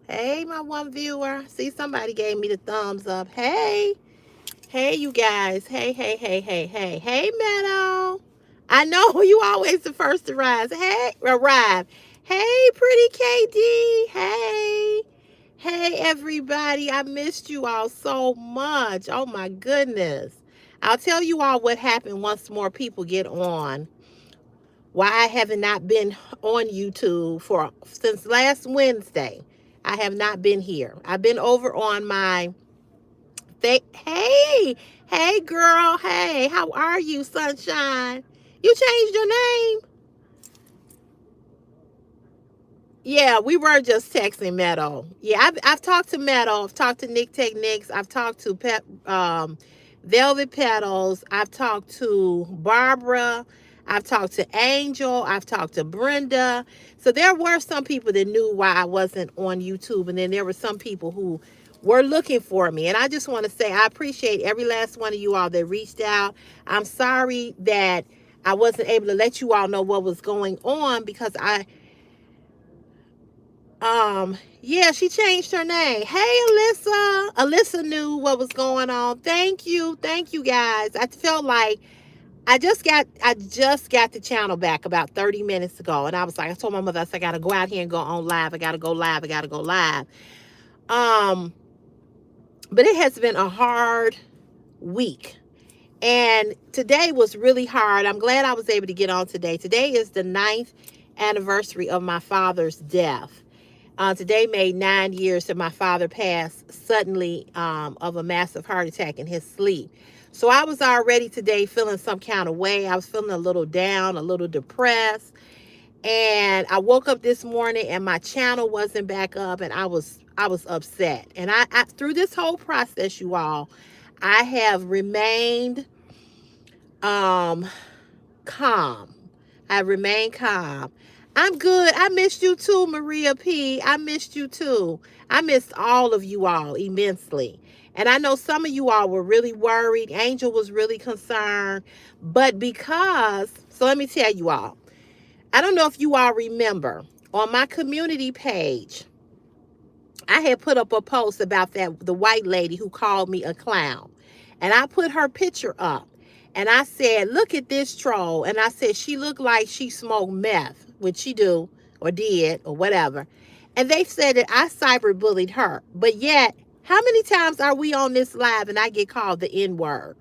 Hey, my one viewer. See, somebody gave me the thumbs up. Hey. Hey, you guys. Hey, hey, hey, hey, hey. Hey, Meadow. I know you always the first to rise. Hey, arrive. Hey, pretty KD. Hey. Hey, everybody. I missed you all so much. Oh, my goodness. I'll tell you all what happened once more people get on. Why I have not been on YouTube for since last Wednesday. I have not been here. I've been over on my hey, hey, girl. Hey, how are you, sunshine? You changed your name? Yeah, we were just texting Meadow. Yeah, I've talked to Meadow. I've talked to Nick Techniques. I've talked to Velvet Petals. I've talked to Barbara. I've talked to Angel. I've talked to Brenda. So there were some people that knew why I wasn't on YouTube. And then there were some people who were looking for me. And I just want to say I appreciate every last one of you all that reached out. I'm sorry that I wasn't able to let you all know what was going on because yeah, she changed her name. Hey, Alyssa. Alyssa knew what was going on. Thank you. Thank you guys. I felt like I just got the channel back about 30 minutes ago. And I was like, I told my mother, I said, I gotta go out here and go on live. I gotta go live. I gotta go live. Um, but it has been a hard week. And today was really hard. I'm glad I was able to get on today. Today is the 9th anniversary of my father's death. Today made 9 years that my father passed suddenly of a massive heart attack in his sleep. So I was already today feeling some kind of way. I was feeling a little down, a little depressed. And I woke up this morning and my channel wasn't back up and I was upset. And I through this whole process, you all, I have remained um calm. I remain calm. I'm good. I missed you too, Maria P. I missed you too. I missed all of you all immensely. And I know some of you all were really worried. Angel was really concerned. But so let me tell you all, I don't know if you all remember on my community page, I had put up a post about the white lady who called me a clown. And I put her picture up. And I said, look at this troll. And I said, she looked like she smoked meth, which she do or did or whatever. And they said that I cyberbullied her. But yet, how many times are we on this live and I get called the N-word?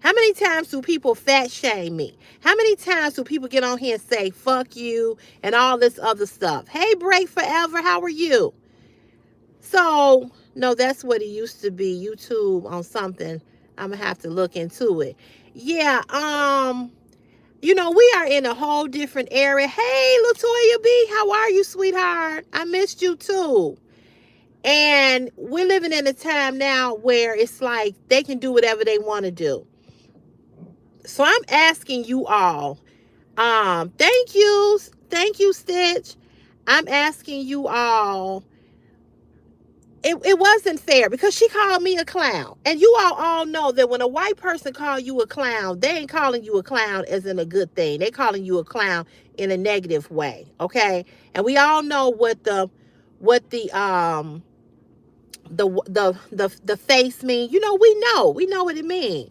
How many times do people fat shame me? How many times do people get on here and say, fuck you and all this other stuff? Hey, Break Forever, how are you? So, no, that's what it used to be. YouTube on something. I'm gonna have to look into it. Yeah, we are in a whole different area. Hey, Latoya B, how are you, sweetheart? I missed you too. And we're living in a time now where it's like they can do whatever they want to do. So I'm asking you all, thank you, Stitch. I'm asking you all, it wasn't fair because she called me a clown. And you all know that when a white person call you a clown, they ain't calling you a clown as in a good thing. They calling you a clown in a negative way. Okay. And we all know what the face mean. We know what it means.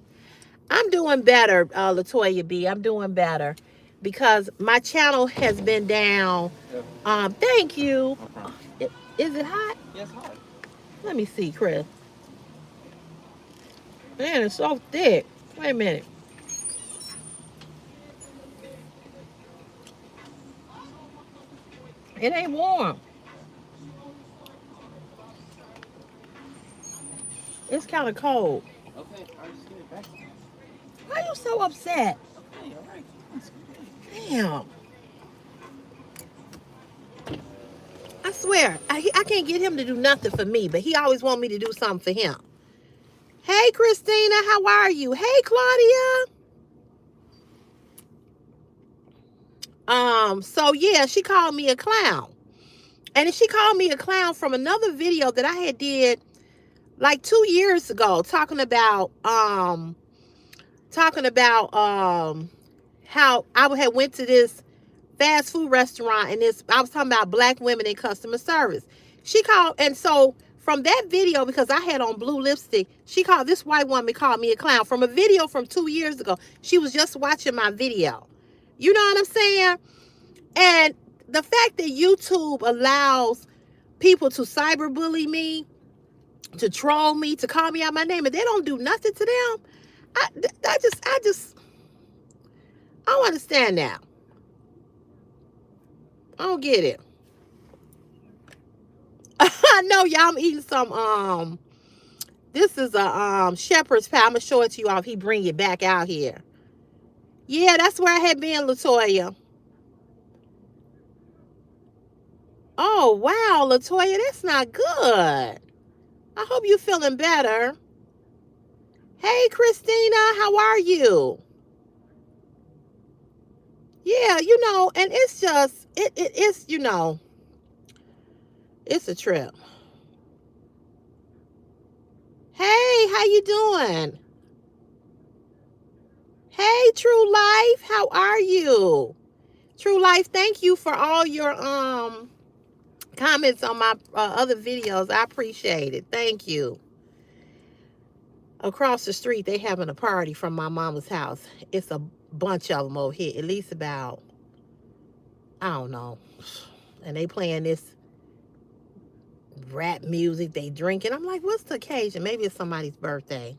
I'm doing better, Latoya B. I'm doing better because my channel has been down. Thank you. Is it hot? Yes, hot. Let me see, Chris. Man, it's so thick. Wait a minute. It ain't warm. It's kind of cold. Okay, I'll just get it back. Why are you so upset? Okay, all right. Damn. I swear, I can't get him to do nothing for me, but he always want me to do something for him. Hey, Christina, how are you? Hey, Claudia. So yeah, she called me a clown. And she called me a clown from another video that I had did like 2 years ago, talking about how I had went to this fast food restaurant and I was talking about black women in customer service. She called, and so from that video, because I had on blue lipstick, she called, this white woman called me a clown from a video from 2 years ago. She was just watching my video. You know what I'm saying? And the fact that YouTube allows people to cyberbully me, to troll me, to call me out my name, and they don't do nothing to them, I don't understand now. I don't get it. I know y'all, I'm eating some, this is a shepherd's pie. I'm gonna show it to you all if he bring it back out here. Yeah, that's where I had been, Latoya. Oh wow, Latoya, that's not good. I hope you feeling better. Hey Christina, how are you? Yeah, and it's just it's it's a trip. Hey, how you doing? Hey, True Life, how are you? True Life, thank you for all your comments on my other videos. I appreciate it. Thank you. Across the street, they having a party from my mama's house. It's a bunch of them over here, at least about, I don't know. And they playing this rap music. They drinking. I'm like, what's the occasion? Maybe it's somebody's birthday.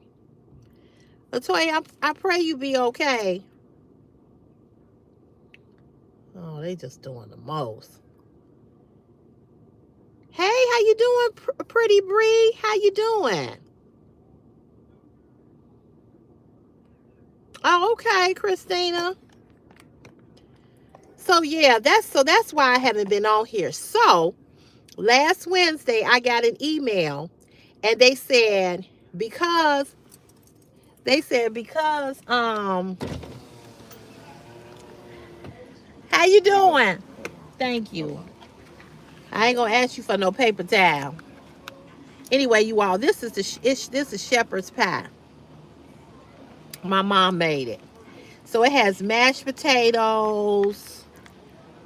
Latoya, I pray you be okay. Oh, they just doing the most. Hey, how you doing, Pretty Bree? How you doing? Oh, okay, Christina. So yeah, that's why I haven't been on here. So last Wednesday I got an email, and because how you doing? Thank you. I ain't gonna ask you for no paper towel. Anyway, you all, this is shepherd's pie. My mom made it. So it has mashed potatoes,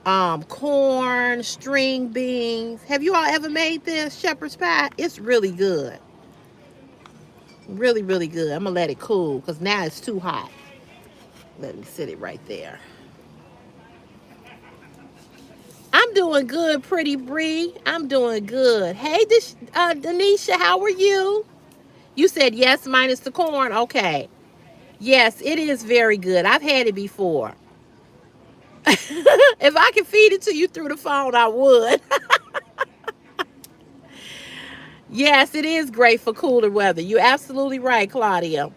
corn, string beans. Have you all ever made this shepherd's pie? It's really good. Really, really good. I'm gonna let it cool because now it's too hot. Let me sit it right there. I'm doing good, Pretty Bree. I'm doing good. Hey, Denisha, how are you? You said yes, minus the corn. Okay. Yes, it is very good. I've had it before. If I could feed it to you through the phone, I would. Yes, it is great for cooler weather. You're absolutely right, Claudia.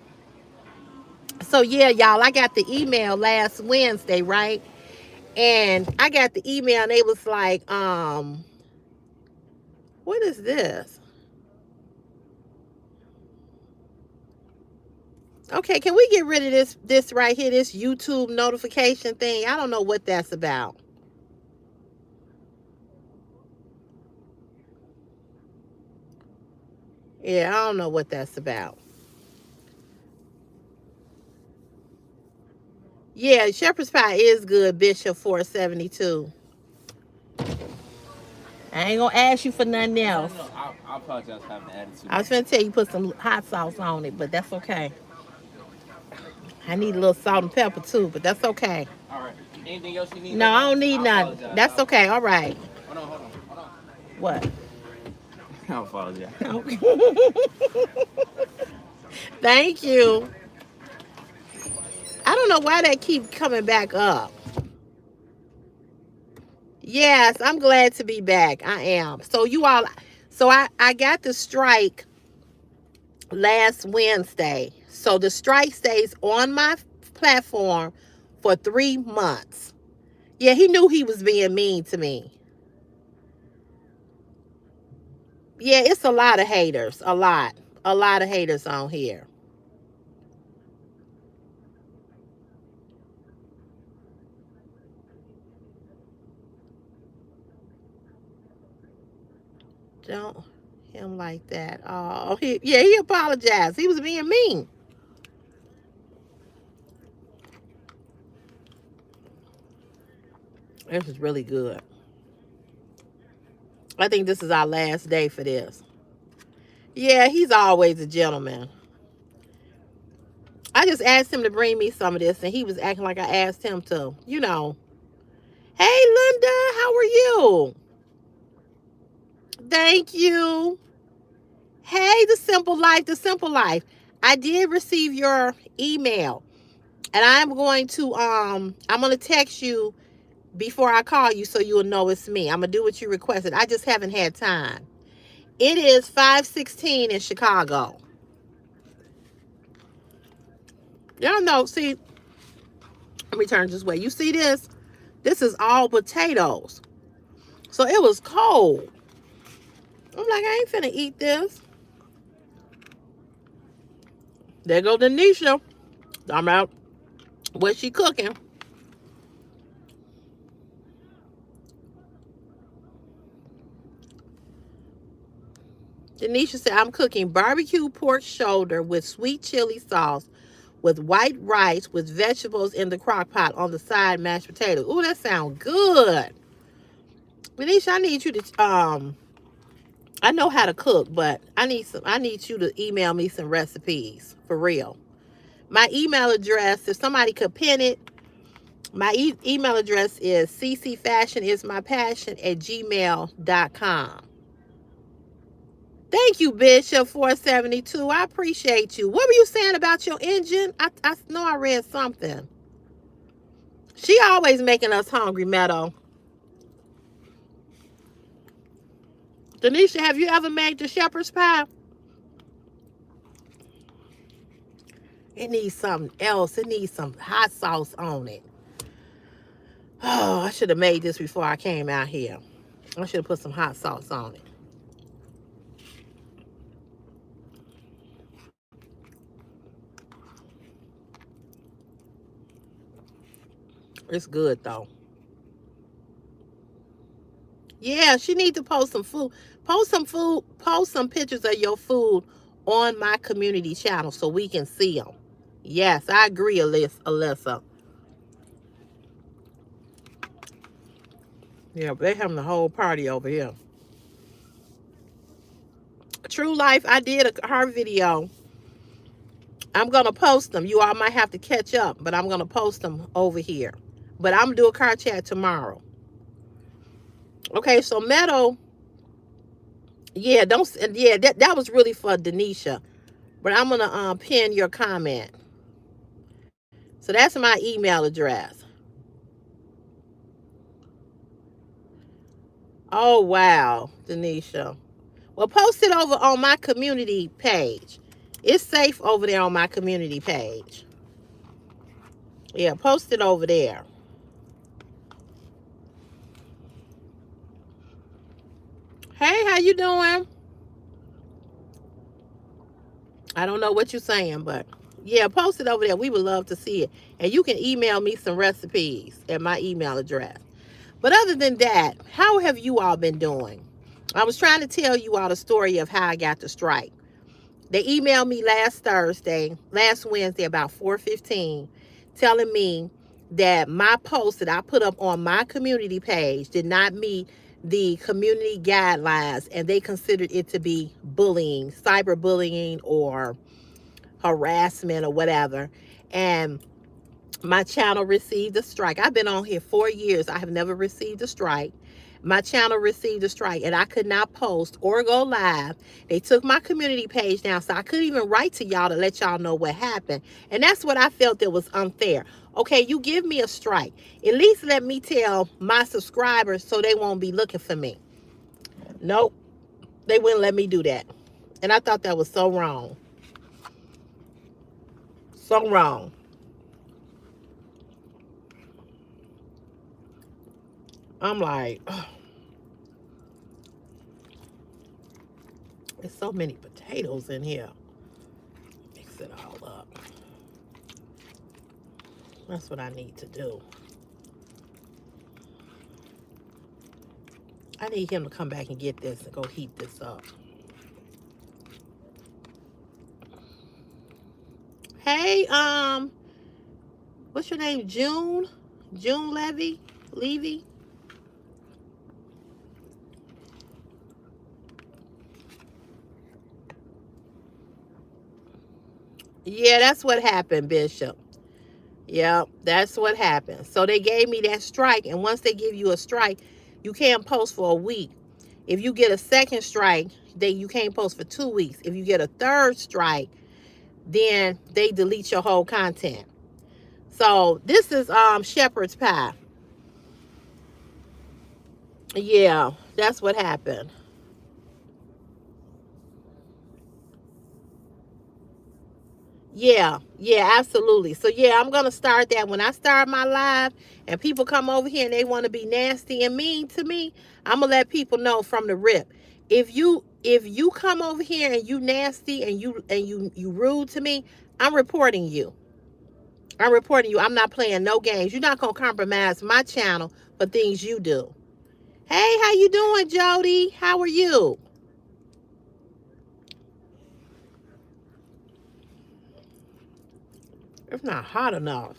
So yeah, y'all, I got the email last Wednesday, right? And I got the email and they was like, what is this? Okay, can we get rid of this right here, this YouTube notification thing? I don't know what that's about. Yeah, I don't know what that's about. Yeah, shepherd's pie is good, Bishop 472. I ain't gonna ask you for nothing else. No, I apologize for having an attitude. I was gonna tell you put some hot sauce on it, but that's okay. I need a little salt and pepper too, but that's okay. All right. Anything else you need? No, I don't need nothing. That's okay. All right. Hold on. What? I apologize. Okay. Thank you. I don't know why they keep coming back up. Yes, I'm glad to be back. I am. So you all, so I got the strike last Wednesday. So the strike stays on my platform for 3 months. Yeah, he knew he was being mean to me. Yeah, it's a lot of haters. A lot. A lot of haters on here. Don't him like that. Oh, he apologized. He was being mean. This is really good. I think this is our last day for this. Yeah, he's always a gentleman. I just asked him to bring me some of this, and he was acting like I asked him to, you know. Hey, Linda, how are you? Thank you. Hey, the simple life, the simple life. I did receive your email, and I'm going to text you before I call you so you'll know it's me. I'm going to do what you requested. I just haven't had time. It is 5:16 in Chicago. Y'all know, see, let me turn this way. You see this? This is all potatoes. So it was cold. I'm like, I ain't finna eat this. There go Denisha. I'm out. What she cooking? Denisha said, I'm cooking barbecue pork shoulder with sweet chili sauce with white rice with vegetables in the crock pot on the side, mashed potatoes. Ooh, that sounds good. Denisha, I need you to I know how to cook, but I need you to email me some recipes for real. My email address, if somebody could pin it, my email address is ccfashionismypassion at gmail.com. Thank you, Bishop 472. I appreciate you. What were you saying about your engine? I know I read something. She always making us hungry, Meadow. Denisha, have you ever made the shepherd's pie? It needs something else. It needs some hot sauce on it. Oh, I should have made this before I came out here. I should have put some hot sauce on it. It's good though. Yeah, she needs to post some food. Post some pictures of your food on my community channel so we can see them. Yes, I agree, Alyssa. Yeah, but they having the whole party over here. True Life, I did her video. I'm going to post them. You all might have to catch up, but I'm going to post them over here. But I'm going to do a car chat tomorrow. Okay, so Meadow, yeah, that was really for Denisha. But I'm going to pin your comment. So that's my email address. Oh, wow, Denisha. Well, post it over on my community page. It's safe over there on my community page. Yeah, post it over there. Hey, how you doing? I don't know what you're saying, but yeah, post it over there. We would love to see it. And you can email me some recipes at my email address. But other than that, how have you all been doing? I was trying to tell you all the story of how I got the strike. They emailed me last Wednesday about 4:15, telling me that my post that I put up on my community page did not meet the community guidelines, and they considered it to be bullying, cyberbullying, or harassment or whatever. And my channel received a strike. I've been on here 4 years. I have never received a strike. My channel received a strike, and I could not post or go live. They took my community page down, so I couldn't even write to y'all to let y'all know what happened. And that's what I felt that was unfair. Okay, you give me a strike. At least let me tell my subscribers so they won't be looking for me. Nope, they wouldn't let me do that. And I thought that was so wrong. So wrong. I'm like, oh, there's so many potatoes in here. Mix it all up. That's what I need to do. I need him to come back and get this and go heat this up. Hey, what's your name? June? June Levy? Yeah, that's what happened, Bishop. Yep, that's what happened. So they gave me that strike, and once they give you a strike, you can't post for a week. If you get a second strike, you can't post for 2 weeks. If you get a third strike, then they delete your whole content. So this is shepherd's pie. Yeah, that's what happened. Yeah, yeah, absolutely. So yeah, I'm gonna start that when I start my live and people come over here and they want to be nasty and mean to me. I'm gonna let people know from the rip. If you come over here and you nasty and you rude to me, I'm reporting you. I'm reporting you. I'm not playing no games. You're not gonna compromise my channel for things you do. Hey, how you doing, Jody? How are you? It's not hot enough.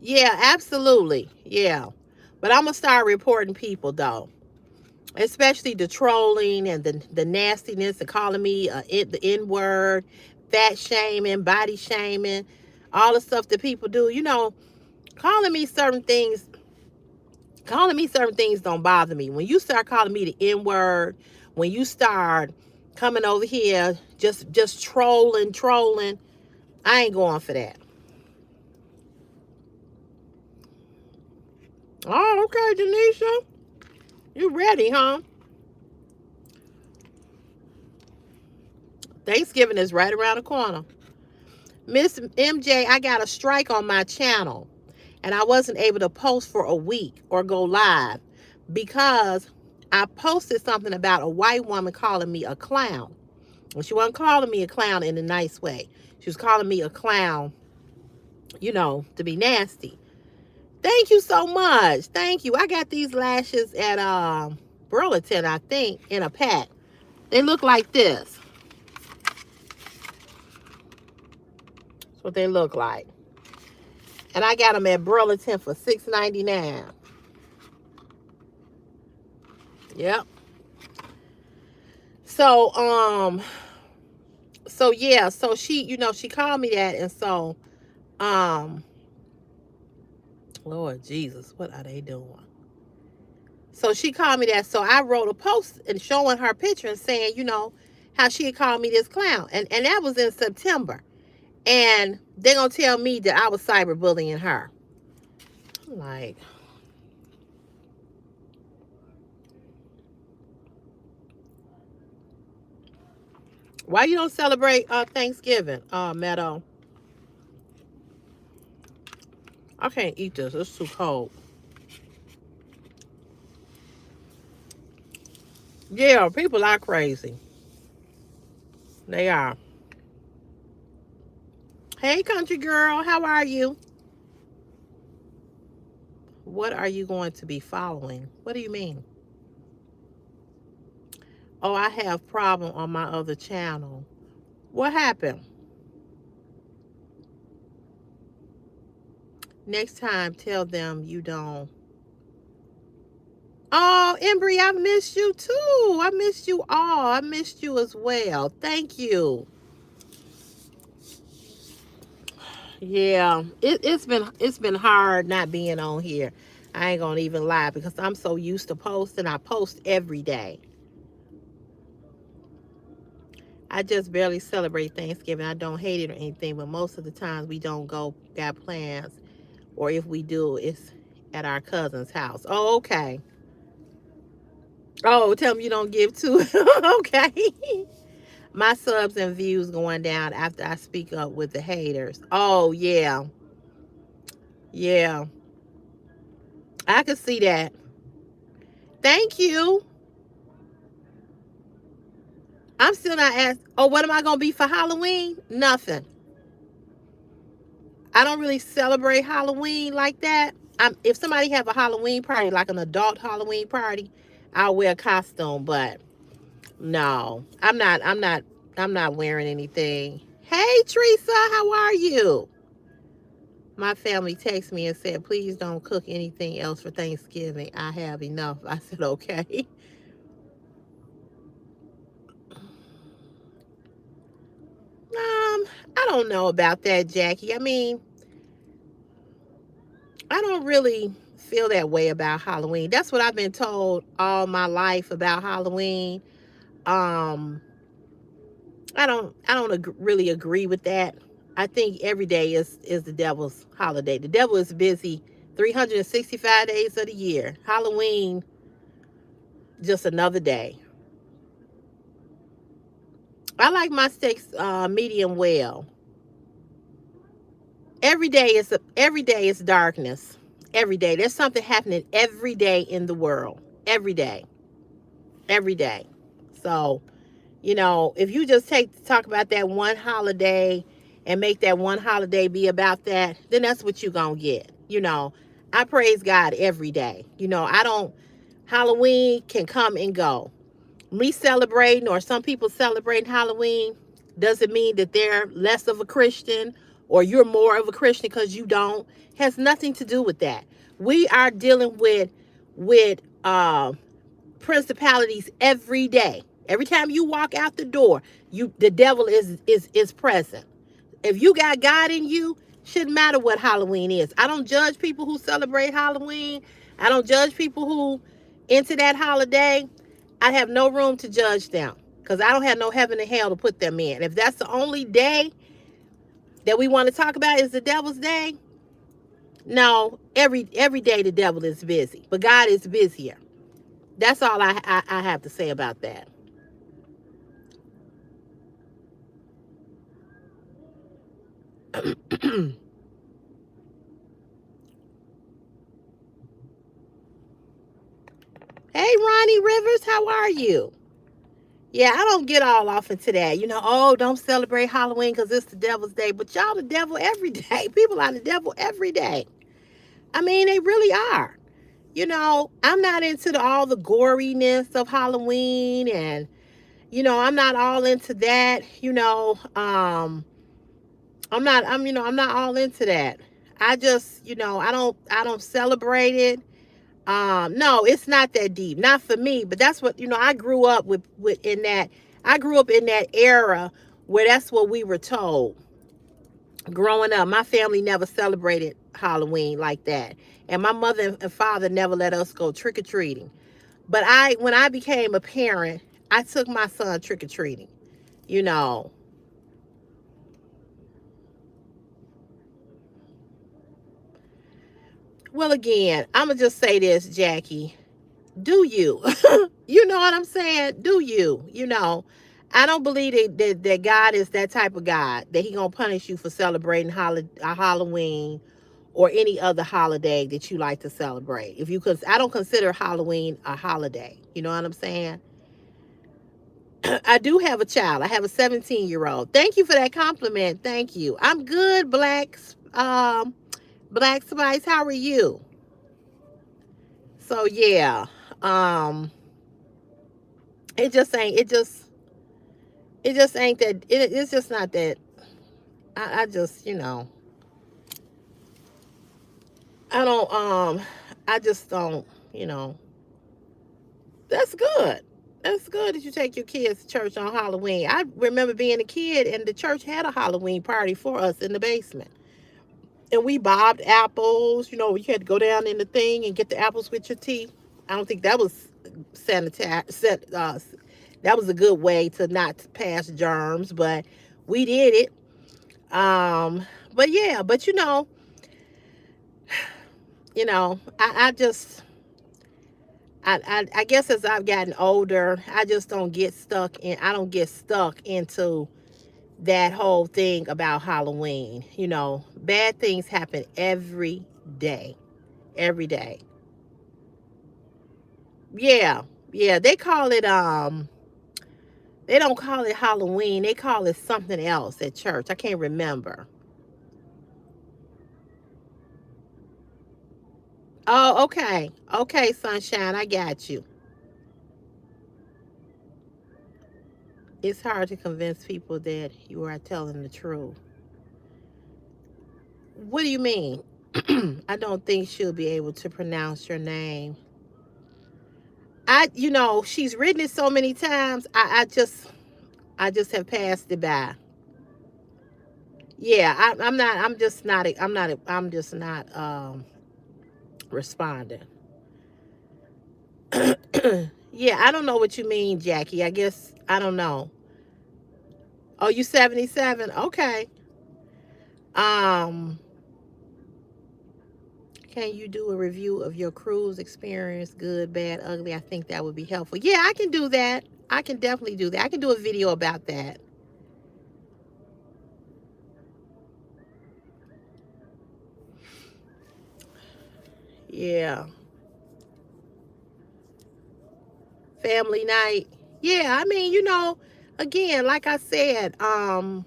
Yeah, absolutely. Yeah. But I'm gonna start reporting people though, especially the trolling and the nastiness and calling me the N word, fat shaming, body shaming, all the stuff that people do. Calling me certain things, don't bother me. When you start calling me the N word, when you start coming over here just trolling, I ain't going for that. Oh, okay, Denisha, you ready, huh? Thanksgiving is right around the corner. Miss MJ, I got a strike on my channel and I wasn't able to post for a week or go live because I posted something about a white woman calling me a clown. And she wasn't calling me a clown in a nice way. She was calling me a clown, to be nasty. Thank you so much. Thank you. I got these lashes at Burlington, I think, in a pack. They look like this. That's what they look like. And I got them at Burlington for $6.99. Yep. So yeah, so she called me that, and so um Lord Jesus, what are they doing? So she called me that. So I wrote a post and showing her picture and saying, how she had called me this clown. And that was in September. And they're gonna tell me that I was cyberbullying her. I'm like, why you don't celebrate Thanksgiving, Meadow? I can't eat this. It's too cold. Yeah, people are crazy. They are. Hey, country girl, how are you? What are you going to be following? What do you mean? Oh, I have problem on my other channel. What happened? Next time, tell them you don't. Oh, Embry, I missed you too. I missed you all. I missed you as well. Thank you. Yeah, it's been hard not being on here. I ain't gonna even lie because I'm so used to posting. I post every day. I just barely celebrate Thanksgiving. I don't hate it or anything, but most of the times we don't go, got plans, or if we do, it's at our cousin's house. Oh, okay. Oh, tell me you don't give to. Okay. My subs and views going down after I speak up with the haters. Oh, yeah. Yeah. I can see that. Thank you. I'm still not asked. Oh, what am I going to be for Halloween? Nothing. I don't really celebrate Halloween like that. If somebody have a Halloween party, like an adult Halloween party, I'll wear a costume. But no, I'm not. I'm not. I'm not wearing anything. Hey, Teresa, how are you? My family texted me and said, please don't cook anything else for Thanksgiving. I have enough. I said, okay. I don't know about that, Jackie. I mean, I don't really feel that way about Halloween. That's what I've been told all my life about Halloween. Um, I don't really agree with that. I think every day is the devil's holiday. The devil is busy 365 days of the year. Halloween, just another day. I like my steaks medium well. Every day is darkness. Every day there's something happening every day in the world. Every day, every day. So if you just talk about that one holiday and make that one holiday be about that, then that's what you're gonna get. I praise God every day. I don't. Halloween can come and go. Me celebrating, or some people celebrating Halloween, doesn't mean that they're less of a Christian or you're more of a Christian because you don't. Has nothing to do with that. We are dealing with principalities every day. Every time you walk out the door, the devil is present. If you got God in you, shouldn't matter what Halloween is. I don't judge people who celebrate Halloween. I don't judge people who into that holiday. I have no room to judge them because I don't have no heaven and hell to put them in. If that's the only day that we want to talk about is the devil's day, no, every day the devil is busy, but God is busier. That's all I have to say about that. Hey, Ronnie Rivers, how are you? Yeah, I don't get all off into that. Oh, don't celebrate Halloween because it's the devil's day. But y'all the devil every day. People are the devil every day. I mean, they really are. I'm not into all the goriness of Halloween, and I'm not all into that. I'm not all into that. I just, I don't celebrate it. No, it's not that deep. Not for me, but that's what, I grew up with in that. I grew up in that era where that's what we were told. Growing up, my family never celebrated Halloween like that. And my mother and father never let us go trick or treating. But when I became a parent, I took my son trick or treating. You know. Well, again, I'm gonna just say this, Jackie. Do you? You know what I'm saying? Do you? I don't believe that God is that type of God that He gonna punish you for celebrating a Halloween or any other holiday that you like to celebrate. If you cause I don't consider Halloween a holiday. You know what I'm saying? I do have a child. I have a 17-year-old. Thank you for that compliment. Thank you. I'm good, Black Spice. How are you? So yeah. Um it just ain't that it's just not that. I just, I don't I just don't, you know. That's good. That's good that you take your kids to church on Halloween. I remember being a kid and the church had a Halloween party for us in the basement. And we bobbed apples. You had to go down in the thing and get the apples with your teeth. I don't think that was sanitary. That was a good way to not pass germs, but we did it. But yeah, but I just I guess as I've gotten older, I just don't get stuck in. I don't get stuck into that whole thing about Halloween. Bad things happen every day, every day. Yeah, yeah. They don't call it Halloween. They call it something else at church. I can't remember. Oh, okay, okay, sunshine. I got you. It's hard to convince people that you are telling the truth. What do you mean? I don't think she'll be able to pronounce your name. She's written it so many times. I just have passed it by. Yeah, I'm not. I'm just not. I'm not. I'm just not responding. Yeah, I don't know what you mean, Jackie. I guess I don't know. Oh, you 77? Okay. Um, can you do a review of your cruise experience? Good, bad, ugly. I think that would be helpful. Yeah, I can do that. I can definitely do that. I can do a video about that. Yeah. Family night. Yeah, I mean, again, like I said, by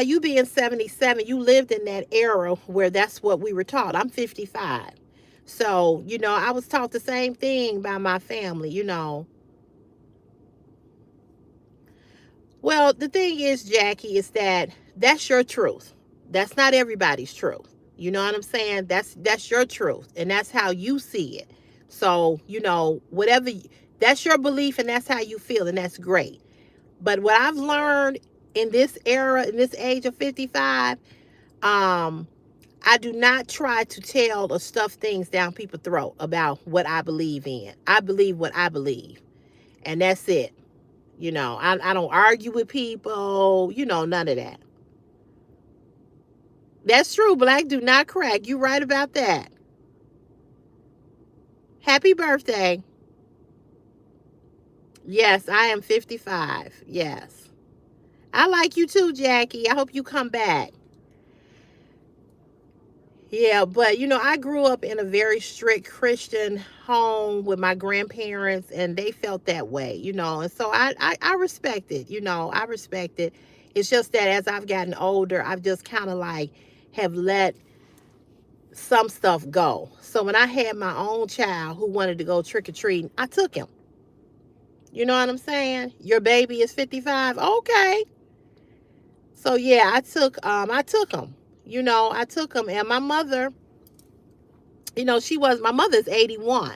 you being 77, you lived in that era where that's what we were taught. I'm 55. So, I was taught the same thing by my family. Well, the thing is, Jackie, is that that's your truth. That's not everybody's truth. You know what I'm saying? That's your truth, and that's how you see it. So, whatever that's your belief and that's how you feel, and that's great. But what I've learned in this era, in this age of 55, um, I do not try to tell or stuff things down people's throat about what I believe in. I believe what I believe, and that's it. I don't argue with people, none of that. That's true. Black do not crack. You right about that. Happy birthday. Yes, I am 55. Yes. I like you too, Jackie. I hope you come back. Yeah, but I grew up in a very strict Christian home with my grandparents, and they felt that way. And so I respect it. I respect it. It's just that as I've gotten older, I've just kind of like have let some stuff go. So when I had my own child who wanted to go trick or treating, I took him. You know what I'm saying? Your baby is 55. Okay. So yeah, I took him. I took him, and my mother, my mother's 81.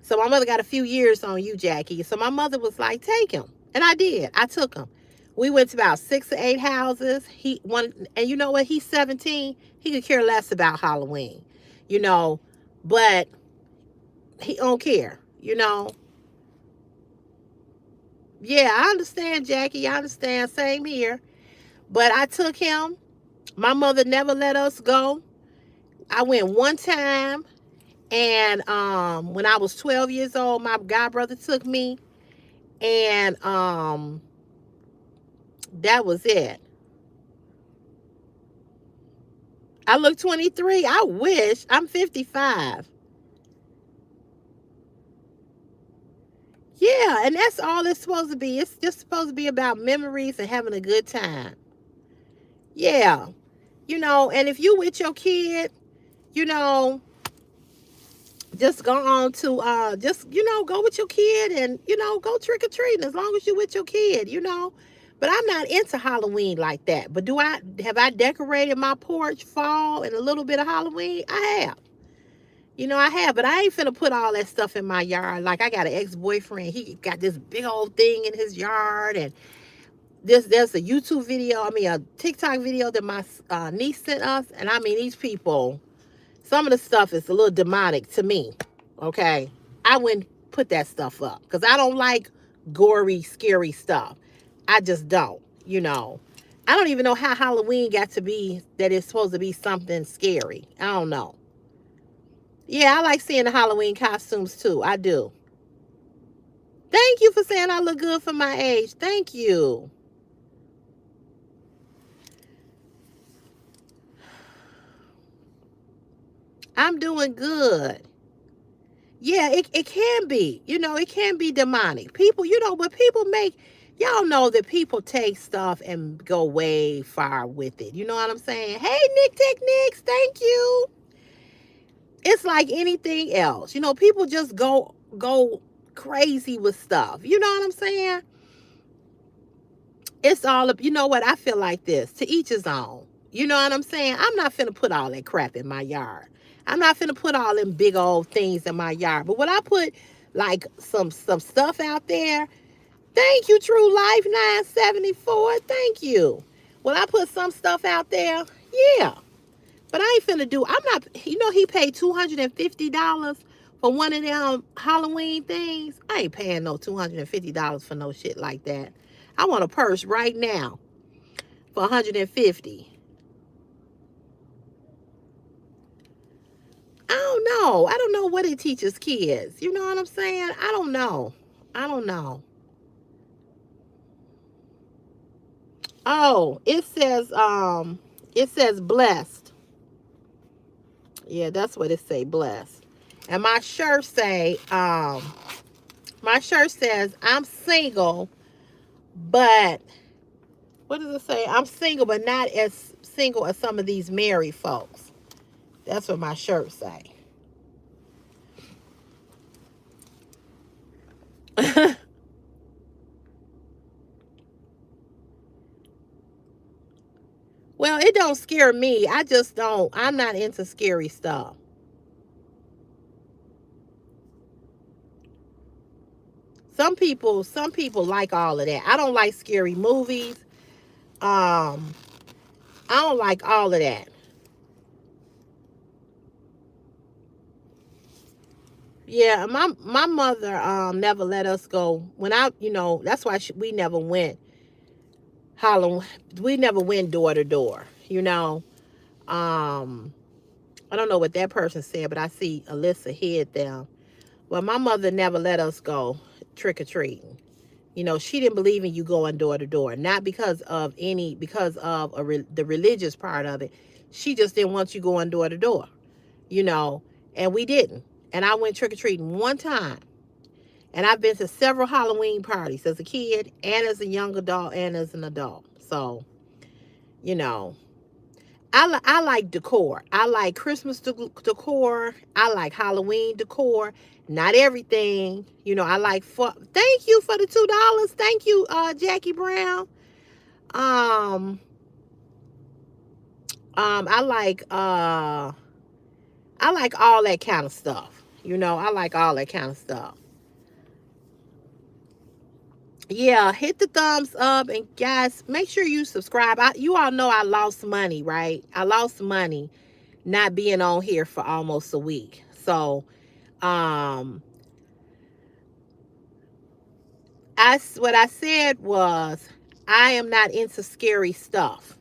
So my mother got a few years on you, Jackie. So my mother was like, take him. And I did. I took him. We went to about 6 or 8 houses. And you know what? He's 17. He could care less about Halloween, you know, but he don't care. Yeah, I understand, Jackie. I understand. Same here. But I took him. My mother never let us go. I went one time, and when I was 12 years old, my god brother took me, and that was it. I look 23. I wish. I'm 55. Yeah, and that's all it's supposed to be. It's just supposed to be about memories and having a good time. Yeah. And if you with your kid, you know, just go on to just go with your kid, and go trick or treating as long as you with your kid. But I'm not into Halloween like that. But I decorated my porch fall and a little bit of Halloween? I have. I have, but I ain't finna put all that stuff in my yard. Like, I got an ex-boyfriend. He got this big old thing in his yard, and there's a YouTube video, I mean a TikTok video that my niece sent us, and I mean these people, some of the stuff is a little demonic to me. Okay, I wouldn't put that stuff up because I don't like gory, scary stuff. I just don't. I don't even know how Halloween got to be that it's supposed to be something scary. I don't know. Yeah, I like seeing the Halloween costumes too. I do. Thank you for saying I look good for my age. Thank you. I'm doing good. Yeah, it can be. It can be demonic. People, but people y'all know that people take stuff and go way far with it. You know what I'm saying? Hey, Nick Techniques, thank you. It's like anything else. People just go crazy with stuff. You know what I'm saying? It's all up. You know what? I feel like this. To each his own. You know what I'm saying? I'm not finna put all that crap in my yard. I'm not finna put all them big old things in my yard. But when I put like some stuff out there, Thank you, True Life 974. Thank you. When I put some stuff out there, yeah. But I ain't finna do, I'm not, he paid $250 for one of them Halloween things. I ain't paying no $250 for no shit like that. I want a purse right now for $150. I don't know. I don't know what it teaches kids. You know what I'm saying? I don't know. I don't know. Oh, it says blessed. Yeah, that's what it say, blessed. And my shirt says I'm single, but what does it say? I'm single, but not as single as some of these married folks. That's what my shirt say. Well, it don't scare me. I just don't. I'm not into scary stuff. Some people like all of that. I don't like scary movies. Um, I don't like all of that. Yeah, my mother never let us go when that's why we never went Halloween. We never went door to door. Um, I don't know what that person said, but I see Alyssa hid them. Well, my mother never let us go trick or treating. She didn't believe in you going door to door, not because of the religious part of it. She just didn't want you going door to door, you know, and we didn't. And I went trick or treating one time, and I've been to several Halloween parties as a kid, and as a young adult, and as an adult. So, you know, I like decor. I like Christmas decor. I like Halloween decor. Not everything. I like thank you for the $2. Thank you, Jackie Brown. Um I like all that kind of stuff. I like all that kind of stuff. Yeah, hit the thumbs up, and guys, make sure you subscribe. You all know I lost money, right? I lost money not being on here for almost a week. So, um, what I said was I am not into scary stuff.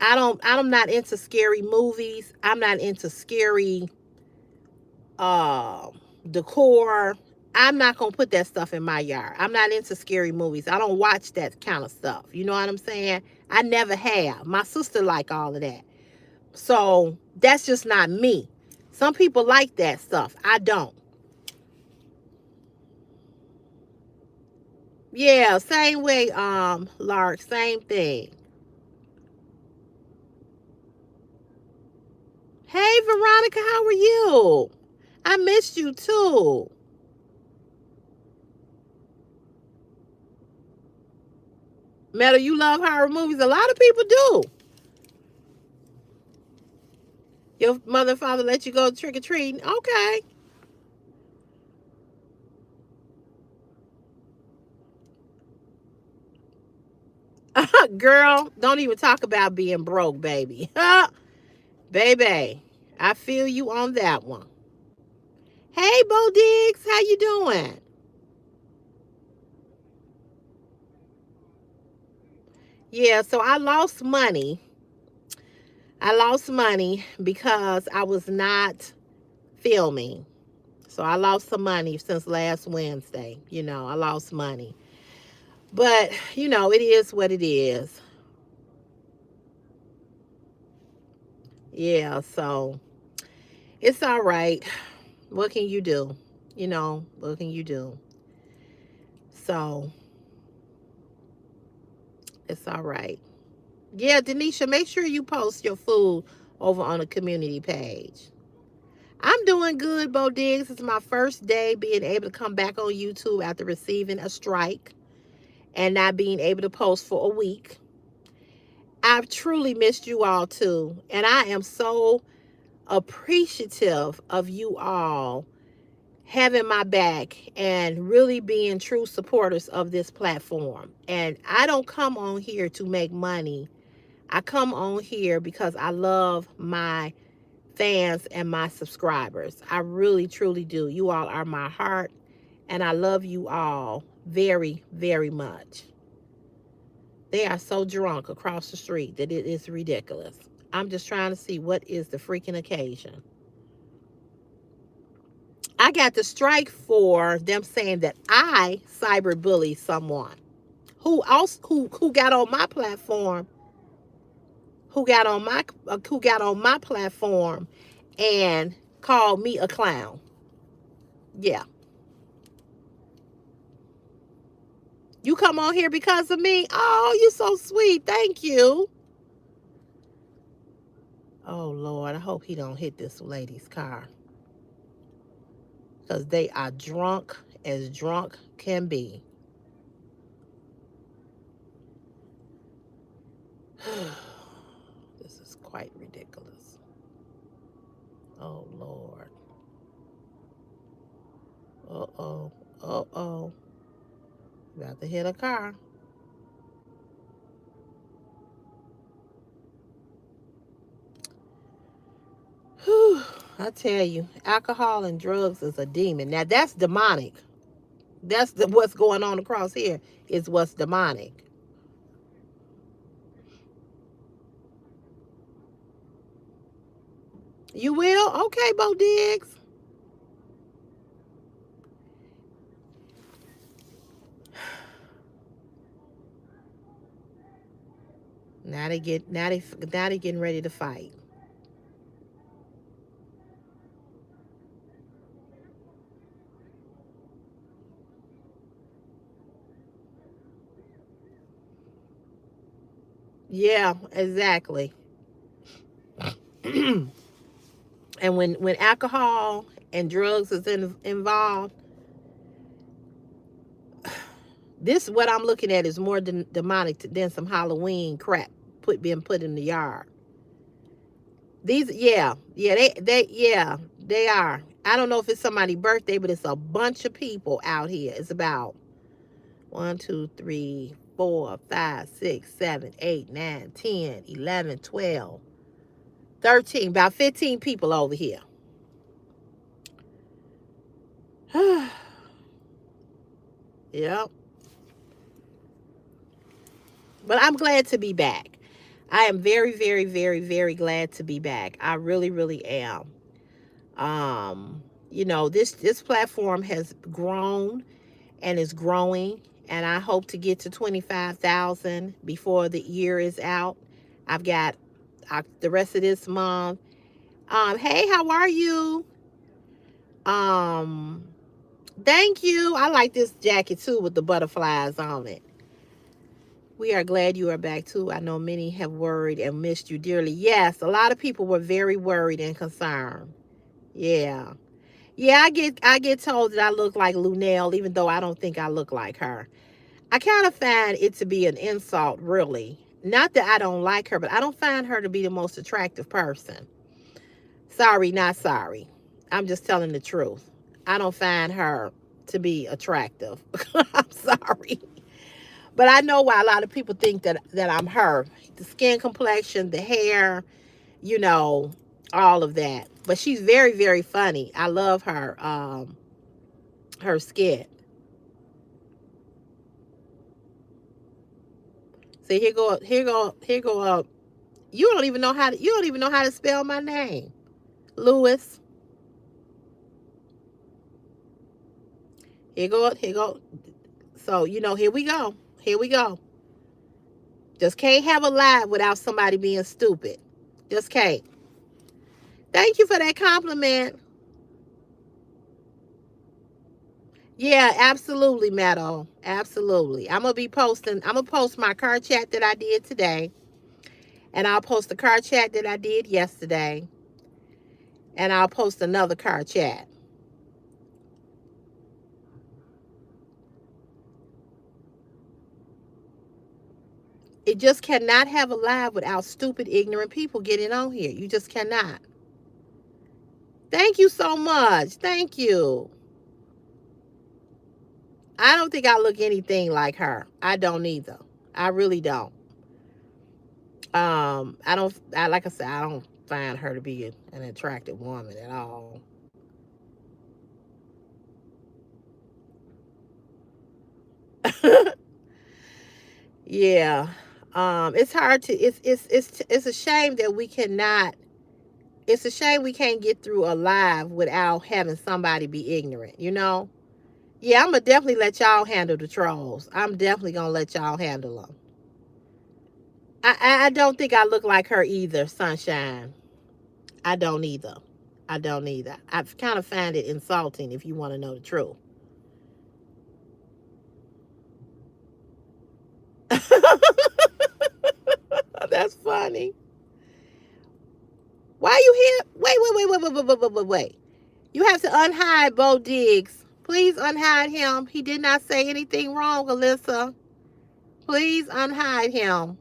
I'm not into scary movies. I'm not into scary uh, decor. I'm not gonna put that stuff in my yard. I'm not into scary movies. I don't watch that kind of stuff. You know what I'm saying? I never have. My sister like all of that. So that's just not me. Some people like that stuff. I don't. Yeah, same way, Lark, same thing. Hey Veronica, how are you? I missed you too. Metal, you love horror movies. A lot of people do. Your mother and father let you go trick or treating. Okay. Girl, don't even talk about being broke, baby. Baby, I feel you on that one. Hey, Bo Diggs, how you doing? Yeah, so I lost money. I lost money because I was not filming. So I lost some money since last Wednesday. I lost money. But, it is what it is. Yeah, so it's all right. What can you do? What can you do? So it's all right. Yeah, Denisha, make sure you post your food over on the community page. I'm doing good, Bo Diggs. It's my first day being able to come back on YouTube after receiving a strike and not being able to post for a week. I've truly missed you all too. And I am so appreciative of you all having my back and really being true supporters of this platform. And I don't come on here to make money. I come on here because I love my fans and my subscribers. I really, truly do. You all are my heart, and I love you all very, very much. They are so drunk across the street that it is ridiculous. I'm just trying to see what is the freaking occasion. I got the strike for them saying that I cyberbullied someone who got on my platform, who got on my platform and called me a clown. Yeah. You come on here because of me? Oh, you so sweet. Thank you. Oh, Lord. I hope he don't hit this lady's car. Because they are drunk as drunk can be. This is quite ridiculous. Oh, Lord. Uh-oh. Uh-oh. About to hit a car. Whew. I tell you, alcohol and drugs is a demon. Now, that's demonic. That's what's going on across here is what's demonic. You will? Okay, Bo Diggs. Now they getting ready to fight. Yeah, exactly. And when alcohol and drugs is involved, this what I'm looking at is more demonic than some Halloween crap being put in the yard. These, yeah, they are. I don't know if it's somebody's birthday, but it's a bunch of people out here. It's about 1, 2, 3, 4, 5, 6, 7, 8, 9, 10, 11, 12, 13, about 15 people over here. Yep. But I'm glad to be back. I am very, very, very, very glad to be back. I really, really am. Um, this platform has grown and is growing, and I hope to get to 25,000 before the year is out. I've got the rest of this month. Hey, how are you? Um, Thank you. I like this jacket too with the butterflies on it. We are glad you are back too. I know many have worried and missed you dearly. Yes, a lot of people were very worried and concerned. Yeah. Yeah, I get told that I look like Lunel, even though I don't think I look like her. I kind of find it to be an insult, really. Not that I don't like her, but I don't find her to be the most attractive person. Sorry, not sorry. I'm just telling the truth. I don't find her to be attractive. I'm sorry. But I know why a lot of people think that I'm her. The skin complexion, the hair, you know, all of that. But she's very, very funny. I love her skit. See, here go up. You don't even know how to spell my name. Lewis. Here go. So, here we go. Here we go. Just can't have a live without somebody being stupid. Just can't. Thank you for that compliment. Yeah, absolutely, Meadow. Absolutely. I'm gonna post my car chat that I did today. And I'll post the car chat that I did yesterday. And I'll post another car chat. It just cannot have a live without stupid, ignorant people getting on here. You just cannot. Thank you so much. Thank you. I don't think I look anything like her. I don't either. I really don't. I don't. Like I said, I don't find her to be an attractive woman at all. Yeah. It's hard to. It's a shame that we cannot. It's a shame we can't get through alive without having somebody be ignorant. You know. Yeah, I'm gonna definitely let y'all handle the trolls. I'm definitely gonna let y'all handle them. I don't think I look like her either, Sunshine. I don't either. I don't either. I kind of find it insulting if you want to know the truth. That's funny. Why you here? Wait. You have to unhide Bo Diggs. Please unhide him. He did not say anything wrong, Alyssa. Please unhide him.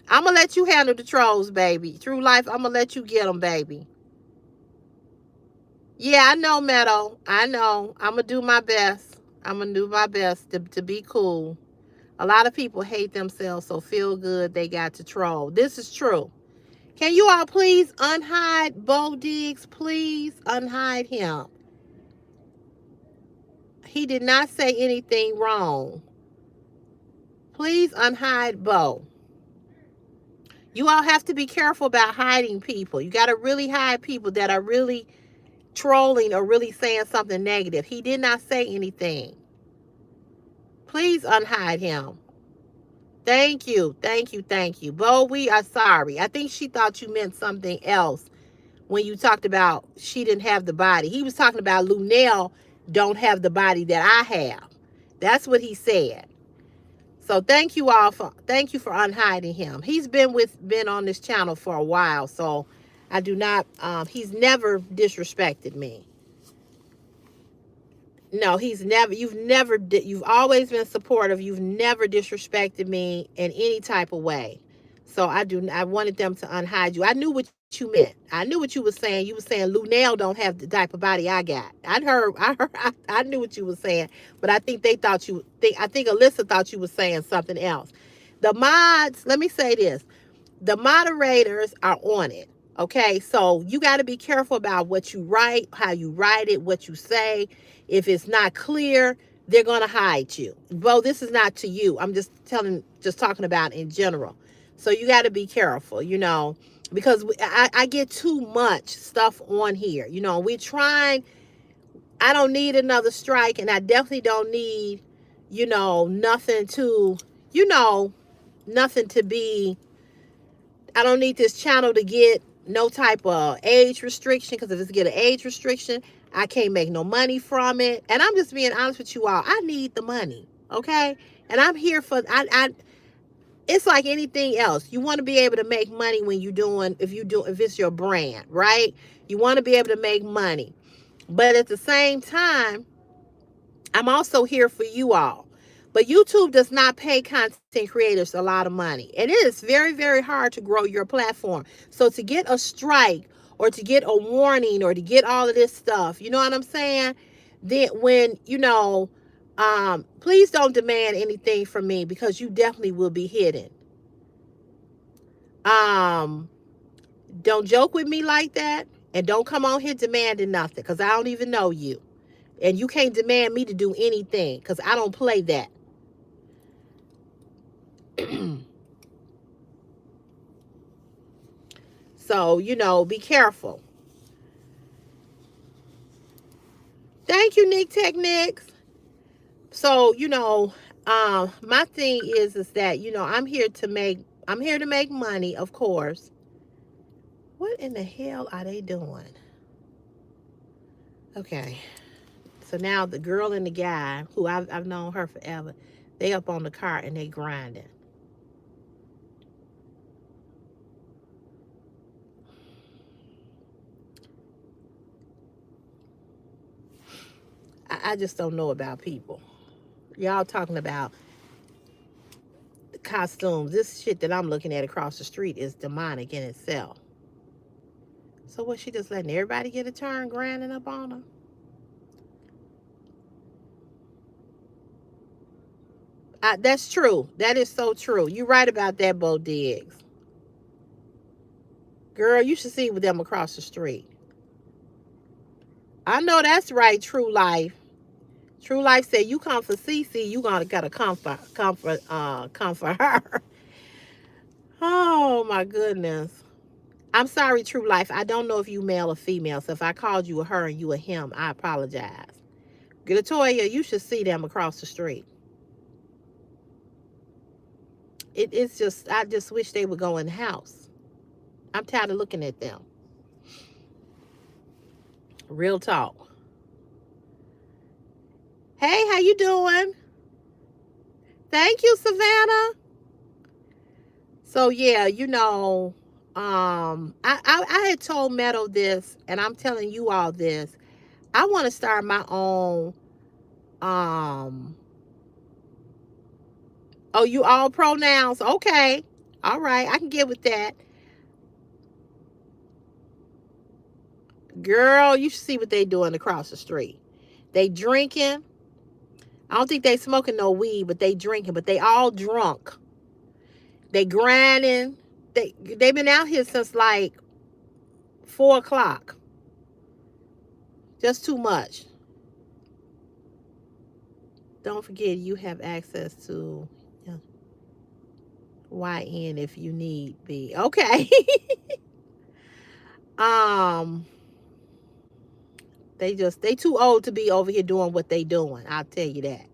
I'm going to let you handle the trolls, baby. Through life, I'm going to let you get them, baby. Yeah, I know, Meadow. I know. I'm going to do my best. I'm going to do my best to be cool. A lot of people hate themselves, so feel good they got to troll. This is true. Can you all please unhide Bo Diggs? Please unhide him. He did not say anything wrong. Please unhide Bo. You all have to be careful about hiding people. You got to really hide people that are really trolling or really saying something negative. He did not say anything. Please unhide him. Thank you. Thank you. Thank you. Bo, we are sorry. I think she thought you meant something else when you talked about she didn't have the body. He was talking about Lunel don't have the body that I have. That's what he said. So thank you for unhiding him. He's been on this channel for a while, so I do not he's never disrespected me. No, you've always been supportive. You've never disrespected me in any type of way. So I wanted them to unhide you. I knew what you meant. I knew what you were saying. You were saying Lunel don't have the type of body I got. I knew what you were saying, but I think I think Alyssa thought you were saying something else. The mods, let me say this. The moderators are on it. Okay, so you got to be careful about what you write, how you write it, what you say. If it's not clear, they're going to hide you. Well, this is not to you. I'm just talking about in general. So you got to be careful, because I get too much stuff on here. We're trying. I don't need another strike, and I definitely don't need, nothing to, you know, nothing to be I don't need this channel to get no type of age restriction, because if it's get an age restriction, I can't make no money from it. And I'm just being honest with you all. I need the money, okay? And I'm here for it's like anything else. You want to be able to make money when if it's your brand, right? You want to be able to make money. But at the same time, I'm also here for you all. But YouTube does not pay content creators a lot of money. And it is very, very hard to grow your platform. So to get a strike or to get a warning or to get all of this stuff, you know what I'm saying? Then when, please don't demand anything from me, because you definitely will be hidden. Um, don't joke with me like that. And don't come on here demanding nothing, because I don't even know you. And you can't demand me to do anything, because I don't play that. So, be careful. Thank you, Nick Technics. So, my thing is that, I'm here to make money, of course. What in the hell are they doing? Okay. So now the girl and the guy, who I've known her forever, they up on the car and they grinding. I just don't know about people. Y'all talking about costumes. This shit that I'm looking at across the street is demonic in itself. So what, she just letting everybody get a turn grinding up on her? That's true. That is so true. You're right about that, Bo Diggs. Girl, you should see with them across the street. I know that's right, True Life. True Life said you come for Cece, you gotta come for her. Oh my goodness. I'm sorry, True Life. I don't know if you male or female. So if I called you a her and you a him, I apologize. Latoya, you should see them across the street. It's just I just wish they would go in the house. I'm tired of looking at them. Real talk. Hey, how you doing? Thank you, Savannah. So yeah, I had told Meadow this, and I'm telling you all this. I want to start my own. Um, oh, you all pronouns? Okay, all right, I can get with that. Girl, you should see what they doing across the street. They drinking. I don't think they smoking no weed, but they drinking. But they all drunk. They grinding. They've been out here since like 4 o'clock. Just too much. Don't forget you have access to YN if you need be. Okay. um, they too old to be over here doing what they doing. I'll tell you that.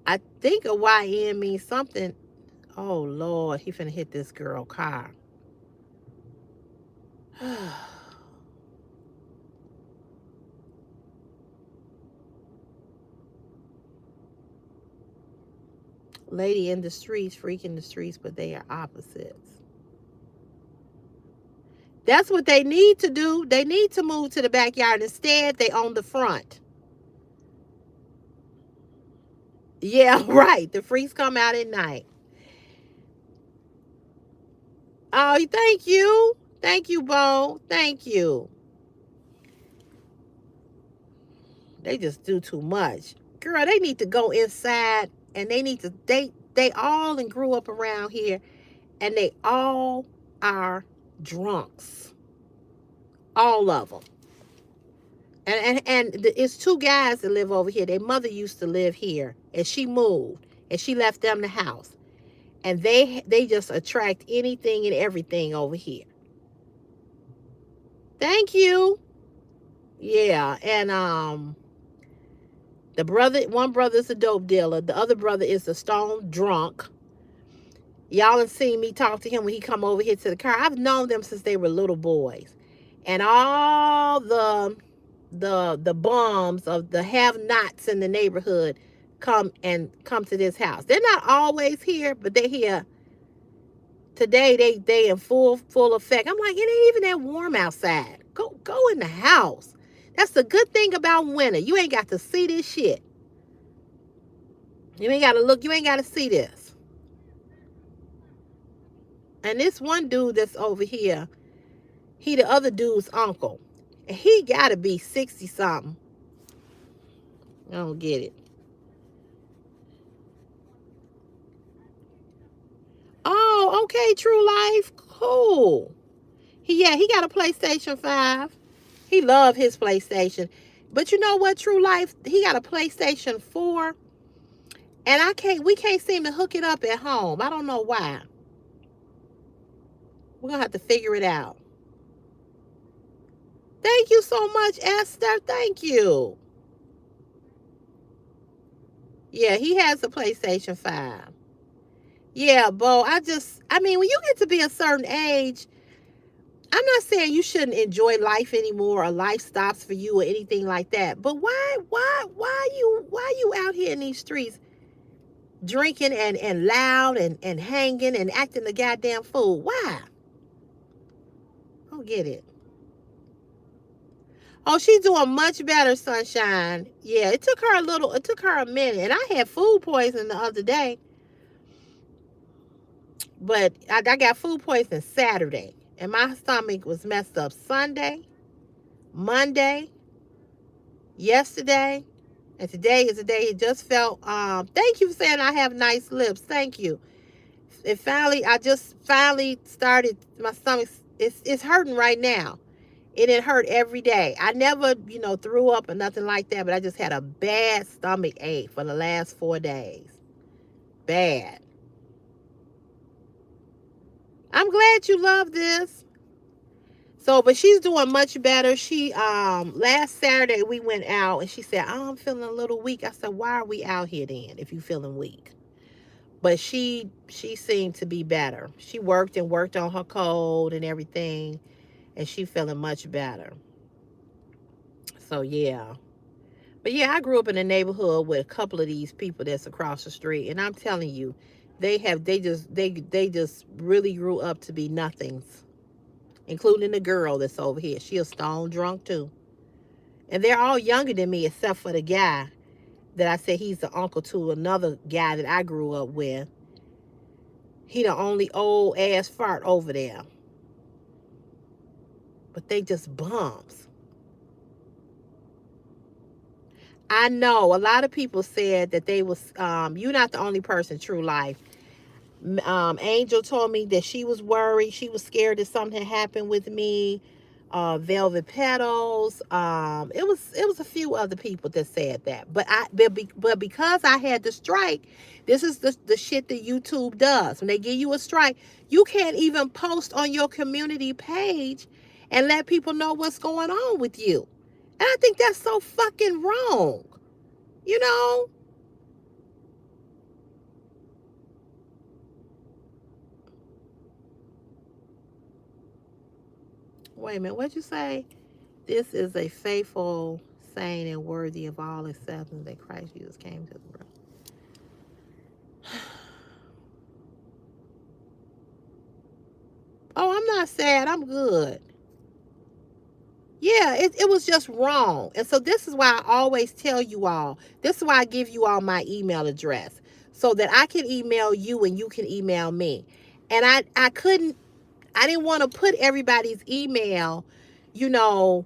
I think a YN means something. Oh Lord, he finna hit this girl car. Lady in the streets, freak in the streets, but they are opposites. That's what they need to do. They need to move to the backyard. Instead, they own the front. Yeah, right. The freaks come out at night. Oh, thank you. Thank you, Bo. Thank you. They just do too much. Girl, they need to go inside and they need to they all and grew up around here and they all are drunks. All of them. And it's two guys that live over here. Their mother used to live here and she moved and she left them the house. And they just attract anything and everything over here. Thank you. Yeah, and one brother is a dope dealer. The other brother is a stone drunk. Y'all have seen me talk to him when he come over here to the car. I've known them since they were little boys. And all the bums of the have-nots in the neighborhood come to this house. They're not always here, but they're here. Today they in full effect. I'm like, it ain't even that warm outside. Go in the house. That's the good thing about winter. You ain't got to see this shit. You ain't got to look. You ain't got to see this. And this one dude that's over here, he the other dude's uncle. And he got to be 60 something. I don't get it. Oh, okay, True Life. Cool. He got a PlayStation 5. He loved his PlayStation. But you know what, True Life? He got a PlayStation 4. And we can't seem to hook it up at home. I don't know why. We're gonna have to figure it out. Thank you so much, Esther. Thank you. Yeah, he has a PlayStation 5. Yeah, Bo, I mean, when you get to be a certain age, I'm not saying you shouldn't enjoy life anymore or life stops for you or anything like that. But why you out here in these streets drinking and loud and hanging and acting the goddamn fool? Why? I don't get it. Oh, she's doing much better, Sunshine. Yeah, it took her a minute. And I had food poisoning the other day. But I got food poisoning Saturday. And my stomach was messed up Sunday, Monday, yesterday, And today is the day it just felt, thank you for saying I have nice lips. Thank you. It finally, I just finally started, my stomach, it's hurting right now. It hurt every day. I never, threw up or nothing like that, but I just had a bad stomach ache for the last 4 days. Bad. I'm glad you love this. So, but she's doing much better. She, last Saturday we went out and she said, oh, I'm feeling a little weak. I said, why are we out here then if you feeling weak? But she seemed to be better. She worked and worked on her cold and everything, and she feeling much better. So yeah. But yeah, I grew up in a neighborhood with a couple of these people that's across the street, and I'm telling you, they just really grew up to be nothings, including the girl that's over here. She a stone drunk too. And they're all younger than me except for the guy that I said he's the uncle to another guy that I grew up with. He the only old ass fart over there. But they just bums. I know a lot of people said that they was, you're not the only person, True Life. Angel told me that she was worried. She was scared that something had happened with me. Velvet Petals. It was a few other people that said that. But because I had the strike, this is the shit that YouTube does. When they give you a strike, you can't even post on your community page and let people know what's going on with you. And I think that's so fucking wrong. You know? Wait a minute, what'd you say? This is a faithful, sane, and worthy of all acceptance that Christ Jesus came to the world. Oh, I'm not sad. I'm good. Yeah, it was just wrong. And so this is why I always tell you all, this is why I give you all my email address so that I can email you and you can email me. And I didn't want to put everybody's email, you know,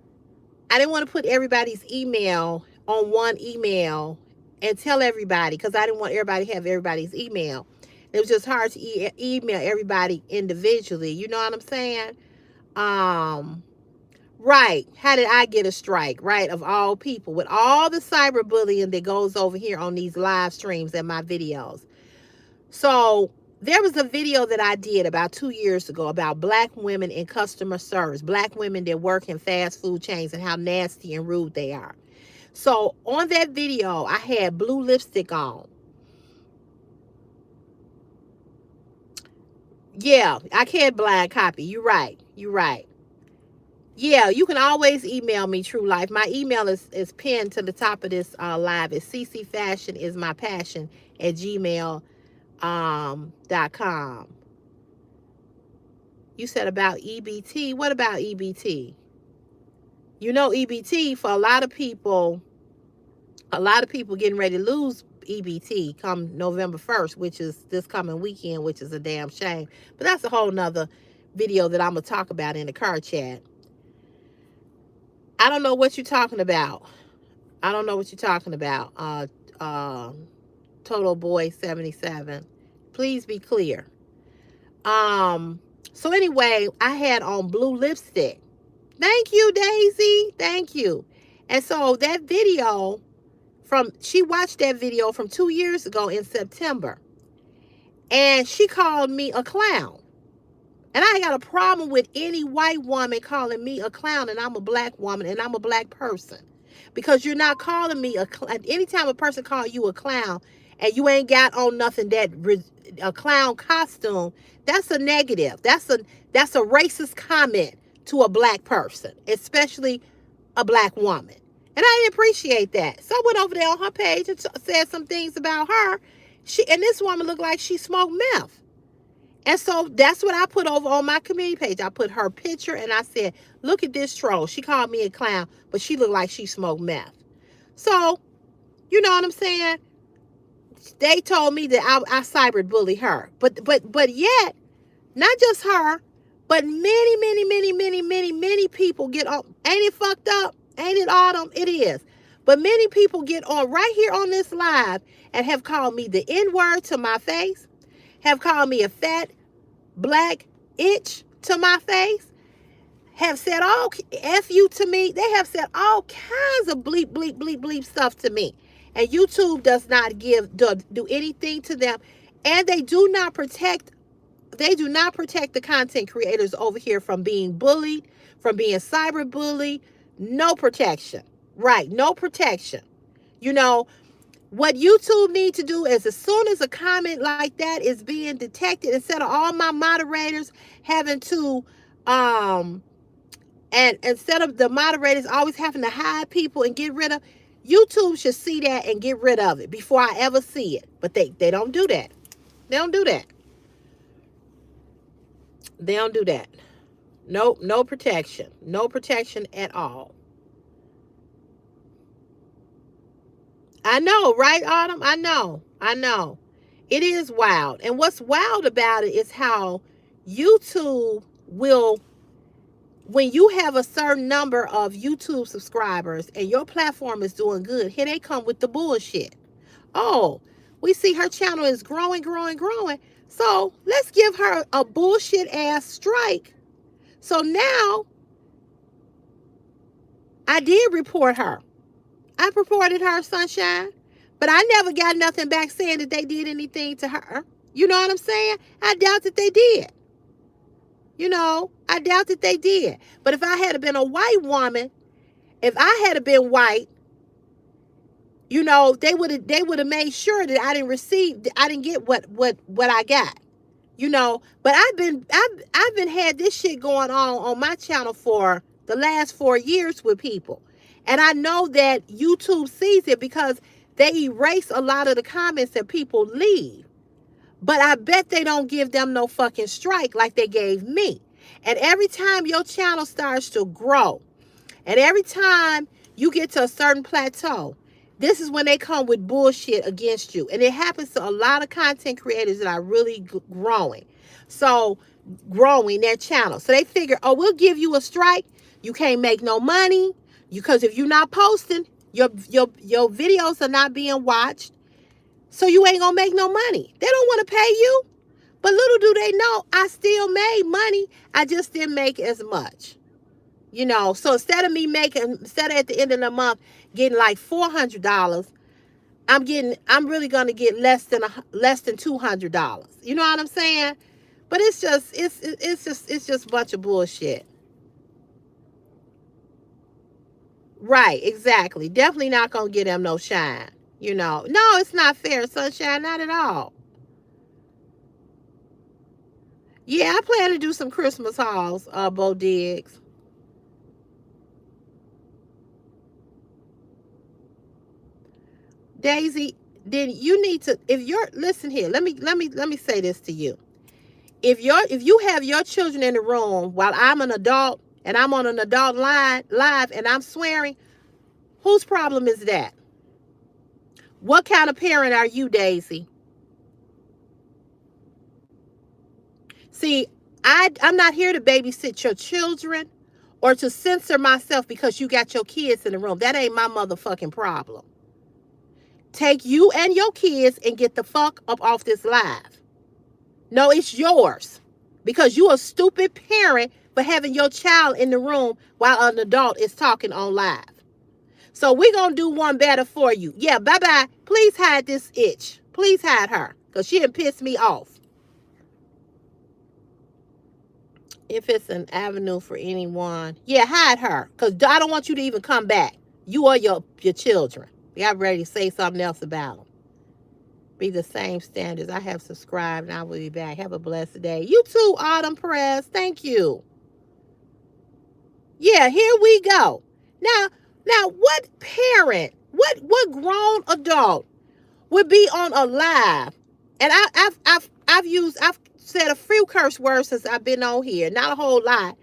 I didn't want to put everybody's email on one email and tell everybody because I didn't want everybody to have everybody's email. It was just hard to email everybody individually. You know what I'm saying? Um, right. How did I get a strike? Right. Of all people, with all the cyberbullying that goes over here on these live streams and my videos. So there was a video that I did about 2 years ago about black women in customer service, black women that work in fast food chains and how nasty and rude they are. So on that video, I had blue lipstick on. Yeah, I can't blind copy. You're right. You're right. Yeah, you can always email me, True Life. My email is pinned to the top of this live. It's ccfashion is my passion at gmail.com. You said about EBT. What about EBT? You know, EBT for a lot of people getting ready to lose EBT come November 1st, which is this coming weekend, which is a damn shame. But that's a whole nother video that I'm going to talk about in the car chat. I don't know what you're talking about. I don't know what you're talking about. Total Boy 77. Please be clear. So anyway, I had on blue lipstick. Thank you, Daisy. Thank you. And so that video she watched that video from 2 years ago in September. And she called me a clown. And I ain't got a problem with any white woman calling me a clown, and I'm a black woman and I'm a black person. Because you're not calling me a clown. Anytime a person call you a clown and you ain't got on nothing a clown costume, that's a negative. That's a racist comment to a black person, especially a black woman. And I didn't appreciate that. So I went over there on her page and said some things about her. And this woman looked like she smoked meth. And so that's what I put over on my community page. I put her picture and I said, look at this troll. She called me a clown, but she looked like she smoked meth. So, you know what I'm saying? They told me that I cyberbullied her. But yet, not just her, but many people get on. Ain't it fucked up? Ain't it, Autumn? It is. But many people get on right here on this live and have called me the N-word to my face, have called me a fat black itch to my face, have said all F you to me. They have said all kinds of bleep, bleep, bleep, bleep stuff to me. And YouTube does not do anything to them. And they do not protect the content creators over here from being bullied, from being cyber bullied. No protection. Right, no protection. You know, what YouTube need to do is, as soon as a comment like that is being detected, instead of all my moderators having to and instead of the moderators always having to hide people and get rid of, YouTube should see that and get rid of it before I ever see it. But they don't do that. They don't do that. They don't do that. Nope, no protection. No protection at all. I know, right, Autumn? I know. It is wild. And what's wild about it is how YouTube will, when you have a certain number of YouTube subscribers and your platform is doing good, here they come with the bullshit. Oh, we see her channel is growing. So let's give her a bullshit ass strike. So now I did report her. I reported her, Sunshine, but I never got nothing back saying that they did anything to her. You know what I'm saying? I doubt that they did. I doubt that they did. But if I had been a white woman, if I had been white, they would have made sure that I didn't get what I got. But I've been had this shit going on my channel for the last 4 years with people. And I know that YouTube sees it because they erase a lot of the comments that people leave. But I bet they don't give them no fucking strike like they gave me. And every time your channel starts to grow, and every time you get to a certain plateau, this is when they come with bullshit against you. And it happens to a lot of content creators that are really growing. So, growing their channel. So they figure, oh, we'll give you a strike. You can't make no money. Because if you're not posting, your videos are not being watched. So you ain't gonna make no money. They don't want to pay you. But little do they know, I still made money. I just didn't make as much. So instead of at the end of the month getting like $400, I'm really gonna get less than $200. You know what I'm saying? But it's just a bunch of bullshit. Right, exactly. Definitely not gonna get them no shine. No, it's not fair, Sunshine, not at all. Yeah, I plan to do some Christmas hauls, Bo Diggs. Daisy, then you need to, listen here, let me say this to you. If you have your children in the room while I'm an adult and I'm on an adult live and I'm swearing, whose problem is that? What kind of parent are you, Daisy? See, I'm not here to babysit your children or to censor myself because you got your kids in the room. That ain't my motherfucking problem. Take you and your kids and get the fuck up off this live. No, it's yours. Because you a stupid parent for having your child in the room while an adult is talking on live. So we're going to do one better for you. Yeah, bye-bye. Please hide this itch. Please hide her. Because she done pissed me off. If it's an avenue for anyone. Yeah, hide her. Because I don't want you to even come back. You or your children. I'm ready to say something else about them. Be the same standards. I have subscribed and I will be back. Have a blessed day. You too, Autumn Perez. Thank you. Yeah, here we go. Now, what parent, what grown adult would be on a live? And I've said a few curse words since I've been on here, not a whole lot.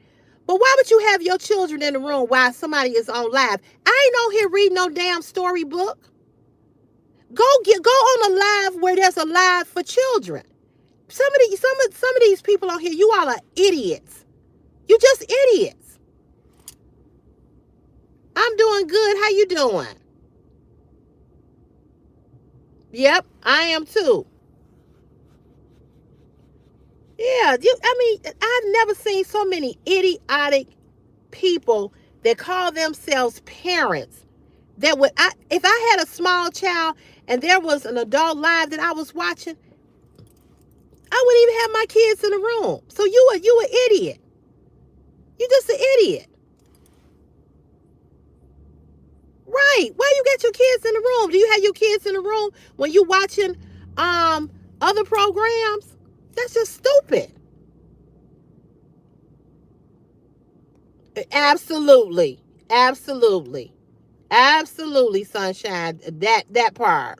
But why would you have your children in the room while somebody is on live? I ain't on here reading no damn storybook. Go on a live where there's a live for children. Some of these people on here, you all are idiots. You just idiots. I'm doing good. How you doing? Yep, I am too. Yeah, I mean, I've never seen so many idiotic people that call themselves parents. That would, if I had a small child and there was an adult live that I was watching, I wouldn't even have my kids in the room. So you an idiot. You just an idiot. Right. Why you got your kids in the room? Do you have your kids in the room when you watching um other programs? That's just stupid. Absolutely. Absolutely. Absolutely, sunshine. That part.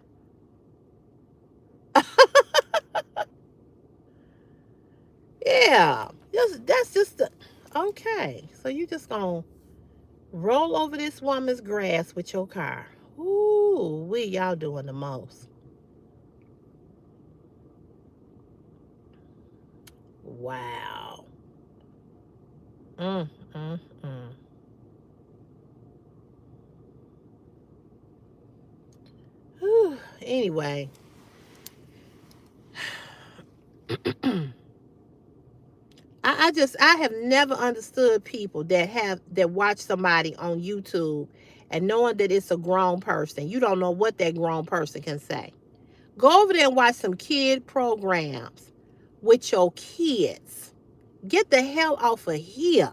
Yeah. That's just the, okay. So you just gonna roll over this woman's grass with your car. Ooh, y'all doing the most. Wow. Mm, mm, mm. Whew. Anyway, I have never understood people that watch somebody on YouTube and knowing that it's a grown person. You don't know what that grown person can say. Go over there and watch some kid programs with your kids. Get the hell off of here.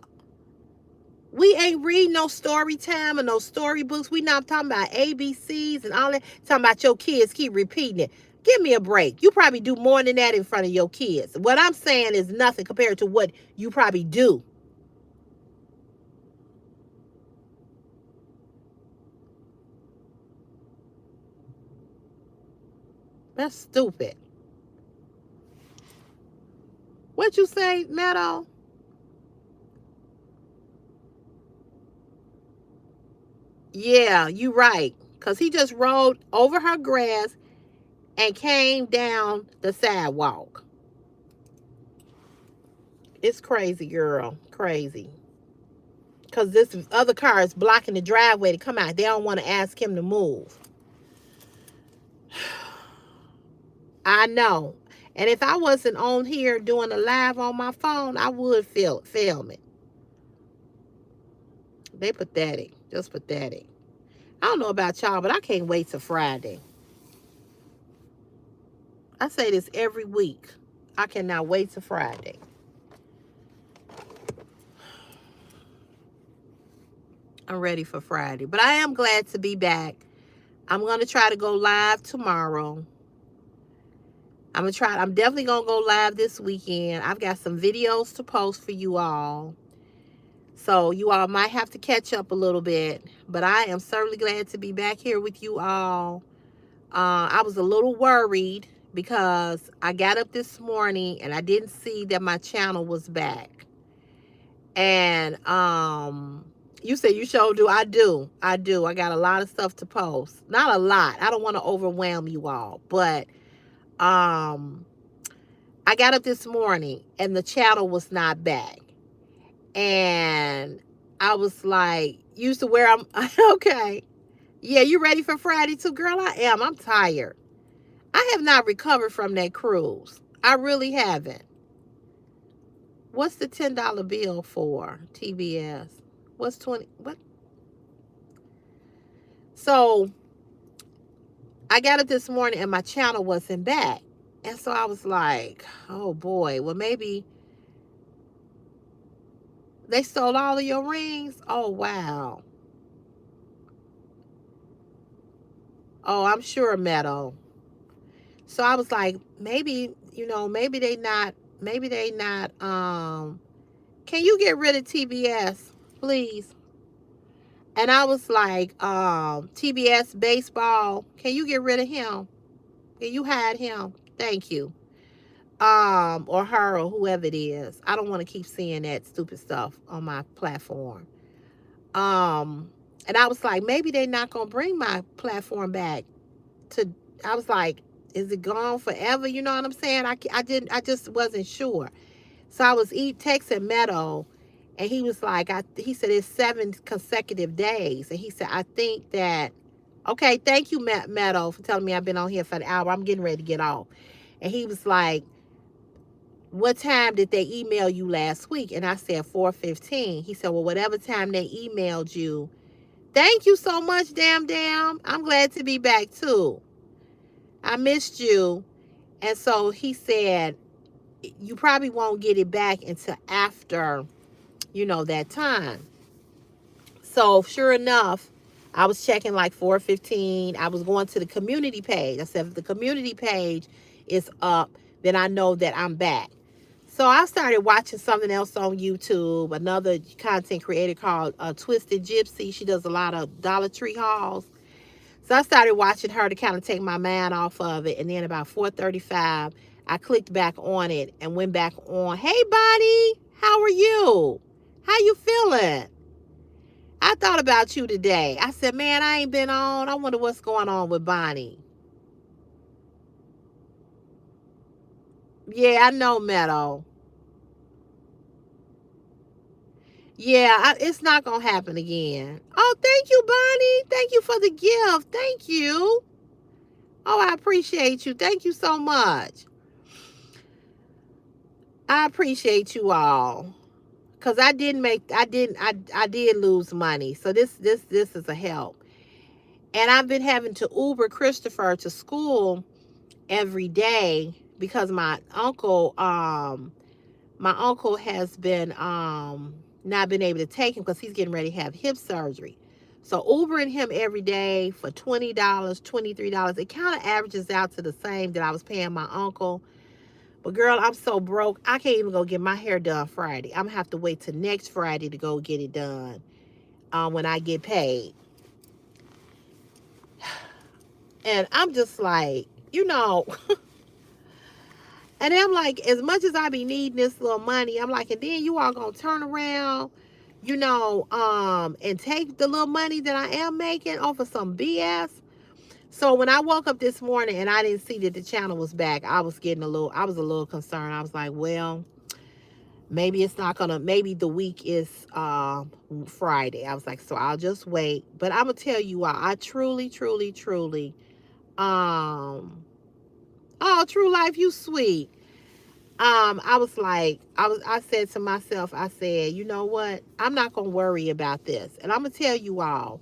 We ain't reading no story time or no storybooks. We not talking about ABCs and all that. Talking about your kids keep repeating it. Give me a break. You probably do more than that in front of your kids. What I'm saying is nothing compared to what you probably do. That's stupid. What you say, Meadow? Yeah, you right. Cause he just rode over her grass and came down the sidewalk. It's crazy, girl. Crazy. Because this other car is blocking the driveway to come out. They don't want to ask him to move. I know. And if I wasn't on here doing a live on my phone, I would film it. They pathetic. Just pathetic. I don't know about y'all, but I can't wait till Friday. I say this every week. I cannot wait till Friday. I'm ready for Friday. But I am glad to be back. I'm going to try to go live tomorrow. I'm definitely gonna go live this weekend. I've got some videos to post for you all. So you all might have to catch up a little bit. But I am certainly glad to be back here with you all. I was a little worried because I got up this morning and I didn't see that my channel was back. And you say you sure do. I do. I do. I got a lot of stuff to post. Not a lot. I don't want to overwhelm you all, but um I got up this morning and the channel was not back. And I was like, used to where I'm okay. Yeah, you ready for Friday too? Girl, I am. I'm tired. I have not recovered from that cruise. I really haven't. What's the $10 bill for TBS? What's 20? What? So I got up this morning and my channel wasn't back. And so I was like, oh boy, well, maybe they stole all of your rings. Oh, wow. Oh, I'm sure, Meadow. So I was like, maybe, maybe they not, can you get rid of TBS, please? And I was like, TBS baseball, can you get rid of him? Can you hide him? Thank you. Or her or whoever it is. I don't want to keep seeing that stupid stuff on my platform. Um, and I was like, maybe they're not gonna bring my platform back to, I was like, is it gone forever? You know what I'm saying? I just wasn't sure. So I was texting Meadow, and he was like, he said it's 7 consecutive days, and he said, I think that, Okay, thank you, Meadow, for telling me I've been on here for an hour. I'm getting ready to get off. And he was like, what time did they email you last week? And I said 4:15. He said, well, whatever time they emailed you. Thank you so much, damn. I'm glad to be back too. I missed you. And so he said, you probably won't get it back until after, that time. So sure enough, I was checking like 4:15. I was going to the community page. I said, if the community page is up, then I know that I'm back. So I started watching something else on YouTube. Another content creator called Twisted Gypsy. She does a lot of Dollar Tree hauls. So I started watching her to kind of take my mind off of it. And then about 4:35, I clicked back on it and went back on. Hey, Bonnie, how are you? How you feeling? I thought about you today. I said, man, I ain't been on. I wonder what's going on with Bonnie. Yeah, I know, Meadow. Yeah, it's not going to happen again. Oh, thank you, Bonnie. Thank you for the gift. Thank you. Oh, I appreciate you. Thank you so much. I appreciate you all. Cause I did lose money. So this is a help. And I've been having to Uber Christopher to school every day because my uncle has been not been able to take him because he's getting ready to have hip surgery. So Ubering him every day for $20, $23, it kind of averages out to the same that I was paying my uncle. But girl, I'm so broke. I can't even go get my hair done Friday. I'm gonna have to wait till next Friday to go get it done when I get paid. And I'm just like, and I'm like, as much as I be needing this little money, I'm like, and then you all gonna turn around, and take the little money that I am making off of some BS. So when I woke up this morning and I didn't see that the channel was back, I was a little concerned. I was like, well, maybe it's not gonna, maybe the week is Friday. I was like, so I'll just wait. But I'm gonna tell you all, I truly, um, oh, True Life, you sweet. I was like, I said to myself, I said, you know what? I'm not gonna worry about this. And I'm gonna tell you all,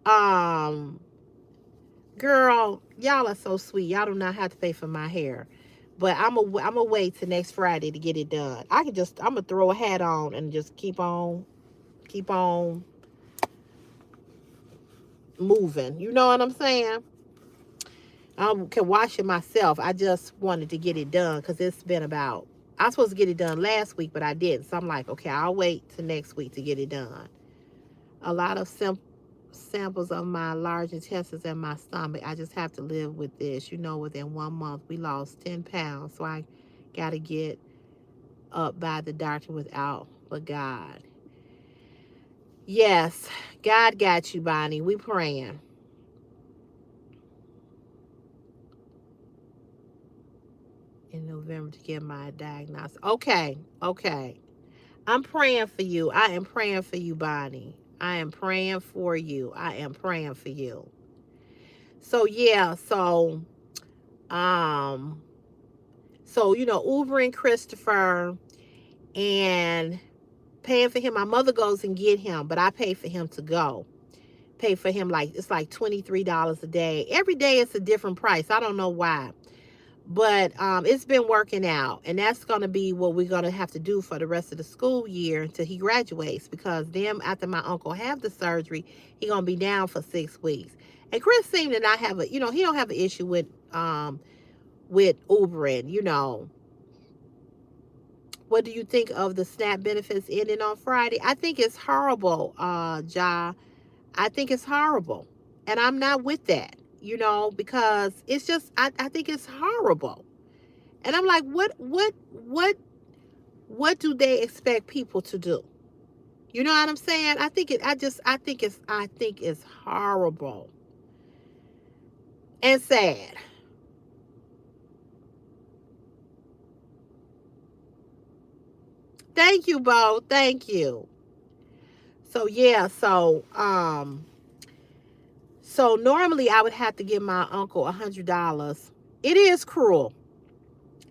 um, girl, y'all are so sweet. Y'all do not have to pay for my hair. But I'm gonna wait till next Friday to get it done. I'm gonna throw a hat on and just keep on moving. You know what I'm saying? I can wash it myself. I just wanted to get it done because it's been about. I was supposed to get it done last week, but I didn't. So I'm like, okay, I'll wait till next week to get it done. A lot of samples of my large intestines and my stomach. I just have to live with this. Within 1 month, we lost 10 pounds. So I got to get up by the doctor without but God. Yes, God got you, Bonnie. We praying. In November to get my diagnosis. Okay. I'm praying for you. I am praying for you, Bonnie. I am praying for you. I am praying for you. So yeah, um Ubering Christopher and paying for him. My mother goes and get him, but I pay for him to go. Pay for him like it's like $23 a day. Every day it's a different price. I don't know why. But it's been working out, and that's going to be what we're going to have to do for the rest of the school year until he graduates, because then after my uncle have the surgery, he going to be down for 6 weeks. And Chris seemed to not have he don't have an issue with Ubering. What do you think of the SNAP benefits ending on Friday? I think it's horrible, Ja. I think it's horrible. And I'm not with that, because it's just, I think it's horrible. And I'm like, what do they expect people to do? You know what I'm saying? I think it's horrible and sad. Thank you, Bo. Thank you. So yeah, So normally I would have to give my uncle $100. It is cruel.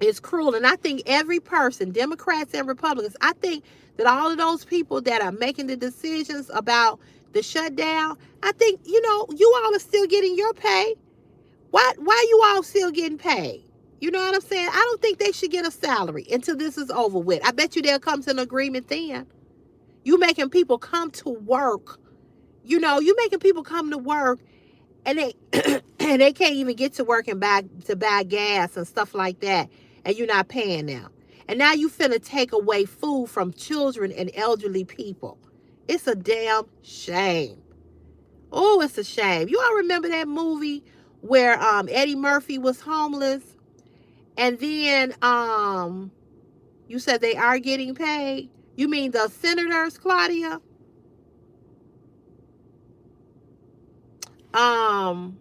It's cruel. And I think every person, Democrats and Republicans, I think that all of those people that are making the decisions about the shutdown, I think, you all are still getting your pay. Why you all still getting paid? You know what I'm saying? I don't think they should get a salary until this is over with. I bet you they'll come to an agreement then. You making people come to work. You making people come to work, and they and they can't even get to work and buy gas and stuff like that, and you're not paying them. And now you finna take away food from children and elderly people. It's a damn shame. Oh, it's a shame. You all remember that movie where Eddie Murphy was homeless, and then you said they are getting paid? You mean the senators, Claudia? Um,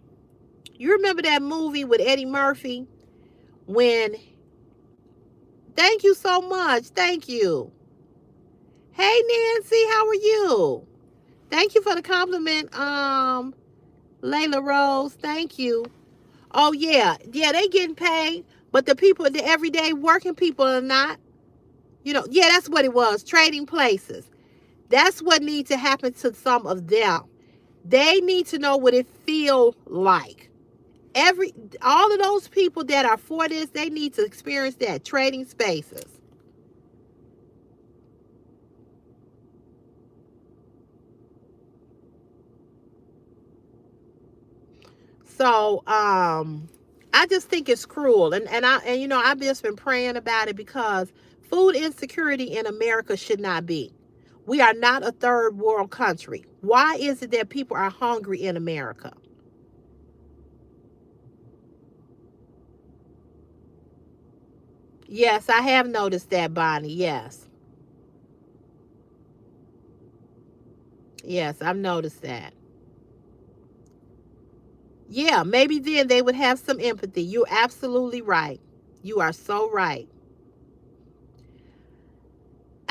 you remember that movie with Eddie Murphy when thank you so much. Thank you. Hey Nancy, how are you? Thank you for the compliment. Layla Rose, thank you. Oh yeah. Yeah, they getting paid, but the people, the everyday working people are not. Yeah, that's what it was. Trading places. That's what needs to happen to some of them. They need to know what it feel like. All of those people that are for this, they need to experience that. Trading spaces. So I just think it's cruel, and I've just been praying about it because food insecurity in America should not be. We are not a third world country. Why is it that people are hungry in America? Yes, I have noticed that, Bonnie. Yes. Yes, I've noticed that. Yeah, maybe then they would have some empathy. You're absolutely right. You are so right.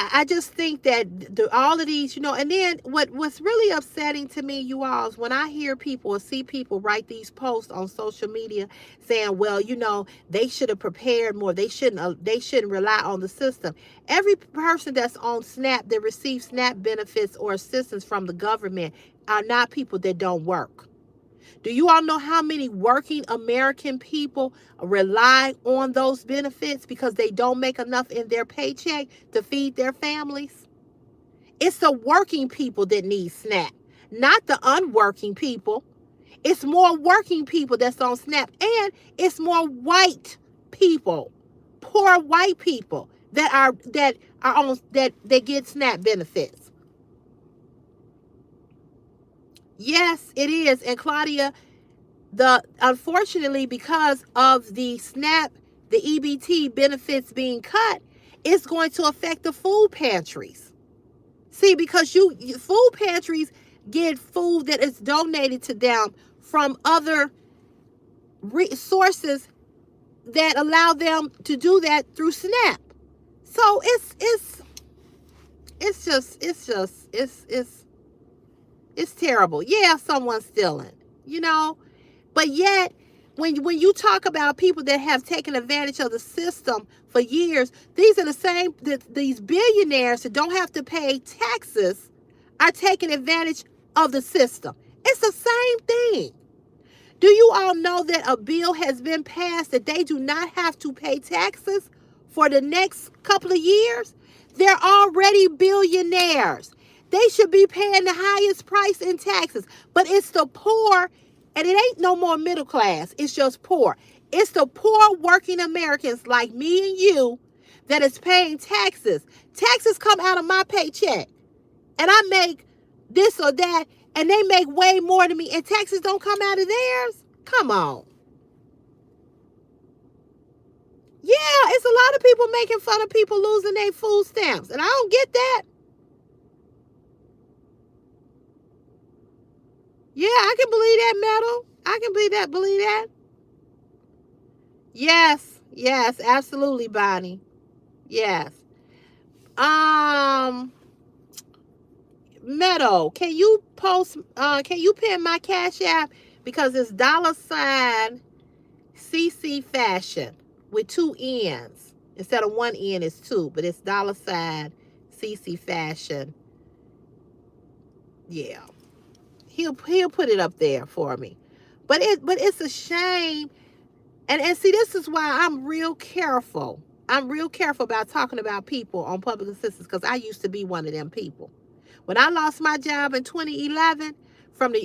I just think that all of these, and then what's really upsetting to me, you all, is when I hear people or see people write these posts on social media saying, well, they should have prepared more. They shouldn't rely on the system. Every person that's on SNAP that receives SNAP benefits or assistance from the government are not people that don't work. Do you all know how many working American people rely on those benefits because they don't make enough in their paycheck to feed their families? It's the working people that need SNAP, not the unworking people. It's more working people that's on SNAP, and it's more white people, poor white people that are on that get SNAP benefits. Yes, it is. And Claudia, the unfortunately, because of the SNAP, the EBT benefits being cut, it's going to affect the food pantries. See, because food pantries get food that is donated to them from other resources that allow them to do that through SNAP. So it's terrible. Yeah, someone's stealing, you know. But yet, when you talk about people that have taken advantage of the system for years, these are the same, these billionaires that don't have to pay taxes are taking advantage of the system. It's the same thing. Do you all know that a bill has been passed that they do not have to pay taxes for the next couple of years? They're already billionaires. They should be paying the highest price in taxes. But it's the poor, and it ain't no more middle class. It's just poor. It's the poor working Americans like me and you that is paying taxes. Taxes come out of my paycheck, and I make this or that, and they make way more than me, and taxes don't come out of theirs. Come on. Yeah, it's a lot of people making fun of people losing their food stamps, and I don't get that. Yeah, I can believe that, Metal. I can believe that. Yes, yes, absolutely, Bonnie. Yes. Um, Meadow, can you post, can you pin my Cash App? Because it's $CC Fashion with two N's. Instead of one N, it's two, but it's $CC Fashion. Yeah. He'll put it up there for me. But it's a shame. And see, this is why I'm real careful. I'm real careful about talking about people on public assistance, because I used to be one of them people. When I lost my job in 2011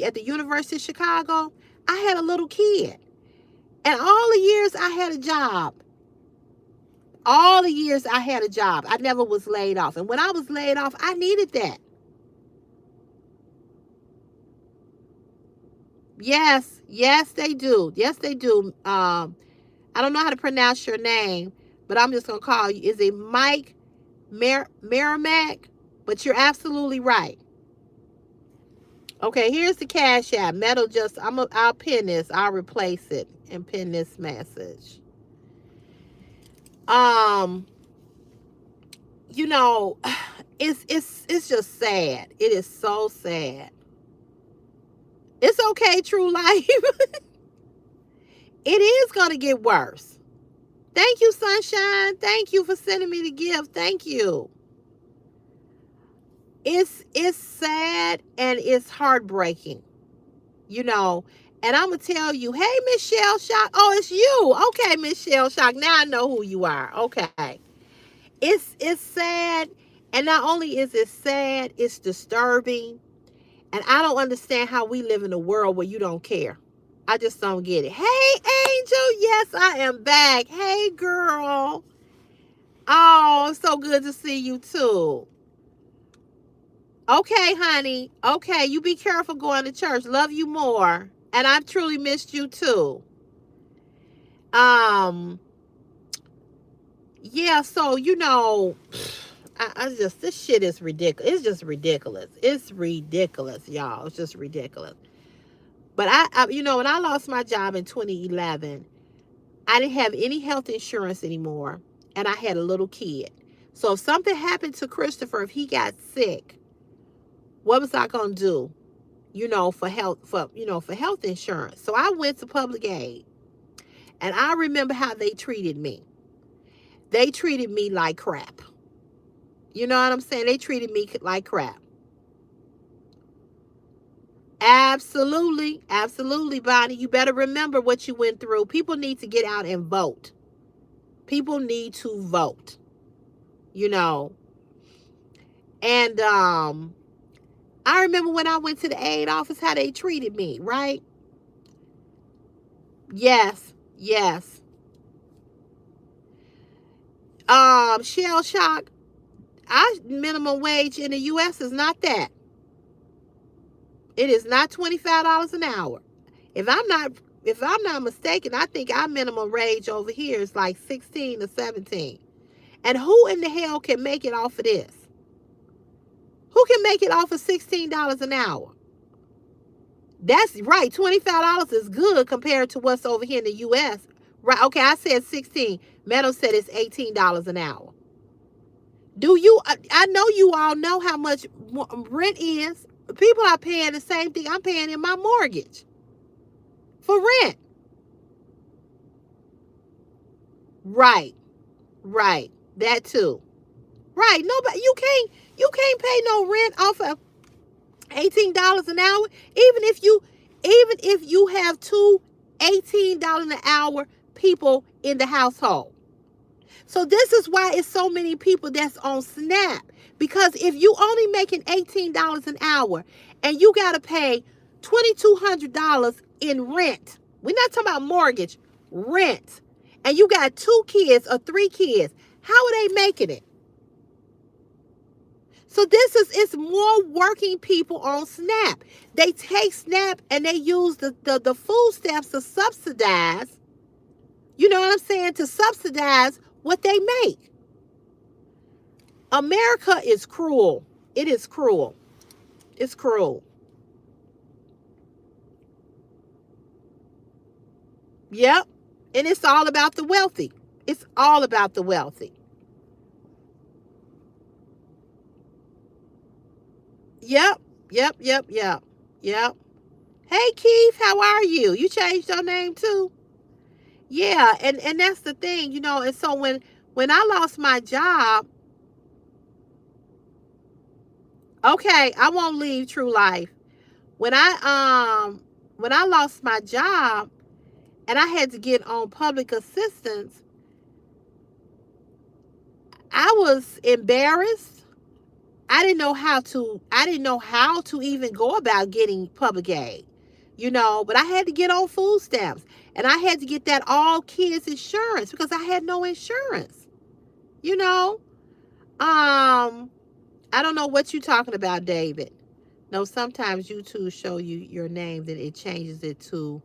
at the University of Chicago, I had a little kid. And all the years I had a job, I never was laid off. And when I was laid off, I needed that. Yes, they do. Yes, they do. I don't know how to pronounce your name, but I'm just going to call you. Is it Mike Merrimack? But you're absolutely right. Okay, here's the Cash App. I'll pin this. I'll replace it and pin this message. You know, it's just sad. It is so sad. It's okay, True Life. It is going to get worse. Thank you, Sunshine. Thank you for sending me the gift. Thank you. It's sad and it's heartbreaking, and I'm gonna tell you, hey, Michelle Shock. Oh, it's you. Okay, Michelle Shock. Now I know who you are. Okay. It's sad, and not only is it sad, it's disturbing. And I don't understand how we live in a world where you don't care. I just don't get it. Hey, Angel. Yes, I am back. Hey, girl. Oh, it's so good to see you too. Okay, honey. Okay, you be careful going to church. Love you more. And I've truly missed you too. Yeah, so this shit is ridiculous. It's just ridiculous. It's ridiculous, y'all. It's just ridiculous. But when I lost my job in 2011, I didn't have any health insurance anymore, and I had a little kid. So if something happened to Christopher, if he got sick, what was I gonna do? For health insurance. So I went to public aid, and I remember how they treated me. They treated me like crap. You know what I'm saying? They treated me like crap. Absolutely. Absolutely, Bonnie. You better remember what you went through. People need to get out and vote. People need to vote. And I remember when I went to the aid office, how they treated me, right? Yes. Shell shock. Our minimum wage in the U.S. is not that. It is not $25 an hour. If I'm not mistaken, I think our minimum wage over here is like 16 or 17. And who in the hell can make it off of this? Who can make it off of $16 an hour? That's right. $25 is good compared to what's over here in the U.S. Right? Okay, I said 16. Meadow said it's $18 an hour. I know you all know how much rent is. People are paying the same thing I'm paying in my mortgage for rent. Right. That too. Right. Nobody, you can't pay no rent off of $18 an hour. Even if you have two $18 an hour people in the household. So this is why it's so many people that's on SNAP. Because if you only making $18 an hour and you got to pay $2,200 in rent, we're not talking about mortgage, rent, and you got 2 kids or 3 kids, how are they making it? So it's more working people on SNAP. They take SNAP and they use the food stamps to subsidize, you know what I'm saying, to subsidize what they make. America is cruel. It is cruel. It's cruel. Yep. And it's all about the wealthy. It's all about the wealthy. Yep. Yep. Yep. Yep. Yep. Hey Keith, how are you? You changed your name too? Yeah, and that's the thing, and so when I lost my job, okay, I won't leave True Life. When I lost my job and I had to get on public assistance, I was embarrassed. I didn't know how to even go about getting public aid. But I had to get on food stamps and I had to get that all kids insurance because I had no insurance. You know? I don't know what you're talking about, David. No, sometimes YouTube show you your name, then it changes it to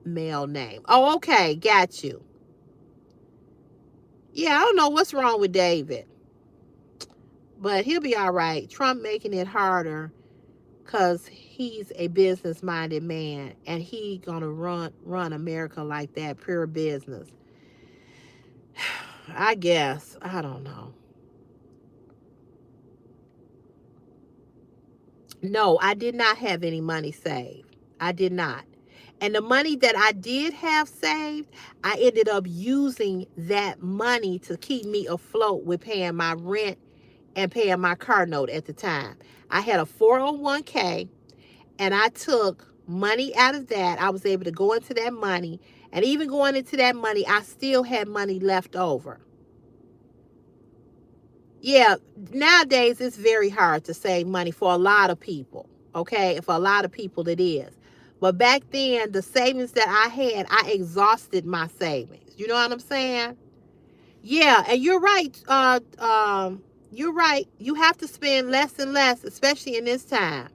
male name. Oh, okay, got you. Yeah, I don't know what's wrong with David, but he'll be all right. Trump making it harder because he's a business-minded man, and he gonna run America like that, pure business. I guess. I don't know. No, I did not have any money saved. I did not. And the money that I did have saved, I ended up using that money to keep me afloat with paying my rent and paying my car note at the time. I had a 401k and I took money out of that. I was able to go into that money. And even going into that money, I still had money left over. Yeah, nowadays it's very hard to save money for a lot of people. Okay, for a lot of people it is. But back then, the savings that I had, I exhausted my savings. You know what I'm saying? Yeah, and you're right. You're right. You have to spend less and less, especially in this time.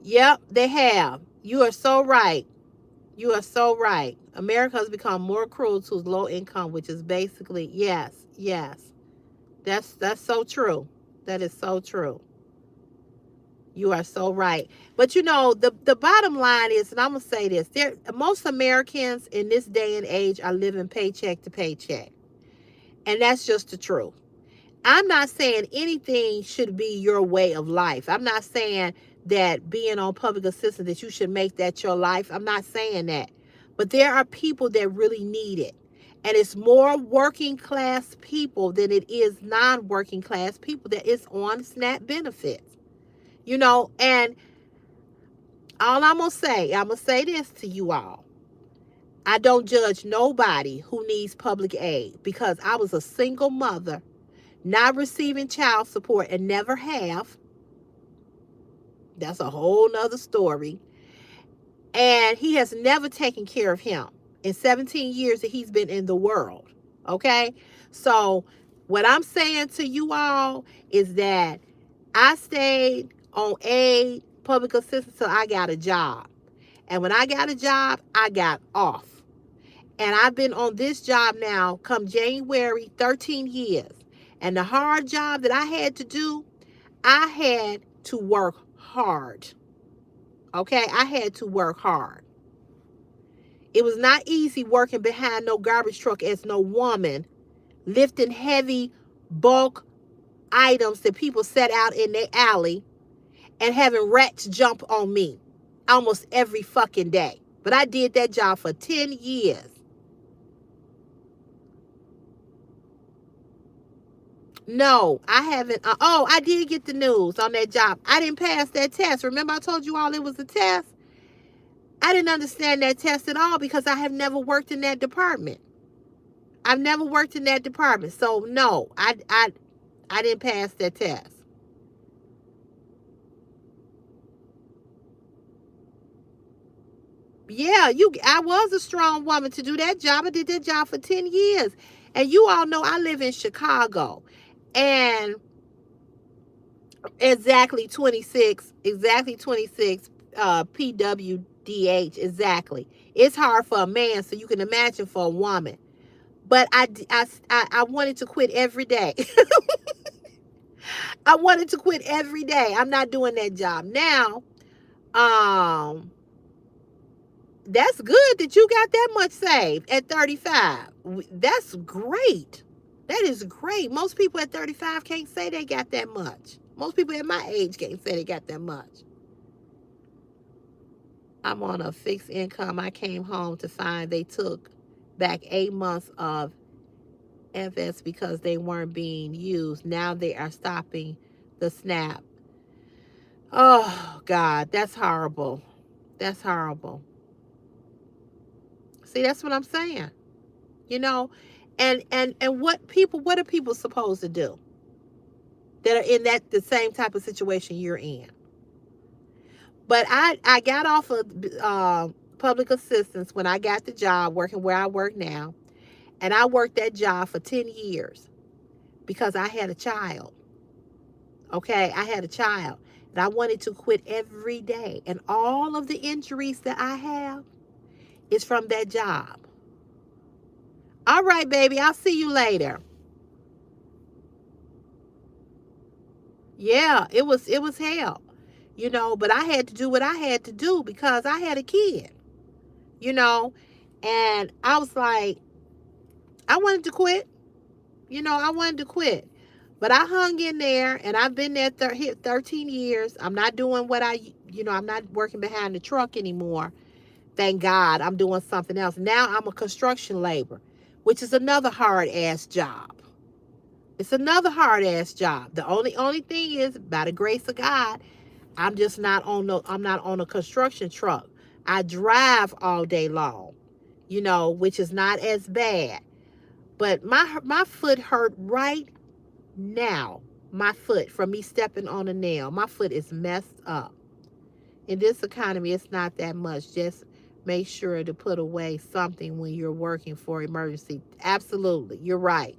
Yep, they have. You are so right. You are so right. America has become more cruel to low income, which is basically yes, yes. That's so true. That is so true. You are so right. But the bottom line is, and I'm gonna say this: most Americans in this day and age are living paycheck to paycheck, and that's just the truth. I'm not saying anything should be your way of life. I'm not saying that being on public assistance that you should make that your life. I'm not saying that. But there are people that really need it. And it's more working class people than it is non-working class people that is on SNAP benefits. And all I'm gonna say this to you all. I don't judge nobody who needs public aid because I was a single mother, not receiving child support and never have. That's a whole nother story. And he has never taken care of him in 17 years that he's been in the world. Okay? So, what I'm saying to you all is that I stayed on aid, public assistance, till I got a job. And when I got a job, I got off. And I've been on this job now, come January, 13 years. And the hard job that I had to do, I had to work hard. Okay? I had to work hard. It was not easy working behind no garbage truck as no woman, lifting heavy bulk items that people set out in their alley and having rats jump on me almost every fucking day. But I did that job for 10 years. No, I haven't. Oh, I did get the news on that job. I didn't pass that test. Remember I told you all it was a test? I didn't understand that test at all because I have never worked in that department. I've never worked in that department. So no, I didn't pass that test. Yeah, I was a strong woman to do that job. I did that job for 10 years. And you all know I live in Chicago. And exactly 26 PWDH, exactly. It's hard for a man, so you can imagine for a woman. But I wanted to quit every day. I wanted to quit every day. I'm not doing that job now. Um, that's good that you got that much saved at 35. That's great. That is great. Most people at 35 can't say they got that much. Most people at my age can't say they got that much. I'm on a fixed income. I came home to find they took back 8 months of FS because they weren't being used. Now they are stopping the SNAP. Oh, God, that's horrible. That's horrible. See, that's what I'm saying. You know, and what are people supposed to do that are in that the same type of situation you're in? But I got off of public assistance when I got the job working where I work now, and I worked that job for 10 years because I had a child. Okay, I had a child, and I wanted to quit every day, and all of the injuries that I have is from that job. All right, baby, I'll see you later. Yeah, it was hell, but I had to do what I had to do because I had a kid, you know, and I was like, I wanted to quit, I wanted to quit, but I hung in there, and I've been there 13 years. I'm not doing I'm not working behind the truck anymore. Thank God, I'm doing something else. Now I'm a construction laborer, which is another hard ass job. It's another hard ass job. The only thing is, by the grace of God, I'm not on a construction truck. I drive all day long, which is not as bad. But my foot hurt right now. My foot, from me stepping on a nail. My foot is messed up. In this economy, it's not that much. Just make sure to put away something when you're working for emergency. Absolutely. You're right.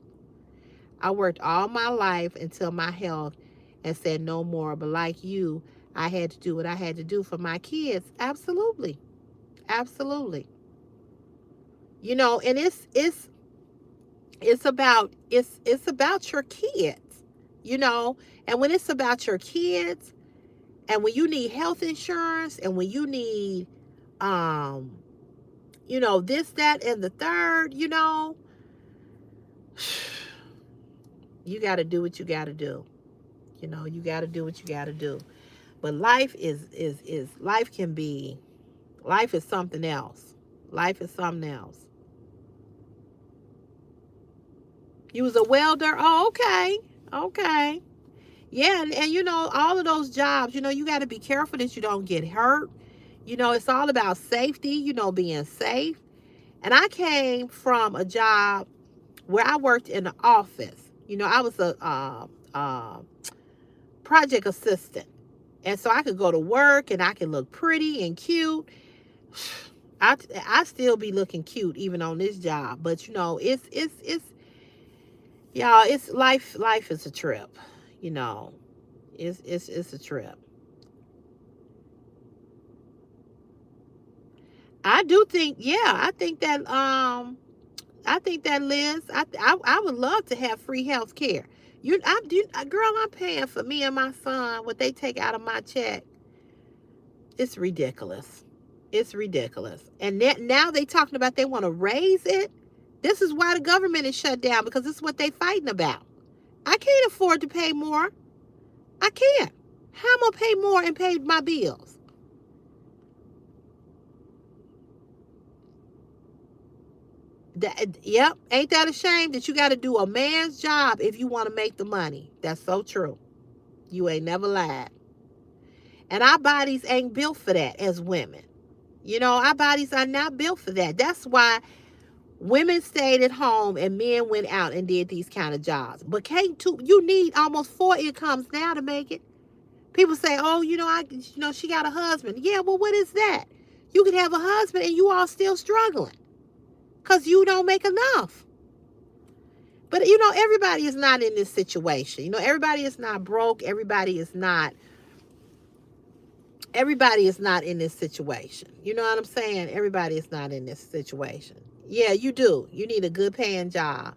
I worked all my life until my health and said no more. But like you, I had to do what I had to do for my kids. Absolutely. Absolutely. And it's about your kids, and when it's about your kids, and when you need health insurance, and when you need um this, that, and the third, you got to do what you got to do. You got to do what you got to do. But life is something else. Life is something else. You was a welder? Oh, okay. Okay. Yeah, and all of those jobs, you got to be careful that you don't get hurt. It's all about safety, being safe. And I came from a job where I worked in the office. I was a project assistant. And so I could go to work and I could look pretty and cute. I still be looking cute even on this job. But it's y'all, it's life is a trip. You know. It's a trip. I do think, yeah, I think that Liz, I would love to have free health care. Girl, I'm paying for me and my son what they take out of my check. It's ridiculous. It's ridiculous. And now they talking about they want to raise it. This is why the government is shut down, because this is what they fighting about. I can't afford to pay more. I can't. How am I gonna pay more and pay my bills? Yep, ain't that a shame that you got to do a man's job if you want to make the money? That's so true. You ain't never lied. And our bodies ain't built for that as women. Our bodies are not built for that. That's why women stayed at home and men went out and did these kind of jobs. But you need almost 4 incomes now to make it. People say, "Oh, she got a husband." Yeah, well, what is that? You could have a husband and you all still struggling because you don't make enough. But everybody is not in this situation. Everybody is not broke. Everybody is not in this situation. You know what I'm saying? Everybody is not in this situation. Yeah, you do. You need a good paying job.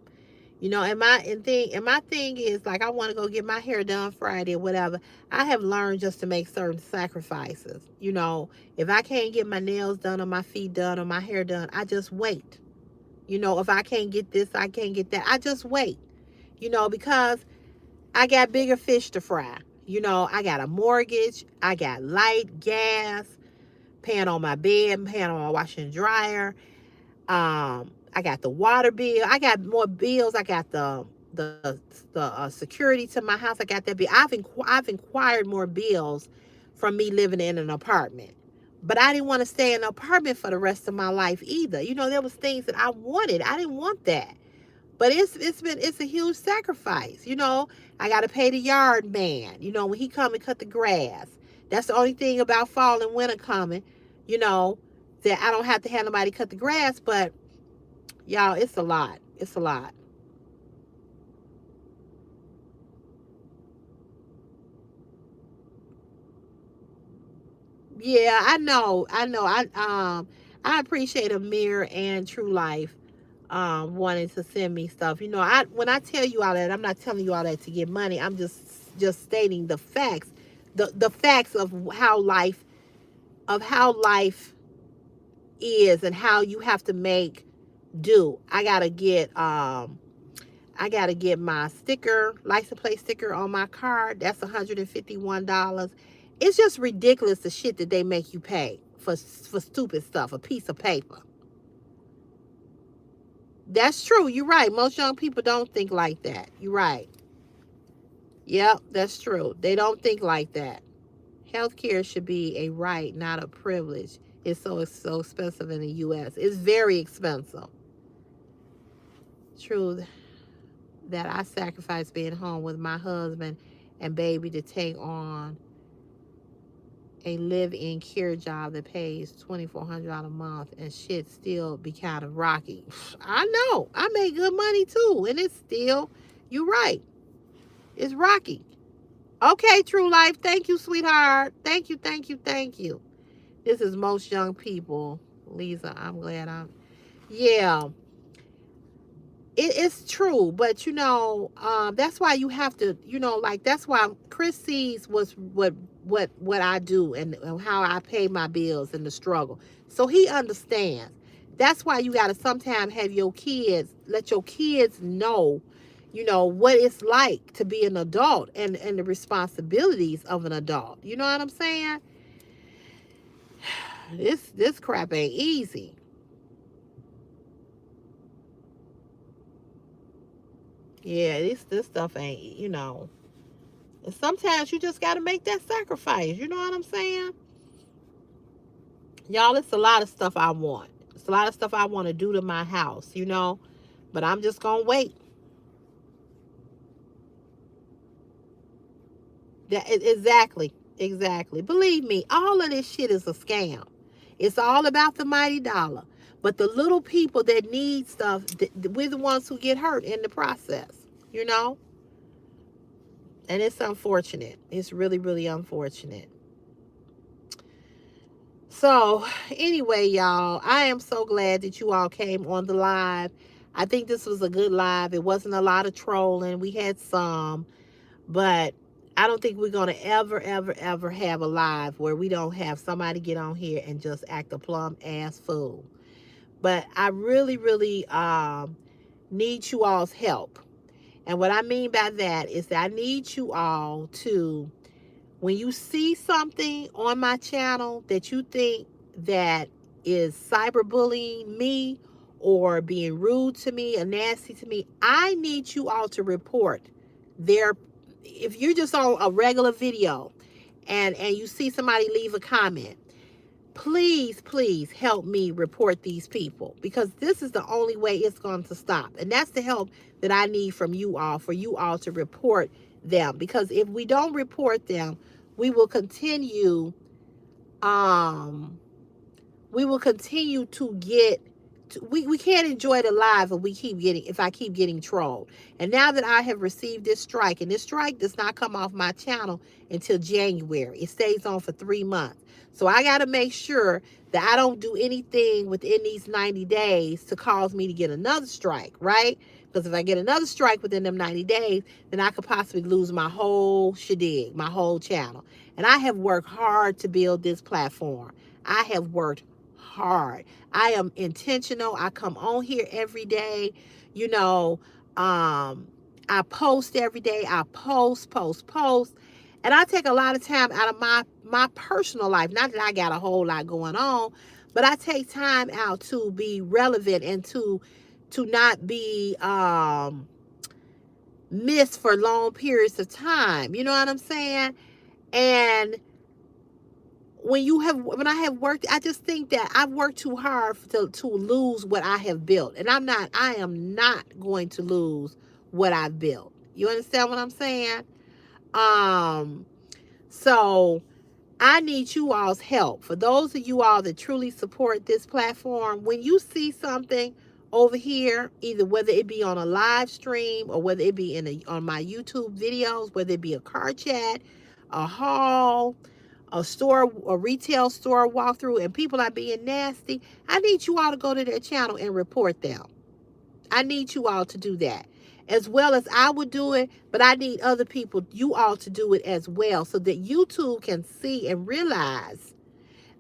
And my thing is, like, I want to go get my hair done Friday or whatever. I have learned just to make certain sacrifices. If I can't get my nails done or my feet done or my hair done, I just wait. If I can't get this, I can't get that, I just wait. because I got bigger fish to fry. I got a mortgage, I got light, gas, paying on my bed, paying on my washer and dryer. I got the water bill. I got more bills. I got the security to my house. I got that bill. I've inquired more bills from me living in an apartment. But I didn't want to stay in an apartment for the rest of my life either. There was things that I wanted. I didn't want that. But it's a huge sacrifice. I got to pay the yard man. When he come and cut the grass. That's the only thing about fall and winter coming. You know that I don't have to have nobody cut the grass. But y'all, it's a lot. It's a lot. Yeah, I know. I know. I appreciate Amir and True Life wanting to send me stuff. I when I tell you all that, I'm not telling you all that to get money. I'm just stating the facts. The facts of how life is and how you have to make do. I gotta get my sticker, license plate sticker on my car. That's $151. It's just ridiculous the shit that they make you pay for stupid stuff, a piece of paper. That's true. You're right. Most young people don't think like that. You're right. Yep, that's true. They don't think like that. Healthcare should be a right, not a privilege. It's so expensive in the US. It's very expensive. True that I sacrificed being home with my husband and baby to take on a live-in care job that pays $2,400 a month, and shit still be kind of rocky. I know. I make good money too, and it's still, you're right. It's rocky. Okay, True Life. Thank you, sweetheart. Thank you, thank you, thank you. This is most young people. Lisa, I'm glad yeah, it's true, but that's why you have to, like that's why Chris sees what I do and how I pay my bills and the struggle, so he understands. That's why you got to sometimes have your kids, let your kids know, what it's like to be an adult and the responsibilities of an adult. You know what I'm saying? This crap ain't easy. Yeah, this stuff ain't. And sometimes you just got to make that sacrifice. You know what I'm saying? Y'all, it's a lot of stuff I want. It's a lot of stuff I want to do to my house. But I'm just going to wait. Exactly. Exactly. Believe me, all of this shit is a scam. It's all about the mighty dollar. But the little people that need stuff, we're the ones who get hurt in the process. You know? And it's unfortunate. It's really, really unfortunate. So, anyway, y'all, I am so glad that you all came on the live. I think this was a good live. It wasn't a lot of trolling. We had some, but I don't think we're going to ever, ever, ever have a live where we don't have somebody get on here and just act a plumb ass fool. But I really, really need you all's help. And what I mean by that is that I need you all to, when you see something on my channel that you think that is cyberbullying me or being rude to me or nasty to me, I need you all to report their, if you're just on a regular video and you see somebody leave a comment, please, please help me report these people, because this is the only way it's going to stop. And that's the help that I need from you all, for you all to report them. Because if we don't report them, we will continue um we will continue to get we can't enjoy the live if I keep getting trolled. And now that I have received this strike, and this strike does not come off my channel until January, it stays on for 3 months. So I got to make sure that I don't do anything within these 90 days to cause me to get another strike, right? Because if I get another strike within them 90 days, then I could possibly lose my whole shadig, my whole channel. And I have worked hard to build this platform. I have worked hard. I am intentional. I come on here every day. You know, um, I post every day. I post. And I take a lot of time out of my personal life. Not that I got a whole lot going on, but I take time out to be relevant and to not be missed for long periods of time. You know what I'm saying? And when I have worked, I just think that I've worked too hard to lose what I have built. And I am not going to lose what I've built. You understand what I'm saying? Um, so I need you all's help. For those of you all that truly support this platform, when you see something over here, either whether it be on a live stream or whether it be on my YouTube videos, whether it be a car chat, a haul, a retail store walkthrough, and people are being nasty, I need you all to go to their channel and report them. I need you all to do that. As well as I would do it, but I need other people, you all to do it as well, so that YouTube can see and realize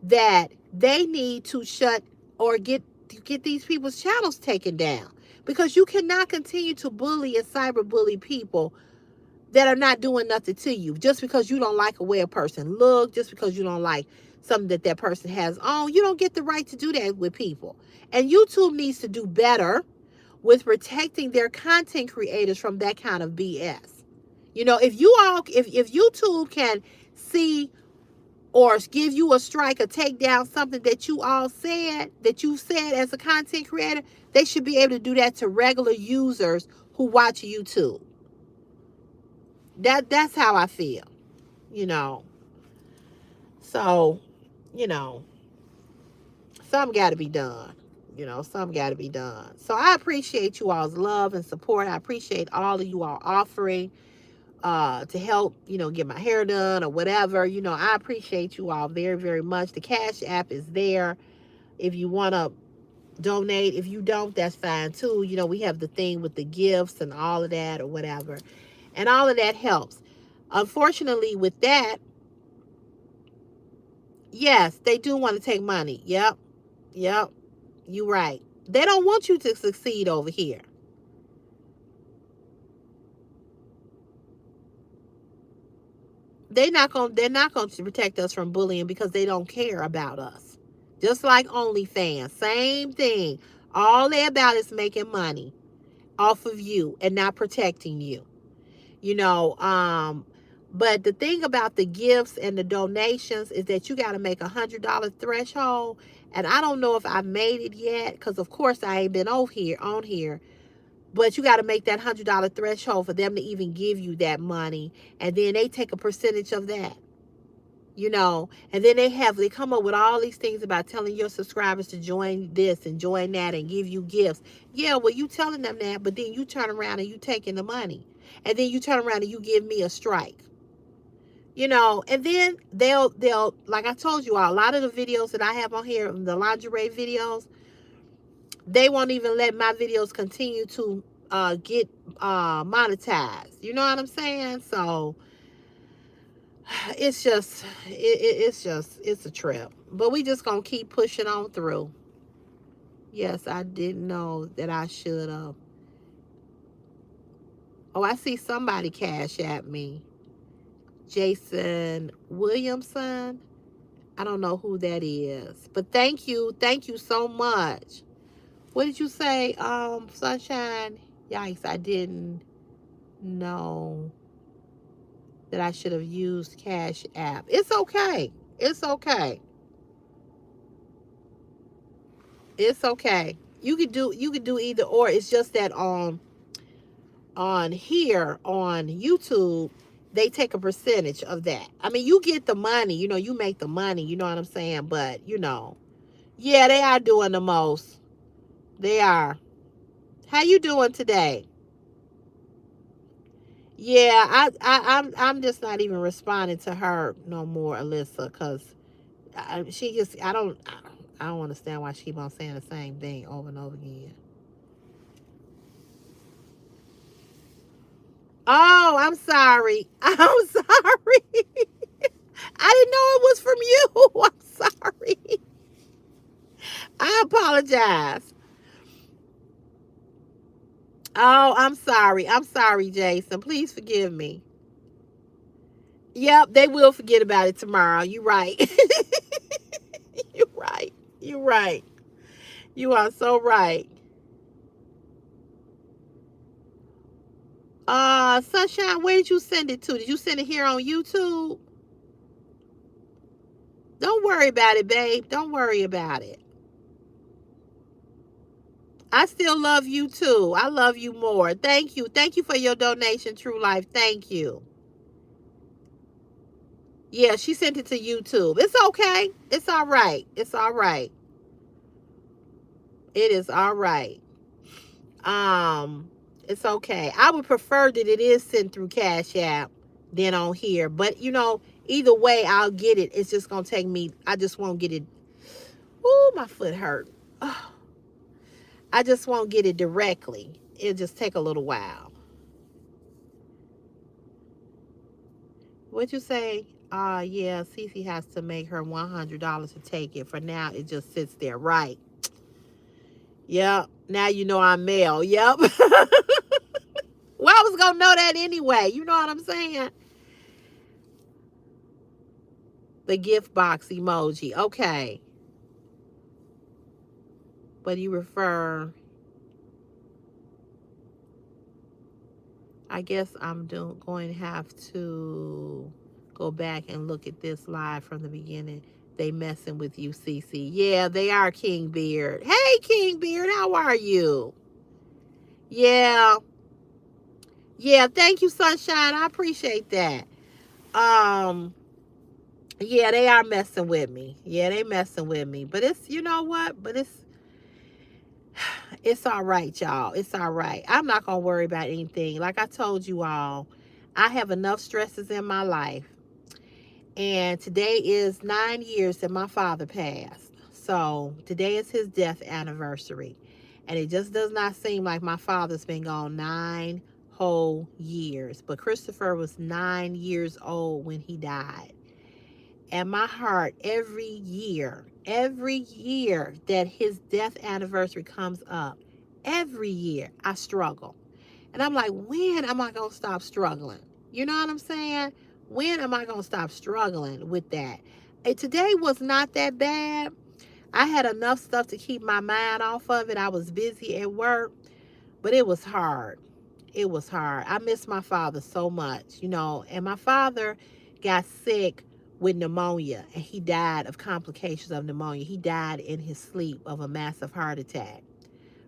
that they need to shut or get these people's channels taken down. Because you cannot continue to bully and cyberbully people that are not doing nothing to you just because you don't like a way a person look, just because you don't like something that person has on. You don't get the right to do that with people. And YouTube needs to do better with protecting their content creators from that kind of BS. You know, if YouTube can see or give you a strike or take down something that you said as a content creator, they should be able to do that to regular users who watch YouTube. That's how I feel, you know. So, you know, something got to be done. You know, something got to be done. So I appreciate you all's love and support. I appreciate all of you all offering to help, you know, get my hair done or whatever. You know, I appreciate you all very, very much. The Cash App is there if you want to donate. If you don't, that's fine too. You know, we have the thing with the gifts and all of that or whatever. And all of that helps. Unfortunately, with that, yes, they do want to take money. Yep. Yep. You're right. They don't want you to succeed over here. They're not going to protect us from bullying because they don't care about us. Just like OnlyFans, same thing. All they're about is making money off of you and not protecting you. You know, but the thing about the gifts and the donations is that you got to make $100 threshold. And I don't know if I've made it yet, because of course I ain't been on here. But you got to make that $100 threshold for them to even give you that money. And then they take a percentage of that. You know, and then they come up with all these things about telling your subscribers to join this and join that and give you gifts. Yeah, well, you telling them that, but then you turn around and you taking the money. And then you turn around and you give me a strike. You know, and then they'll like I told you all, a lot of the videos that I have on here, the lingerie videos, they won't even let my videos continue to get monetized. You know what I'm saying? So it's just it's a trip. But we just gonna keep pushing on through. Yes, I didn't know that I should have. Oh, I see somebody cash at me. Jason Williamson. I don't know who that is. But thank you. Thank you so much. What did you say, Sunshine? Yikes, I didn't know that I should have used Cash App. It's okay. It's okay. It's okay. You could do either or. It's just that on here on YouTube, they take a percentage of that. I mean, you get the money, you know, you make the money, you know what I'm saying? But, you know, yeah, they are doing the most. They are. How you doing today? Yeah, I'm just not even responding to her no more, Alyssa, because she just I don't understand why she keep on saying the same thing over and over again. Oh, I'm sorry. I'm sorry. I didn't know it was from you. I'm sorry. I apologize. Oh, I'm sorry. I'm sorry, Jason. Please forgive me. Yep, they will forget about it tomorrow. You're right. You're right. You're right. You are so right. Sunshine, where did you send it to? Did you send it here on YouTube? Don't worry about it, babe. Don't worry about it. I still love you too. I love you more. Thank you. Thank you for your donation, True Life. Thank you. Yeah, she sent it to YouTube. It's okay. It's all right. It's all right. It is all right. Um, it's okay. I would prefer that it is sent through Cash App than on here. But either way, I'll get it. It's just gonna take me. I just won't get it. Ooh, my foot hurt. Oh, I just won't get it directly. It'll just take a little while. What'd you say? Yeah, Cece has to make her $100 to take it. For now, it just sits there. Right. Yep. Now you know I'm male. Yep. Well, I was gonna know that anyway. You know what I'm saying? The gift box emoji. Okay. But you refer, I guess going to have to go back and look at this live from the beginning. They messing with you, Cece. Yeah, they are, King Beard. Hey, King Beard, how are you? Yeah. Yeah, thank you, Sunshine. I appreciate that. Um, yeah, they are messing with me. Yeah, they messing with me. But it's, you know what? But it's all right, y'all. It's all right. I'm not gonna worry about anything. Like I told you all, I have enough stresses in my life. And today is 9 years that my father passed. So today is his death anniversary. And it just does not seem like my father's been gone 9 whole years. But Christopher was 9 years old when he died. And my heart, every year that his death anniversary comes up, every year I struggle. And I'm like, when am I going to stop struggling? You know what I'm saying? When am I going to stop struggling with that? Today was not that bad. I had enough stuff to keep my mind off of it. I was busy at work, but it was hard. It was hard. I miss my father so much, and my father got sick with pneumonia, and he died of complications of pneumonia. He died in his sleep of a massive heart attack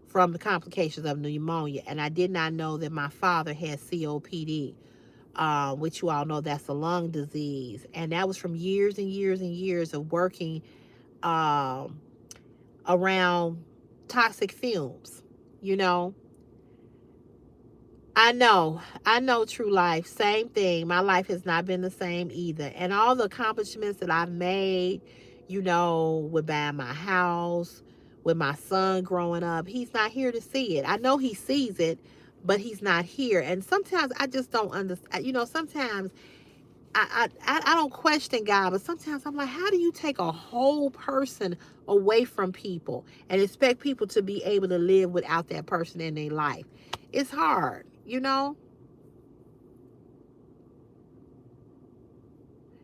from the complications of pneumonia. And I did not know that my father had COPD, which you all know that's a lung disease. And that was from years and years and years of working um, around toxic fumes, you know. I know, True Life. Same thing. My life has not been the same either. And all the accomplishments that I've made, with buying my house, with my son growing up, he's not here to see it. I know he sees it, but he's not here. And sometimes I just don't understand. Sometimes I don't question God, but sometimes I'm like, how do you take a whole person away from people and expect people to be able to live without that person in their life? It's hard.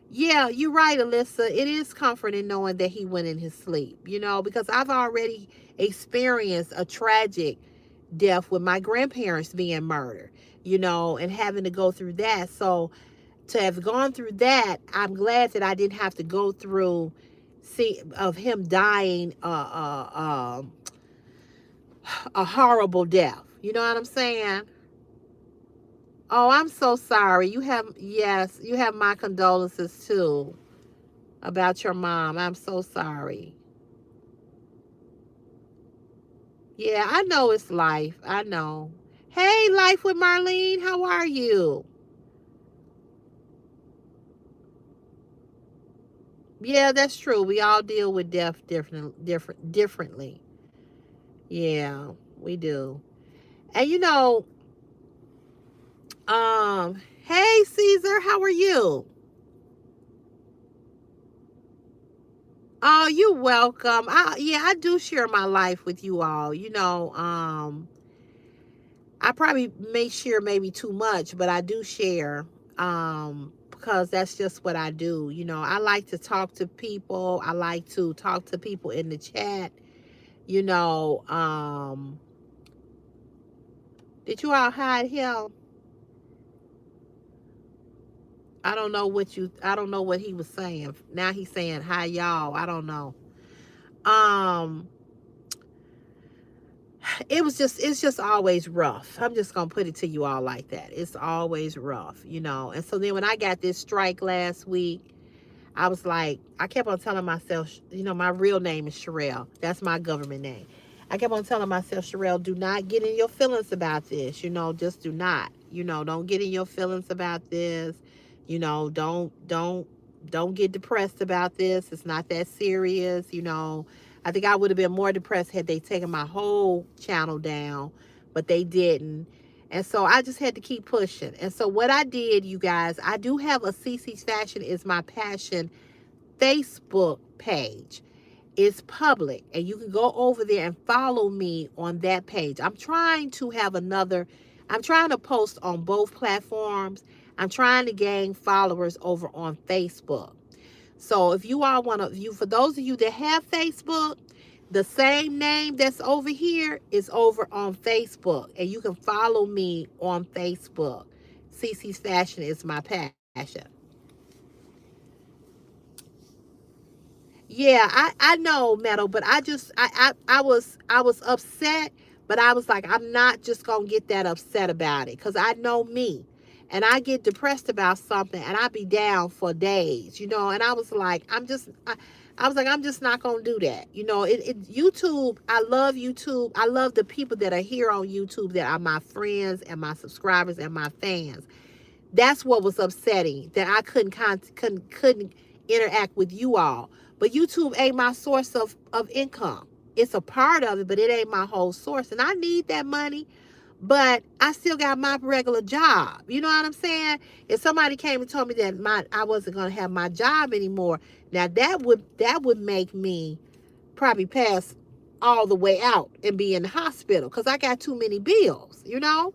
Yeah, you're right, Alyssa. It is comforting knowing that he went in his sleep, because I've already experienced a tragic death with my grandparents being murdered, and having to go through that. So to have gone through that, I'm glad that I didn't have to go through of him dying a horrible death. You know what I'm saying? Oh, I'm so sorry. Yes, you have my condolences too about your mom. I'm so sorry. Yeah, I know it's life. I know. Hey, Life with Marlene, how are you? Yeah, that's true. We all deal with death differently. Yeah, we do. And hey Caesar, how are you? Oh, you're welcome. Yeah, I do share my life with you all. I probably may share maybe too much, but I do share because that's just what I do. You know, I like to talk to people. I like to talk to people in the chat. You know, did you all hide him? I don't know what he was saying. Now he's saying hi y'all. I don't know. Um it's just always rough. I'm just gonna put it to you all like that. It's always rough, you know. And so then when I got this strike last week, I was like, I kept on telling myself, you know, my real name is Sherelle. That's my government name. I kept on telling myself, Sherelle, do not get in your feelings about this. You know, just do not. You know, don't get in your feelings about this. You know, don't get depressed about this. It's not that serious. You know, I think I would have been more depressed had they taken my whole channel down, but they didn't. And so I just had to keep pushing. And so what I did, you guys, I do have a CC's Fashion is My Passion Facebook page. It's public and you can go over there and follow me on that page. I'm trying to post on both platforms. I'm trying to gain followers over on Facebook. So if you all want to, for those of you that have Facebook, the same name that's over here is over on Facebook, and you can follow me on Facebook. CC's Fashion is My Passion. Yeah, I know, Metal, but I was upset, but I was like, I'm not just gonna get that upset about it, because I know me. And I get depressed about something and I be down for days, you know, and I was like, I was like, I'm just not gonna do that. You know, YouTube, I love YouTube. I love the people that are here on YouTube that are my friends and my subscribers and my fans. That's what was upsetting, that I couldn't interact with you all. But YouTube ain't my source of income. It's a part of it, but it ain't my whole source. And I need that money, but I still got my regular job. You know what I'm saying? If somebody came and told me that I wasn't gonna have my job anymore, now that would make me probably pass all the way out and be in the hospital because I got too many bills, you know?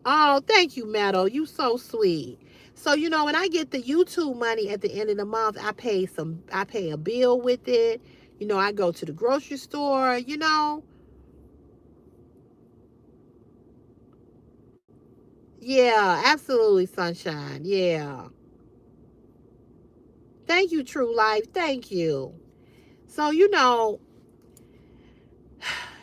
Oh, thank you, Meadow. You so sweet. So, you know, when I get the YouTube money at the end of the month, I pay a bill with it. You know, I go to the grocery store, you know. Yeah, absolutely, sunshine. Yeah. Thank you, True Life. Thank you. So, you know,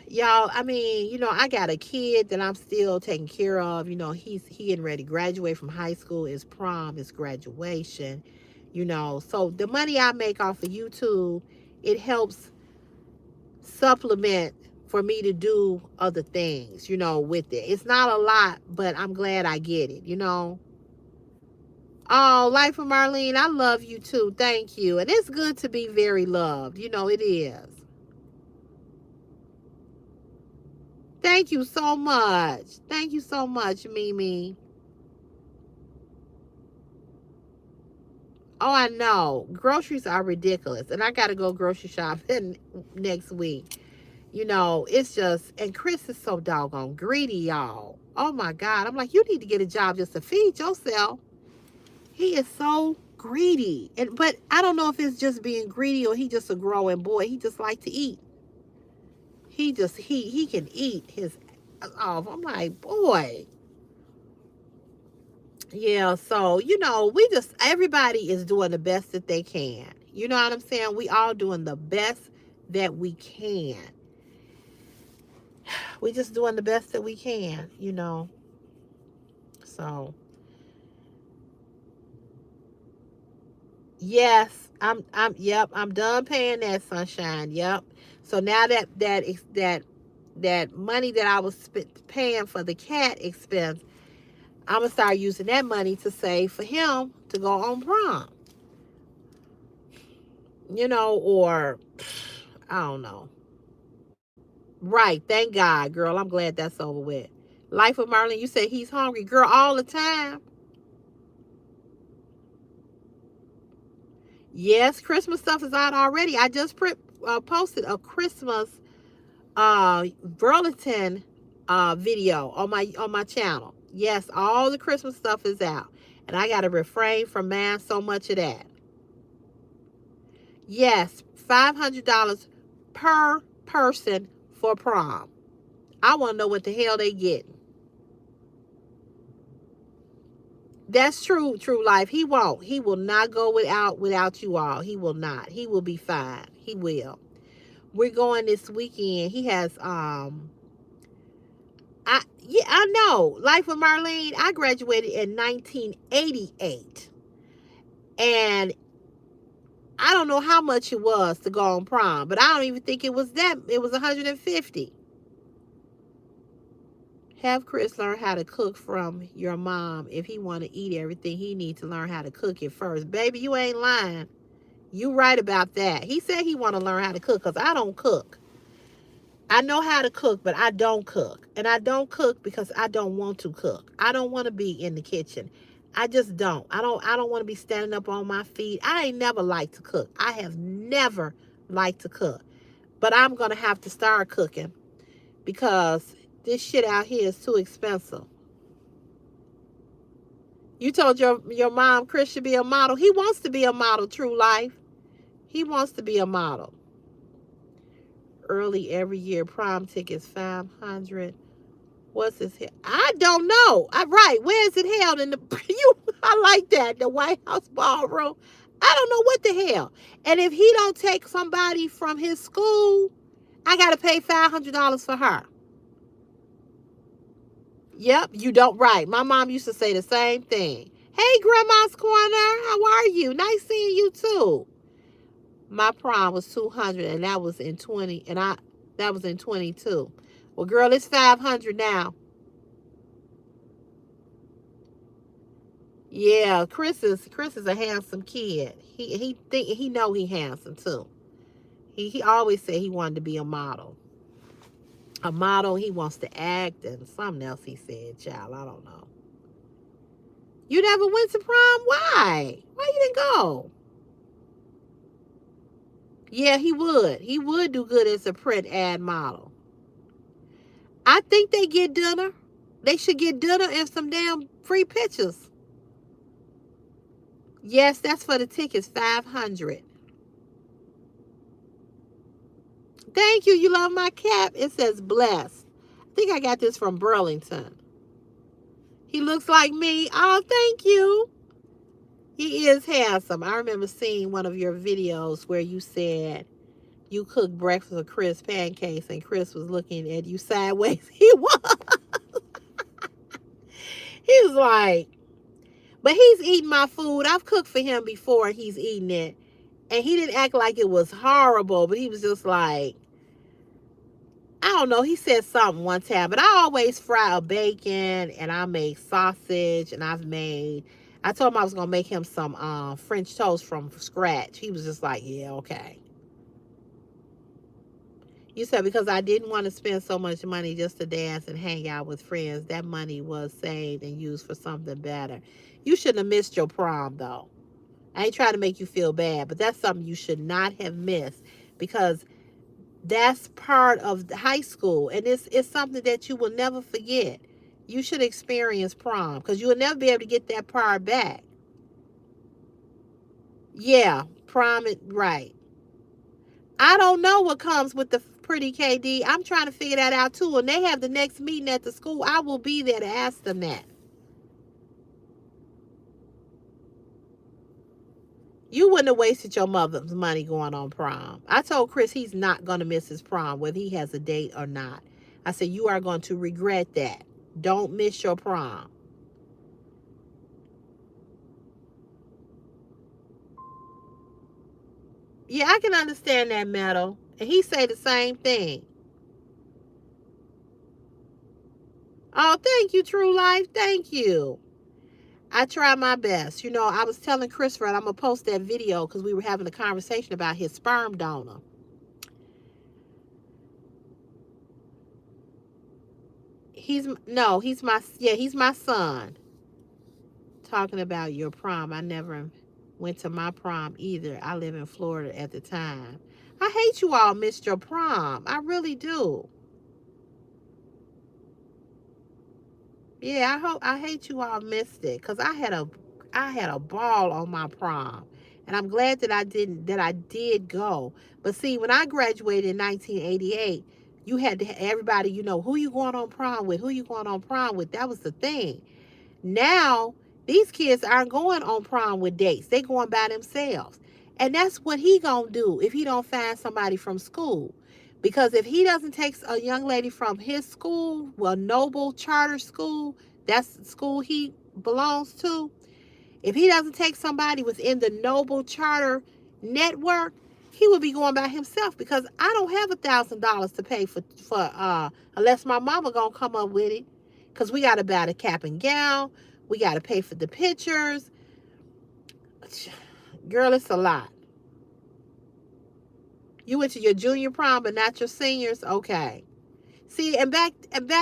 y'all, I mean, you know, I got a kid that I'm still taking care of. You know, he getting ready to graduate from high school. Is prom, is graduation, you know. So the money I make off of YouTube, it helps supplement for me to do other things, you know, with it. It's not a lot, but I'm glad I get it, you know. Oh, Life of Marlene, I love you too. Thank you. And it's good to be very loved. You know, it is. Thank you so much. Thank you so much, Mimi. Oh, I know. Groceries are ridiculous. And I got to go grocery shopping next week. You know, it's just, and Chris is so doggone greedy, y'all. Oh my God. I'm like, you need to get a job just to feed yourself. He is so greedy. But I don't know if it's just being greedy or he just a growing boy. He just like to eat. He can eat his off. I'm like, boy. Yeah, so you know, everybody is doing the best that they can. You know what I'm saying? We all doing the best that we can. We just doing the best that we can, you know. So yes, yep, I'm done paying that, sunshine. Yep. So now that money that I was paying for the cat expense, I'm gonna start using that money to save for him to go on prom. You know, or I don't know. Right. Thank God, girl. I'm glad that's over with. Life of Marlene, you said he's hungry, girl, all the time. Yes, Christmas stuff is out already. I just posted a Christmas. Burlington video on my channel. Yes, all the Christmas stuff is out. And I gotta refrain from buying so much of that. Yes, $500 per person for prom. I want to know what the hell they getting. That's true, true life. He won't. He will not go without you all. He will not. He will be fine. He will. We're going this weekend. He has I know. Life with Marlene, I graduated in 1988. And I don't know how much it was to go on prom, but I don't even think it was that. It was 150. Have Chris learn how to cook from your mom. If he want to eat everything, he needs to learn how to cook it first. Baby, you ain't lying. You right about that. He said he want to learn how to cook because I don't cook. I know how to cook, but I don't cook. And I don't cook because I don't want to cook. I don't want to be in the kitchen. I just don't. I don't want to be standing up on my feet. I ain't never liked to cook. I have never liked to cook. But I'm going to have to start cooking because this shit out here is too expensive. You told your mom Chris should be a model. He wants to be a model, true life. He wants to be a model. Early every year, prom tickets 500. What's this here? I don't know. Right. Where is it held? In the I like that. The White House ballroom. I don't know what the hell. And if he don't take somebody from his school, I gotta pay $500 for her. Yep, you don't. Right. My mom used to say the same thing. Hey, Grandma's Corner. How are you? Nice seeing you too. My prom was 200, and that was in 20, and that was in 22. Well, girl, it's 500 now. Yeah, Chris is a handsome kid. He know he handsome too. He always said he wanted to be a model. A model, he wants to act, and something else he said, child, I don't know. You never went to prom? Why? Why you didn't go? Yeah, he would. He would do good as a print ad model. I think they get dinner. They should get dinner and some damn free pictures. Yes, that's for the tickets, 500. Thank you. You love my cap. It says blessed. I think I got this from Burlington. He looks like me. Oh, thank you. He is handsome. I remember seeing one of your videos where you said you cooked breakfast for Chris pancakes and Chris was looking at you sideways. He was. He was like, but he's eating my food. I've cooked for him before and he's eating it. And he didn't act like it was horrible, but he was just like, I don't know. He said something one time, but I always fry a bacon and I make sausage and I told him I was going to make him some French toast from scratch. He was just like, yeah, okay. You said because I didn't want to spend so much money just to dance and hang out with friends. That money was saved and used for something better. You shouldn't have missed your prom, though. I ain't trying to make you feel bad, but that's something you should not have missed because that's part of high school, and it's something that you will never forget. You should experience prom because you will never be able to get that part back. Yeah, prom, right. I don't know what comes with the pretty KD. I'm trying to figure that out too. When they have the next meeting at the school, I will be there to ask them that. You wouldn't have wasted your mother's money going on prom. I told Chris he's not going to miss his prom, whether he has a date or not. I said, you are going to regret that. Don't miss your prom. Yeah, I can understand that, Meadow. And he say the same thing. Oh, thank you, True Life. Thank you. I try my best. You know, I was telling Christopher, and I'm going to post that video because we were having a conversation about his sperm donor. He's my son. Talking about your prom. I never went to my prom either. I live in Florida at the time. I hate you all missed your prom. I really do. Yeah, I hate you all missed it because I had a ball on my prom. And I'm glad that I did go. But see, when I graduated in 1988, you had to everybody, who you going on prom with, who you going on prom with. That was the thing. Now, these kids aren't going on prom with dates. They going by themselves. And that's what he gonna do if he don't find somebody from school. Because if he doesn't take a young lady from his school, well, Noble Charter School, that's the school he belongs to. If he doesn't take somebody within the Noble Charter network, he would be going by himself because I don't have $1,000 to pay for unless my mama gonna come up with it. Cause we gotta buy the cap and gown, we gotta pay for the pictures. Girl, it's a lot. You went to your junior prom but not your seniors? Okay. See, and back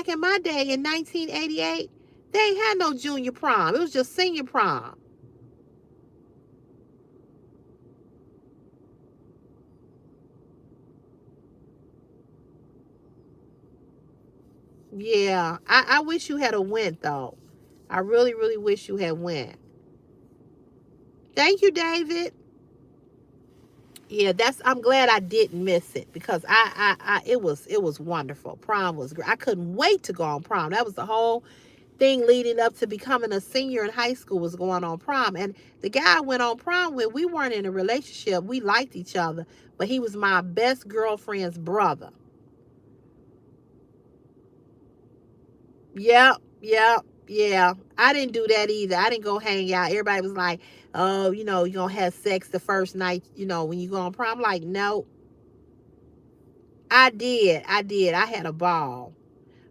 in my day in 1988, they ain't had no junior prom. It was just senior prom. Yeah. I wish you had a went though. I really, really wish you had went. Thank you, David. Yeah, I'm glad I didn't miss it because it was wonderful. Prom was great. I couldn't wait to go on prom. That was the whole thing leading up to becoming a senior in high school, was going on prom. And the guy I went on prom with, we weren't in a relationship. We liked each other, but he was my best girlfriend's brother. Yep, yep, yeah. I didn't do that either. I didn't go hang out. Everybody was like, "Oh, you're gonna have sex the first night, when you go on prom." I'm like, no, I did. I did. I had a ball.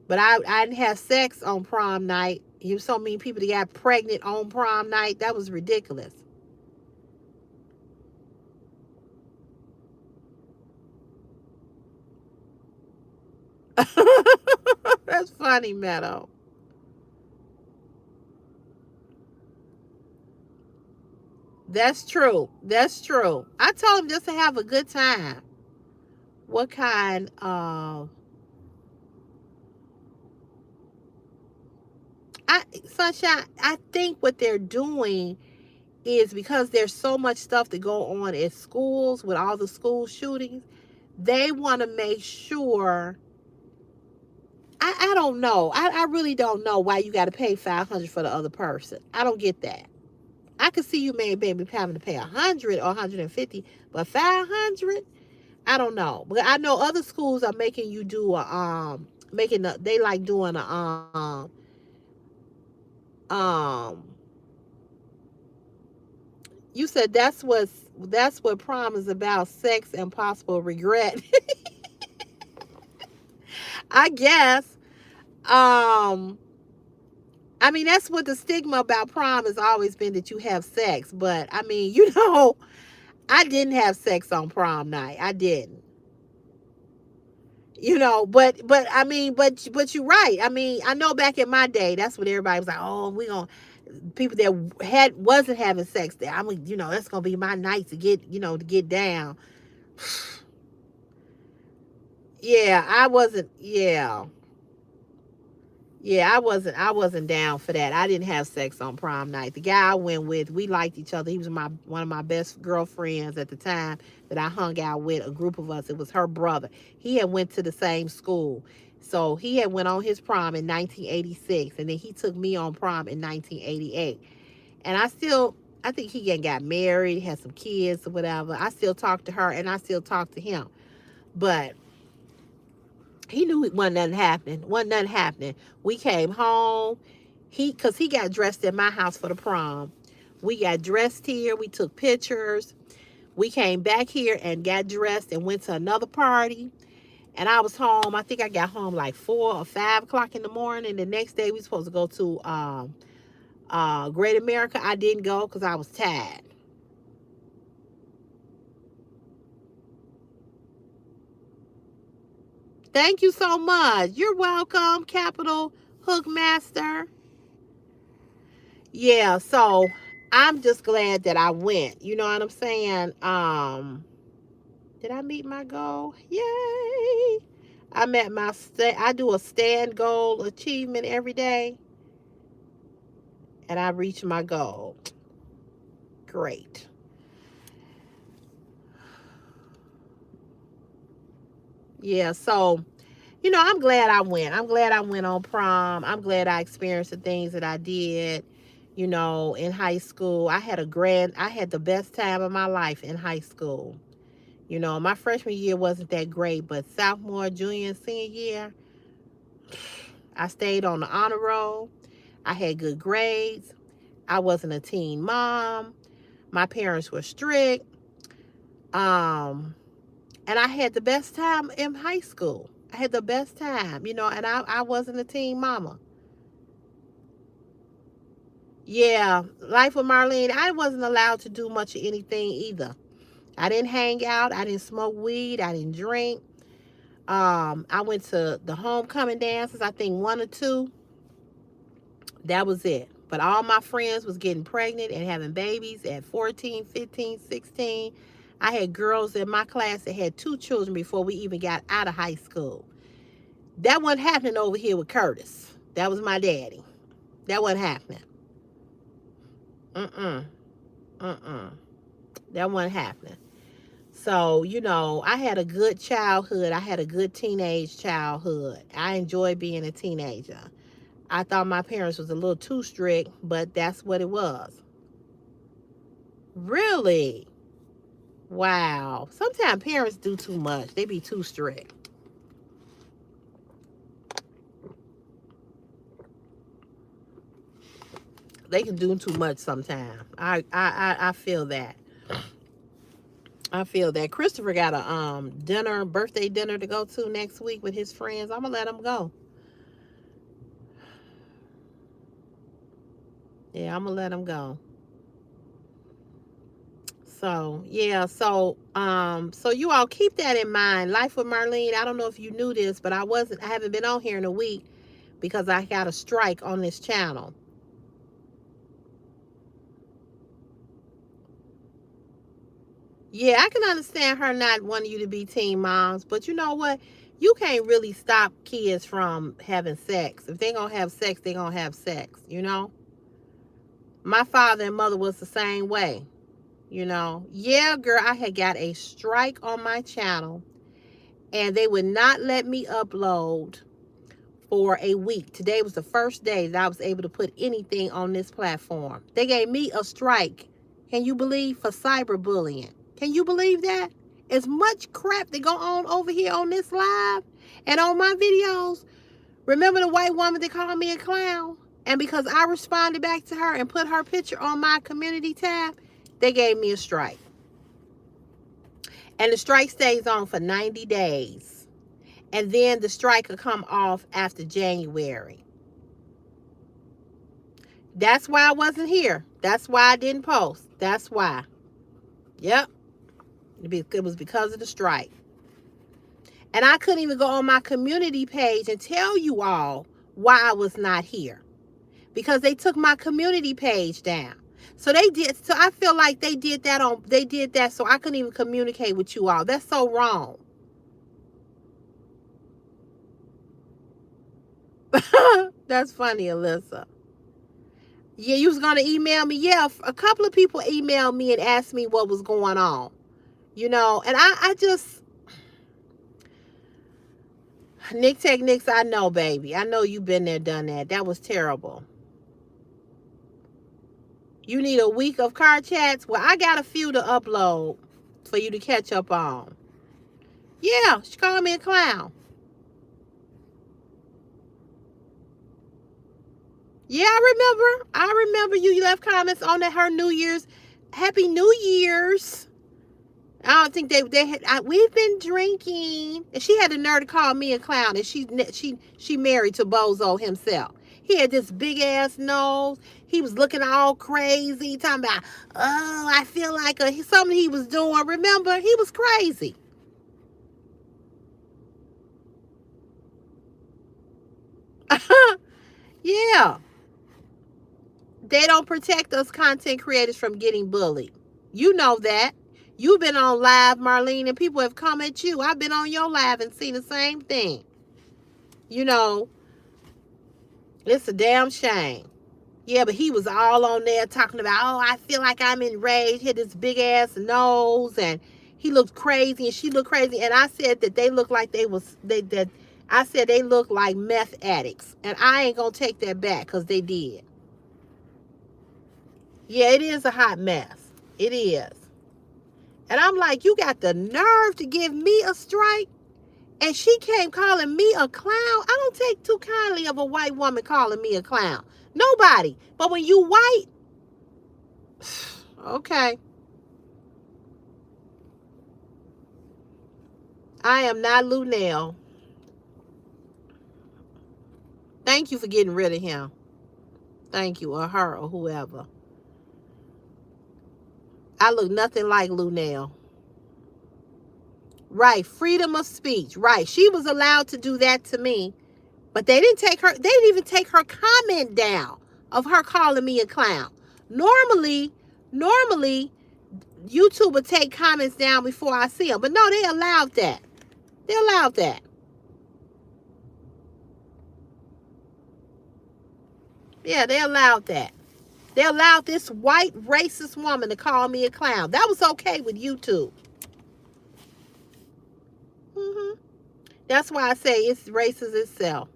But I didn't have sex on prom night. You so many people that got pregnant on prom night. That was ridiculous. That's funny, Meadow. That's true. That's true. I told him just to have a good time. What kind of Sunshine, I think what they're doing is because there's so much stuff to go on at schools with all the school shootings, they want to make sure. I don't know. I really don't know why you got to pay 500 for the other person. I don't get that. I could see you maybe having to pay 100 or 150, but 500. I don't know. But I know other schools are making you do they like doing um you said that's what prom is about, sex and possible regret. I guess. Um I mean, that's what the stigma about prom has always been, that you have sex. But I mean, I didn't have sex on prom night. I didn't. But I mean, but you're right. I mean, I know back in my day, that's what everybody was like. Oh, we gonna people that wasn't having sex there. I mean, that's gonna be my night to get down. Yeah, I wasn't. Yeah, yeah, I wasn't down for that. I didn't have sex on prom night. The guy I went with, we liked each other. He was my one of my best girlfriends at the time that I hung out with, a group of us. It was her brother. He had went to the same school. So he had went on his prom in 1986, and then he took me on prom in 1988. And I think he got married, had some kids or whatever. I still talk to her and I still talk to him. But he knew it wasn't nothing happening. Wasn't nothing happening. We came home. Cause he got dressed at my house for the prom. We got dressed here. We took pictures. We came back here and got dressed and went to another party. And I was home. I think I got home like 4 or 5 o'clock in the morning. The next day we supposed to go to Great America. I didn't go because I was tired. Thank you so much. You're welcome, Capital Hook Master. Yeah, so I'm just glad that I went. You know what I'm saying? Did I meet my goal? Yay! I met my I do a stand goal achievement every day, and I reached my goal. Great. Yeah, so I'm glad I went. I'm glad I went on prom. I'm glad I experienced the things that I did. In high school, I had the best time of my life in high school. My freshman year wasn't that great, but sophomore, junior, and senior year, I stayed on the honor roll. I had good grades. I wasn't a teen mom. My parents were strict. Um, and I had the best time in high school. I had the best time, and I wasn't a teen mama. Yeah, life with Marlene, I wasn't allowed to do much of anything either. I didn't hang out. I didn't smoke weed. I didn't drink. I went to the homecoming dances, I think one or two. That was it. But all my friends was getting pregnant and having babies at 14, 15, 16. I had girls in my class that had two children before we even got out of high school. That wasn't happening over here with Curtis. That was my daddy. That wasn't happening. Mm-mm. Mm-mm. That wasn't happening. So, I had a good childhood. I had a good teenage childhood. I enjoyed being a teenager. I thought my parents was a little too strict, but that's what it was. Really? Wow. Sometimes parents do too much. They be too strict. They can do too much sometimes. I feel that. I feel that. Christopher got a birthday dinner to go to next week with his friends. I'm gonna let him go. Yeah, I'm gonna let him go. So yeah, so you all keep that in mind. Life with Marlene. I don't know if you knew this, but I haven't been on here in a week because I got a strike on this channel. Yeah, I can understand her not wanting you to be teen moms, but you know what? You can't really stop kids from having sex. If they gonna have sex, they gonna have sex. My father and mother was the same way. Yeah, girl, I had got a strike on my channel and they would not let me upload for a week. Today was the first day that I was able to put anything on this platform. They gave me a strike. Can you believe? For cyberbullying. Can you believe that? As much crap that go on over here on this live and on my videos. Remember the white woman that called me a clown? And because I responded back to her and put her picture on my community tab, they gave me a strike. And the strike stays on for 90 days. And then the strike will come off after January. That's why I wasn't here. That's why I didn't post. That's why. Yep. It was because of the strike. And I couldn't even go on my community page and tell you all why I was not here. Because they took my community page down. So I feel like they did that so I couldn't even communicate with you all. That's so wrong. That's funny, Alyssa. Yeah, you was gonna email me. Yeah, a couple of people emailed me and asked me what was going on. And I just Nick Tech Nicks, I know, baby. I know you've been there, done that. That was terrible. You need a week of car chats? Well, I got a few to upload for you to catch up on. Yeah, she called me a clown. Yeah, I remember you left comments on her New Year's. Happy New Year's. I don't think they had. We've been drinking, and she had the nerve to call me a clown, and she married to Bozo himself. He had this big ass nose. He was looking all crazy, talking about, oh, I feel like something he was doing. Remember, he was crazy. Yeah, they don't protect us content creators from getting bullied. You know that. You've been on live, Marlene, and people have come at you. I've been on your live and seen the same thing. You know, it's a damn shame. Yeah, but he was all on there talking about, oh, I feel like I'm enraged. He had this big ass nose, and he looked crazy, and she looked crazy. And I said that they looked like I said they looked like meth addicts, and I ain't gonna take that back because they did. Yeah, it is a hot mess. It is. And I'm like, you got the nerve to give me a strike? And she came calling me a clown. I don't take too kindly of a white woman calling me a clown. Nobody. But when you white, okay. I am not Lunel. Thank you for getting rid of him. Thank you, or her, or whoever. I look nothing like Lunel. Right, freedom of speech. Right, she was allowed to do that to me, but they didn't even take her comment down of her calling me a clown. Normally, YouTube would take comments down before I see them, but no, they allowed that. They allowed that. Yeah, they allowed that. They allowed this white racist woman to call me a clown. That was okay with YouTube. That's why I say it's racist itself.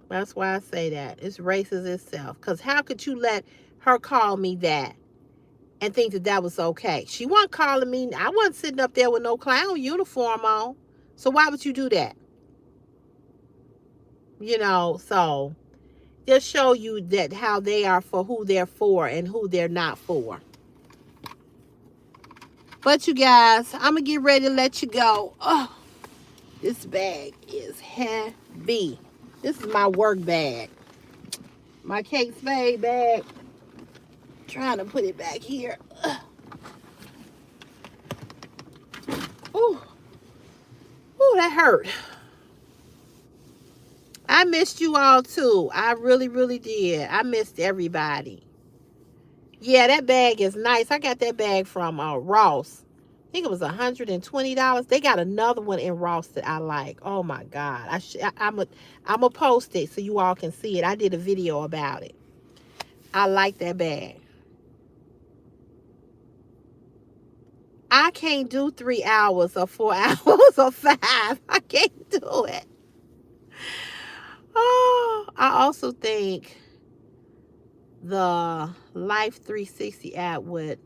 That's why I say that. It's racist itself. Because how could you let her call me that and think that that was okay? She wasn't calling me. I wasn't sitting up there with no clown uniform on. So why would you do that? You know, so just show you that how they are for who they're for and who they're not for. But you guys, I'm going to get ready to let you go. Oh, this bag is heavy. This is my work bag. My Kate Spade bag. Trying to put it back here. Ooh. Ooh, that hurt. I missed you all too. I really, really did. I missed everybody. Yeah, that bag is nice. I got that bag from Ross. I think it was $120. They got another one in Ross that I like. Oh my God. I'm a post it so you all can see it. I did a video about it. I like that bag. I can't do 3 hours or 4 hours or 5. I can't do it. Oh, I also think the Life 360 app would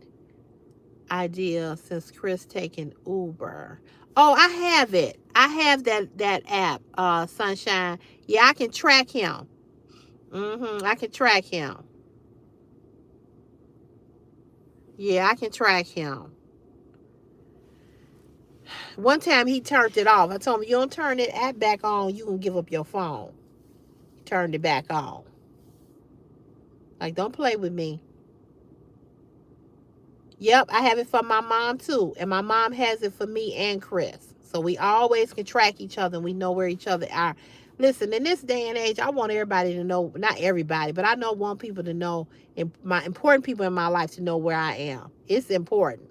idea since Chris taking Uber. Oh, I have it. I have that app, Sunshine. Yeah, I can track him. I can track him. Yeah, I can track him. One time he turned it off. I told him, you don't turn it app back on, you can give up your phone. He turned it back on. Like, don't play with me. Yep, I have it for my mom too. And my mom has it for me and Chris. So we always can track each other and we know where each other are. Listen, in this day and age, I want everybody to know, not everybody, but I want people to know, my important people in my life to know where I am. It's important.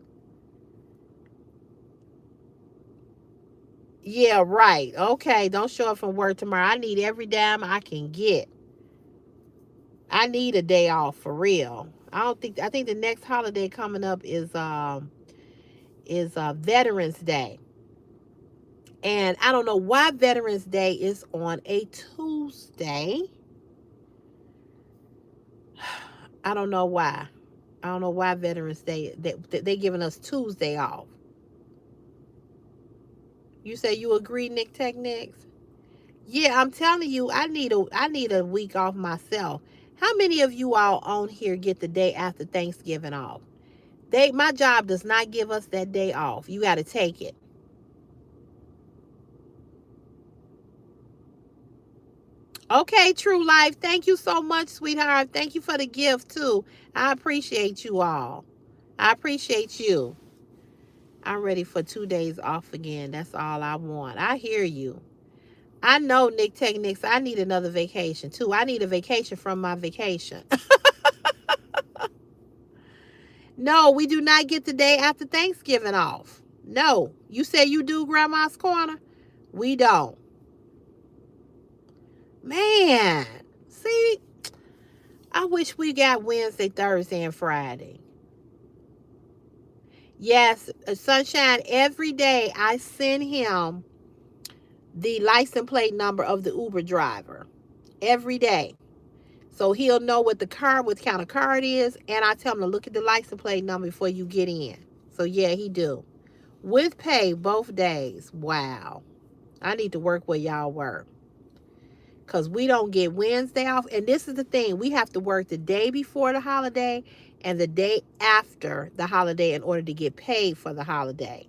Yeah, right. Okay, don't show up from work tomorrow. I need every dime I can get. I need a day off for real. I think the next holiday coming up is Veterans Day. And I don't know why Veterans Day is on a Tuesday. I don't know why. I don't know why Veterans Day, they giving us Tuesday off. You say you agree, Nick Technics? Yeah, I'm telling you, I need a week off myself. How many of you all on here get the day after Thanksgiving off? My job does not give us that day off. You got to take it. Okay, True Life. Thank you so much, sweetheart. Thank you for the gift, too. I appreciate you all. I appreciate you. I'm ready for 2 days off again. That's all I want. I hear you. I know, Nick Technics, I need another vacation, too. I need a vacation from my vacation. No, we do not get the day after Thanksgiving off. No. You say you do, Grandma's Corner? We don't. Man, see, I wish we got Wednesday, Thursday, and Friday. Yes, Sunshine, every day I send him the license plate number of the Uber driver. Every day. So he'll know what the car, what kind of car it is, and I tell him to look at the license plate number before you get in. So yeah, he do. With pay both days. Wow. I need to work where y'all work. Because we don't get Wednesday off. And this is the thing. We have to work the day before the holiday and the day after the holiday in order to get paid for the holiday.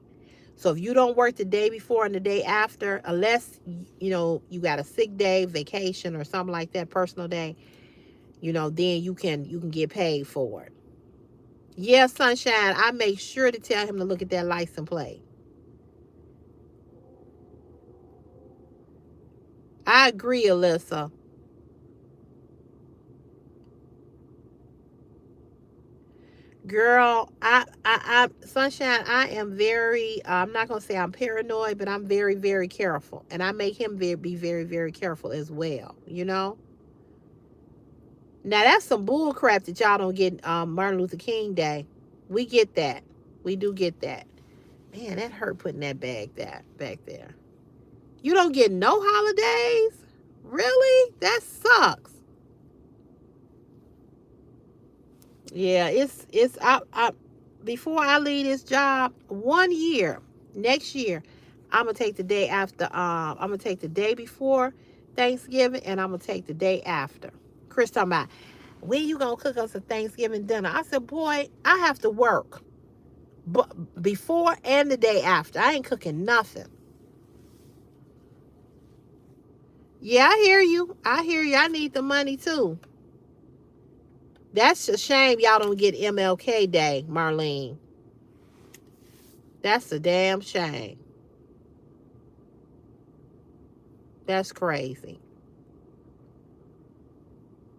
So if you don't work the day before and the day after, unless, you got a sick day, vacation, or something like that, personal day, then you can get paid for it. Yeah, Sunshine, I make sure to tell him to look at that license plate. I agree, Alyssa. Girl, Sunshine, I am very, I'm not going to say I'm paranoid, but I'm very, very careful. And I make him be very, very careful as well. Now, that's some bull crap that y'all don't get Martin Luther King Day. We get that. We do get that. Man, that hurt putting that back there. You don't get no holidays? Really? That sucks. Yeah, it's I before I leave this job, 1 year, next year, I'm gonna take the day after. I'm gonna take the day before Thanksgiving, and I'm gonna take the day after. Chris talking about, when you gonna cook us a Thanksgiving dinner? I said, boy, I have to work, but before and the day after, I ain't cooking nothing. Yeah, I hear you. I hear you. I need the money too. That's a shame y'all don't get MLK Day, Marlene. That's a damn shame. That's crazy.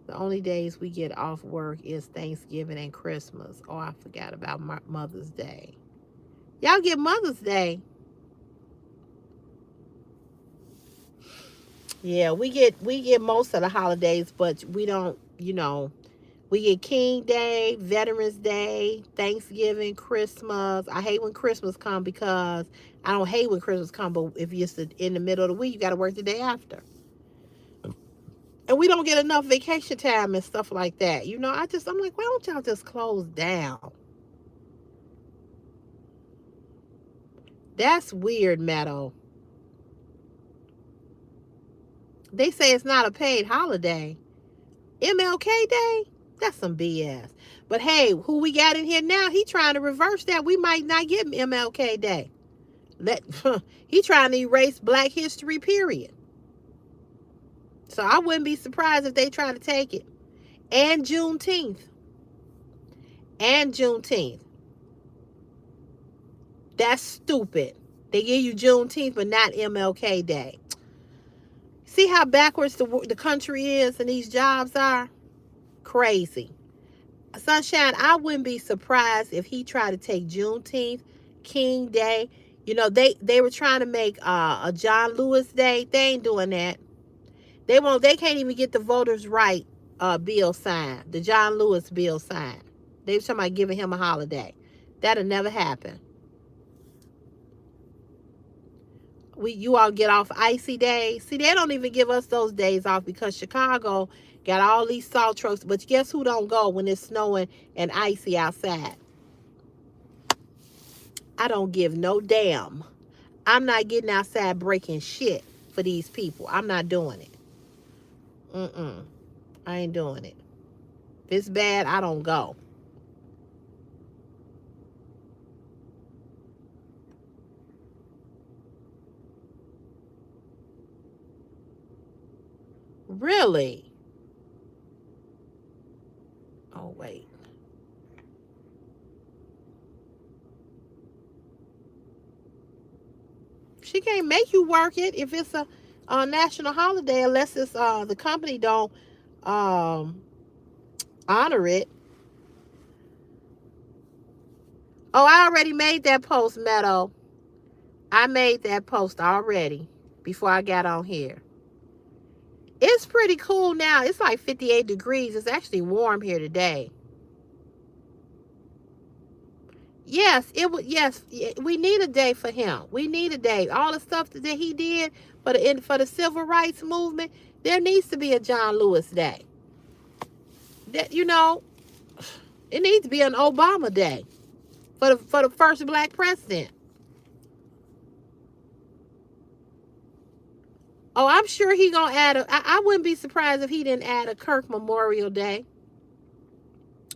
The only days we get off work is Thanksgiving and Christmas. Oh, I forgot about Mother's Day. Y'all get Mother's Day. Yeah, we get most of the holidays, but we don't. We get King Day, Veterans Day, Thanksgiving, Christmas. I hate when Christmas come because I don't hate when Christmas come, but if you're in the middle of the week, you got to work the day after. And we don't get enough vacation time and stuff like that. I'm like, why don't y'all just close down? That's weird, Meadow. They say it's not a paid holiday. MLK Day? That's some BS. But hey, who we got in here now? He trying to reverse that. We might not get MLK Day. Let he trying to erase Black History, period. So I wouldn't be surprised if they try to take it. And Juneteenth. And Juneteenth. That's stupid. They give you Juneteenth, but not MLK Day. See how backwards the country is and these jobs are? Crazy. Sunshine, I wouldn't be surprised if he tried to take Juneteenth, King Day. They were trying to make a John Lewis Day. They ain't doing that. They can't even get the voters' right bill signed, the John Lewis bill signed. They were talking about giving him a holiday. That'll never happen. You all get off icy days. See, they don't even give us those days off because Chicago got all these salt trucks. But guess who don't go when it's snowing and icy outside? I don't give no damn. I'm not getting outside breaking shit for these people. I'm not doing it. I ain't doing it. If it's bad, I don't go. Really? Oh, wait. She can't make you work it if it's a national holiday unless it's the company don't um, honor it. Oh, I already made that post, Meadow. I made that post already before I got on here. It's pretty cool now. It's like 58 degrees. It's actually warm here today. Yes, it would. Yes, we need a day for him. We need a day. All the stuff that he did for the civil rights movement, there needs to be a John Lewis Day. That it needs to be an Obama Day for the first black president. Oh, I'm sure he gonna add I wouldn't be surprised if he didn't add a Kirk Memorial Day.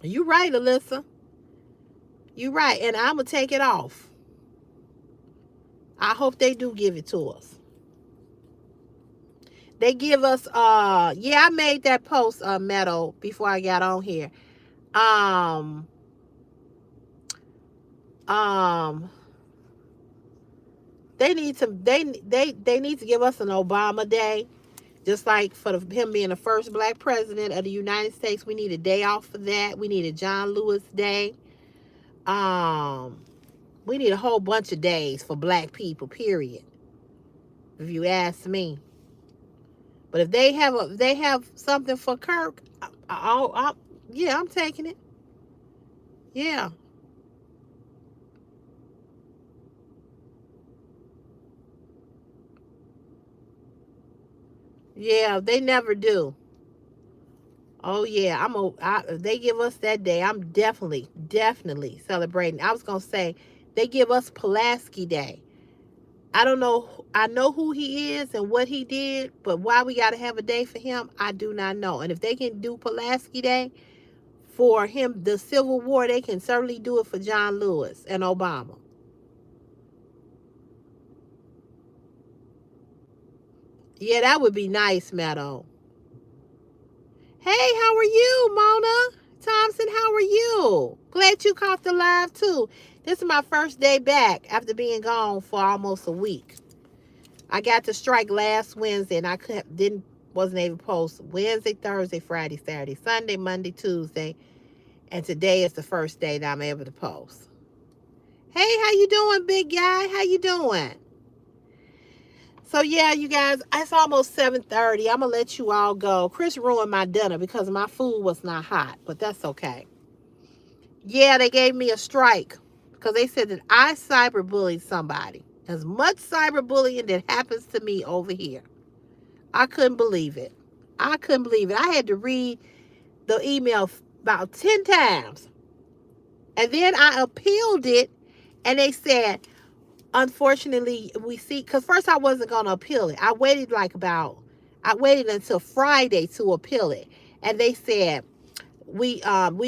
You right, Alyssa. You right, and I'm gonna take it off. I hope they do give it to us. They give us yeah, I made that post Meadow before I got on here. Um um they need to they need to give us an Obama Day. Just like for him being the first black president of the United States, we need a day off for that. We need a John Lewis Day. Um we need a whole bunch of days for black people, period. If you ask me. But if they have something for Kirk, yeah, I'm taking it. Yeah. Yeah, they never do. Oh yeah, they give us that day. I'm definitely celebrating. I was gonna say they give us Pulaski Day. I don't know. I know who he is and what he did, but why we gotta have a day for him, I do not know. And if they can do Pulaski Day for him, the Civil War, they can certainly do it for John Lewis and Obama. Yeah, that would be nice, Meadow. Hey, how are you, Mona Thompson? How are you? Glad you caught the live too. This is my first day back after being gone for almost a week. I got to strike last Wednesday, and I wasn't able to post Wednesday, Thursday, Friday, Saturday, Sunday, Monday, Tuesday, and today is the first day that I'm able to post. Hey, how you doing, big guy? How you doing? So yeah, you guys, it's almost 7:30. I'm gonna let you all go. Chris ruined my dinner because my food was not hot, but that's okay. Yeah, they gave me a strike because they said that I cyberbullied somebody. As much cyberbullying that happens to me over here. I couldn't believe it. I couldn't believe it. I had to read the email about 10 times. And then I appealed it, and they said, unfortunately, we see, because first I wasn't going to appeal it. I waited until Friday to appeal it. And they said, we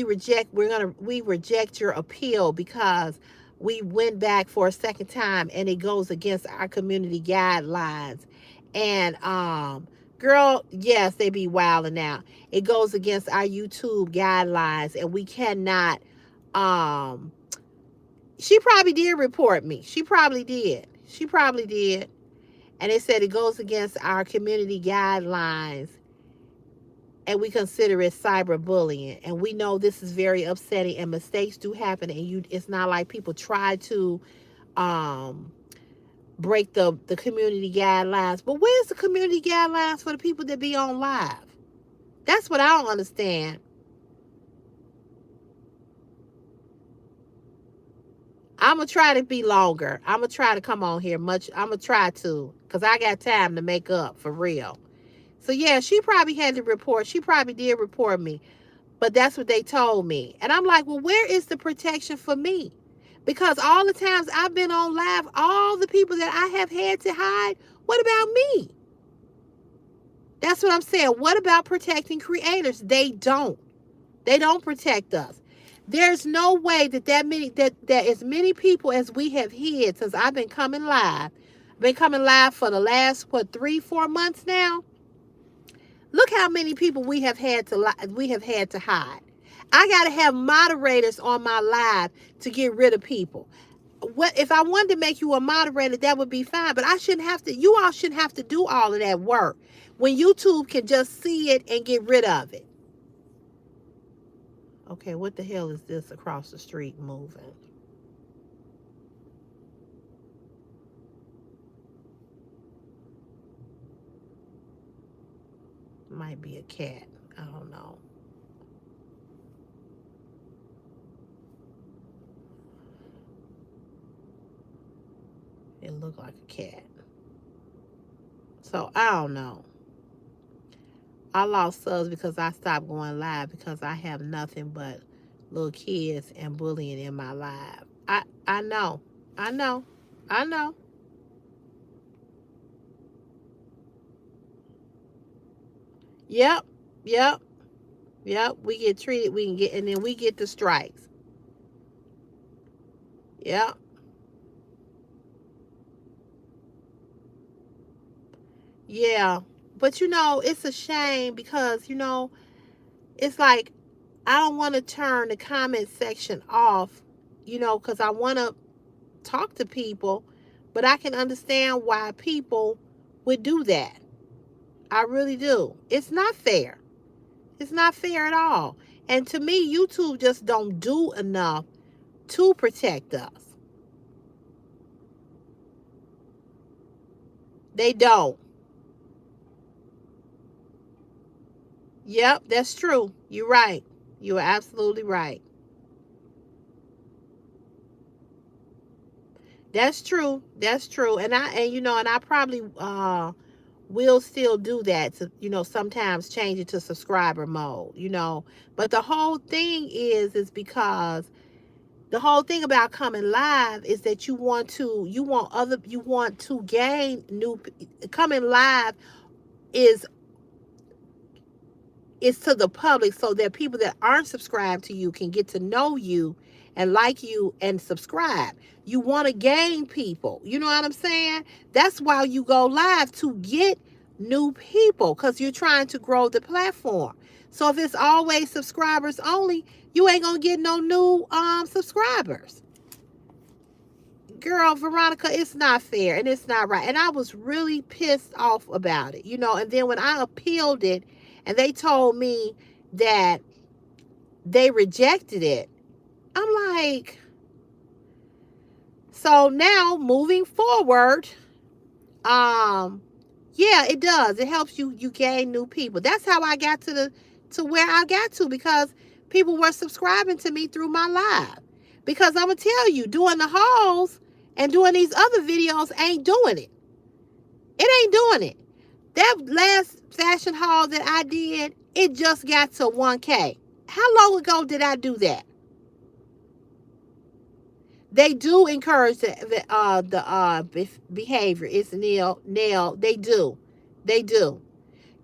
reject your appeal because we went back for a second time and it goes against our community guidelines. And girl, yes, they be wilding out. It goes against our YouTube guidelines, and we cannot um she probably did report me. She probably did. She probably did. And they said it goes against our community guidelines, and we consider it cyberbullying. And we know this is very upsetting, and mistakes do happen, and it's not like people try to um break the community guidelines. But where's the community guidelines for the people that be on live? That's what I don't understand. I'm gonna try to be longer. I'm gonna try to come on here much. I'm gonna try to, cause I got time to make up for real. So yeah, she probably had to report. She probably did report me, but that's what they told me. And I'm like, well, where is the protection for me? Because all the times I've been on live, all the people that I have had to hide, what about me? That's what I'm saying. What about protecting creators? They don't. They don't protect us. There's no way that as many people as we have hid since I've been coming live. I've been coming live for the last 3-4 months now. Look how many people we have had to hide. I gotta have moderators on my live to get rid of people. What if I wanted to make you a moderator? That would be fine, but I shouldn't have to. You all shouldn't have to do all of that work when YouTube can just see it and get rid of it. Okay, what the hell is this across the street moving? might be a cat. I don't know. It looked like a cat. So I don't know. I lost subs because I stopped going live because I have nothing but little kids and bullying in my live. I know. I know. I know. Yep. Yep. Yep. We get treated. We can get, and then we get the strikes. Yep. Yeah. But it's a shame because, it's like I don't want to turn the comment section off, because I want to talk to people, but I can understand why people would do that. I really do. It's not fair. It's not fair at all. And to me, YouTube just don't do enough to protect us. They don't. Yep, that's true. You're right. You are absolutely right. That's true. That's true. And I probably will still do that to, sometimes change it to subscriber mode. But the whole thing is because the whole thing about coming live is that you want to gain new. Coming live is is to the public so that people that aren't subscribed to you can get to know you and like you and subscribe. You want to gain people. You know what I'm saying? That's why you go live, to get new people, because you're trying to grow the platform. So if it's always subscribers only, you ain't gonna get no new subscribers. Girl, Veronica, it's not fair and it's not right. And I was really pissed off about it, and then when I appealed it and they told me that they rejected it, I'm like, so now moving forward, yeah, it does. It helps you gain new people. That's how I got to where I got to, because people were subscribing to me through my live. Because I'm gonna tell you, doing the hauls and doing these other videos ain't doing it. It ain't doing it. That last fashion haul that I did, it just got to 1K. How long ago did I do that? They do encourage the behavior. It's nail. They do. They do.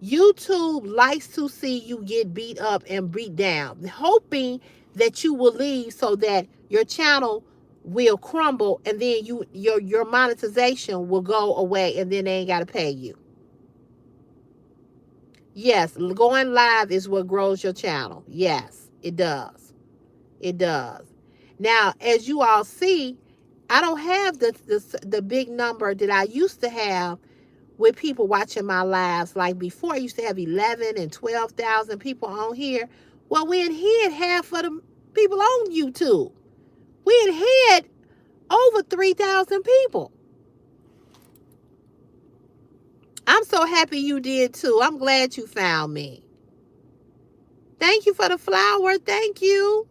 YouTube likes to see you get beat up and beat down, hoping that you will leave so that your channel will crumble, and then your monetization will go away, and then they ain't got to pay you. Yes, going live is what grows your channel. Yes, it does. It does. Now, as you all see, I don't have the big number that I used to have with people watching my lives. Like before, I used to have 11 and 12,000 people on here. Well, we had half of the people on YouTube. We had over 3,000 people. I'm so happy you did too. I'm glad you found me. Thank you for the flower. Thank you.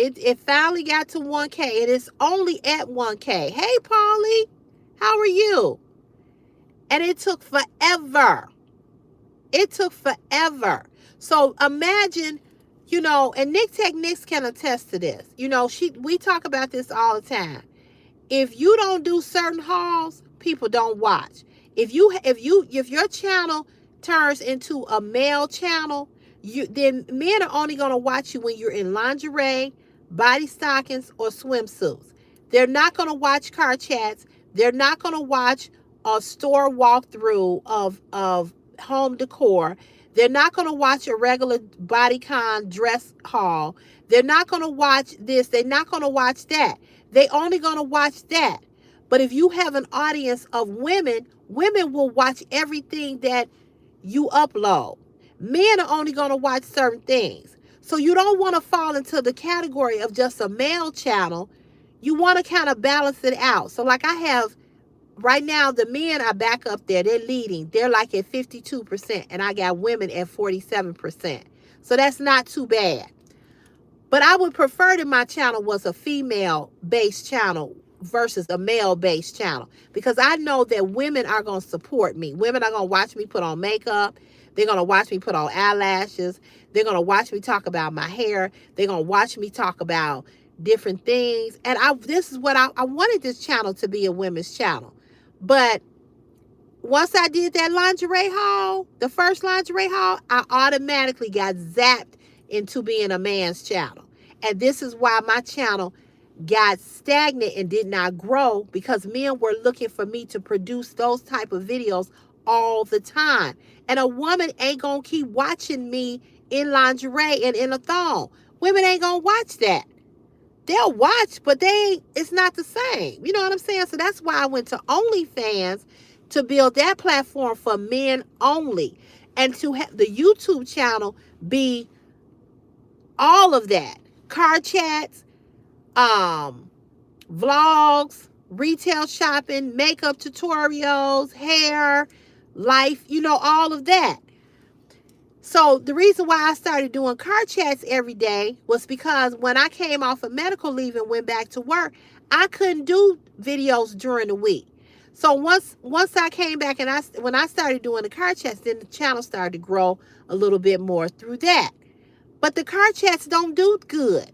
It finally got to 1K. It is only at 1K. Hey, Polly, how are you? And it took forever. It took forever. So imagine, and Nick Techniques can attest to this. We talk about this all the time. If you don't do certain hauls, people don't watch. If your channel turns into a male channel, then men are only going to watch you when you're in lingerie, body stockings, or swimsuits. They're not going to watch car chats. They're not going to watch a store walkthrough of home decor. They're not going to watch a regular bodycon dress haul. They're not going to watch this. They're not going to watch that. They only going to watch that. But if you have an audience of women, women will watch everything that you upload. Men are only going to watch certain things. So you don't want to fall into the category of just a male channel. You want to kind of balance it out. So like I have right now, the men are back up there. They're leading. They're like at 52%, and I got women at 47%. So that's not too bad. But I would prefer that my channel was a female-based channel versus a male-based channel, because I know that women are going to support me. Women are going to watch me put on makeup. They're going to watch me put on eyelashes. They're going to watch me talk about my hair. They're going to watch me talk about different things. And this is what I wanted this channel to be, a women's channel. But once I did that lingerie haul, the first lingerie haul, I automatically got zapped into being a man's channel. And this is why my channel got stagnant and did not grow, because men were looking for me to produce those type of videos all the time. And a woman ain't gonna keep watching me in lingerie and in a thong. Women ain't gonna watch that. They'll watch, but it's not the same. You know what I'm saying? So that's why I went to OnlyFans, to build that platform for men only, and to have the YouTube channel be all of that. Car chats, vlogs, retail shopping, makeup tutorials, hair, life, all of that. So the reason why I started doing car chats every day was because when I came off of medical leave and went back to work, I couldn't do videos during the week. So once I came back and when I started doing the car chats, then the channel started to grow a little bit more through that. But the car chats don't do good.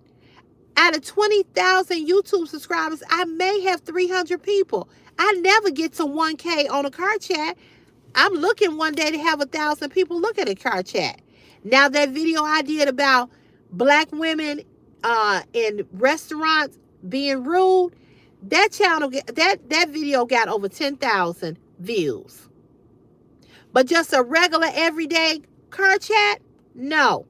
Out of 20,000 YouTube subscribers, I may have 300 people. I never get to 1K on a car chat. I'm looking one day to have 1,000 people look at a car chat. Now, that video I did about black women in restaurants being rude, that channel, that video got over 10,000 views. But just a regular everyday car chat, no.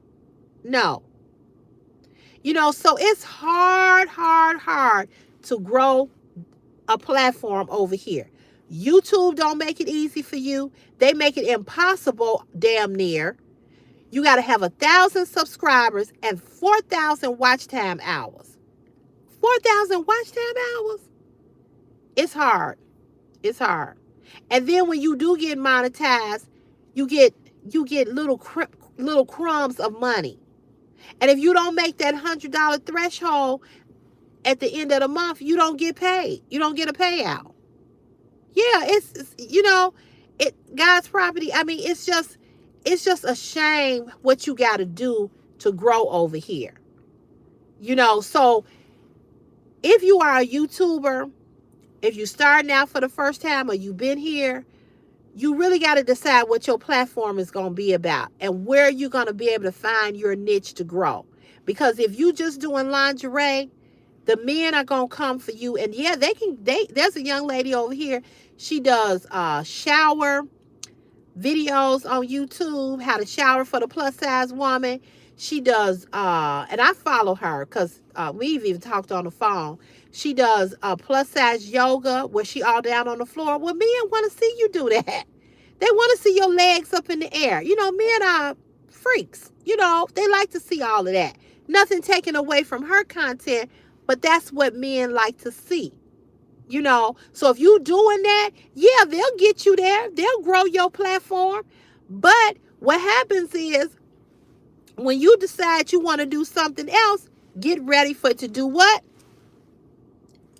So it's hard to grow a platform over here. YouTube don't make it easy for you. They make it impossible, damn near. You got to have 1,000 subscribers and 4,000 watch time hours. 4,000 watch time hours? It's hard. It's hard. And then when you do get monetized, you get little crumbs of money. And if you don't make that $100 threshold at the end of the month, you don't get paid. You don't get a payout. Yeah, it's God's property. I mean, it's just a shame what you got to do to grow over here. So if you are a YouTuber, if you're starting out for the first time or you've been here, you really got to decide what your platform is going to be about and where you're going to be able to find your niche to grow. Because if you just doing lingerie, the men are going to come for you. And yeah, there's a young lady over here. She does shower videos on YouTube, how to shower for the plus size woman. She does, and I follow her because we've even talked on the phone. She does plus size yoga where she all down on the floor. Well, men want to see you do that. They want to see your legs up in the air. Men are freaks. They like to see all of that. Nothing taken away from her content, but that's what men like to see. So if you doing that, yeah, they'll get you there. They'll grow your platform. But what happens is when you decide you want to do something else, get ready for it to do what?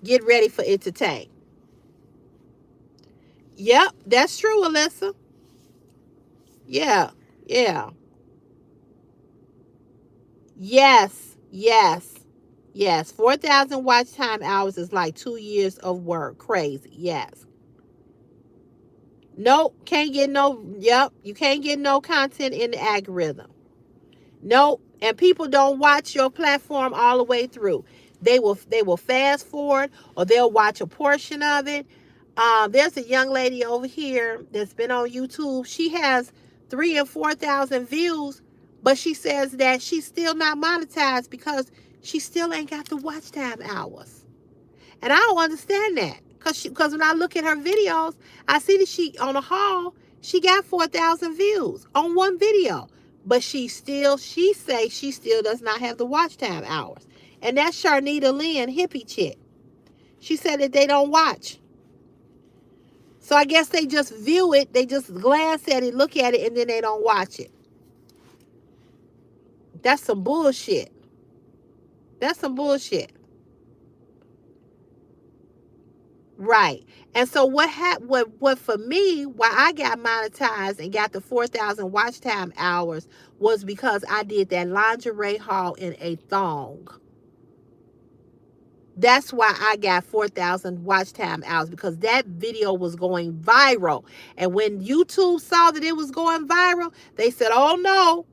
Get ready for it to tank. Yep, that's true, Alyssa. Yeah. Yes. 4,000 watch time hours is like 2 years of work. Crazy. Yes. Nope. Can't get you can't get no content in the algorithm. Nope. And people don't watch your platform all the way through. They will fast forward or they'll watch a portion of it. There's a young lady over here that's been on YouTube. She has 3,000 and 4,000 views, but she says that she's still not monetized because she still ain't got the watch time hours. And I don't understand that. Because when I look at her videos, I see that she, on a haul, she got 4,000 views on one video. But she says she still does not have the watch time hours. And that's Sharnita Lynn, hippie chick. She said that they don't watch. So I guess they just view it, they just glance at it, look at it, and then they don't watch it. That's some bullshit. That's some bullshit. Right. And so what for me, why I got monetized and got the 4,000 watch time hours was because I did that lingerie haul in a thong. That's why I got 4,000 watch time hours, because that video was going viral. And when YouTube saw that it was going viral, they said, "Oh no,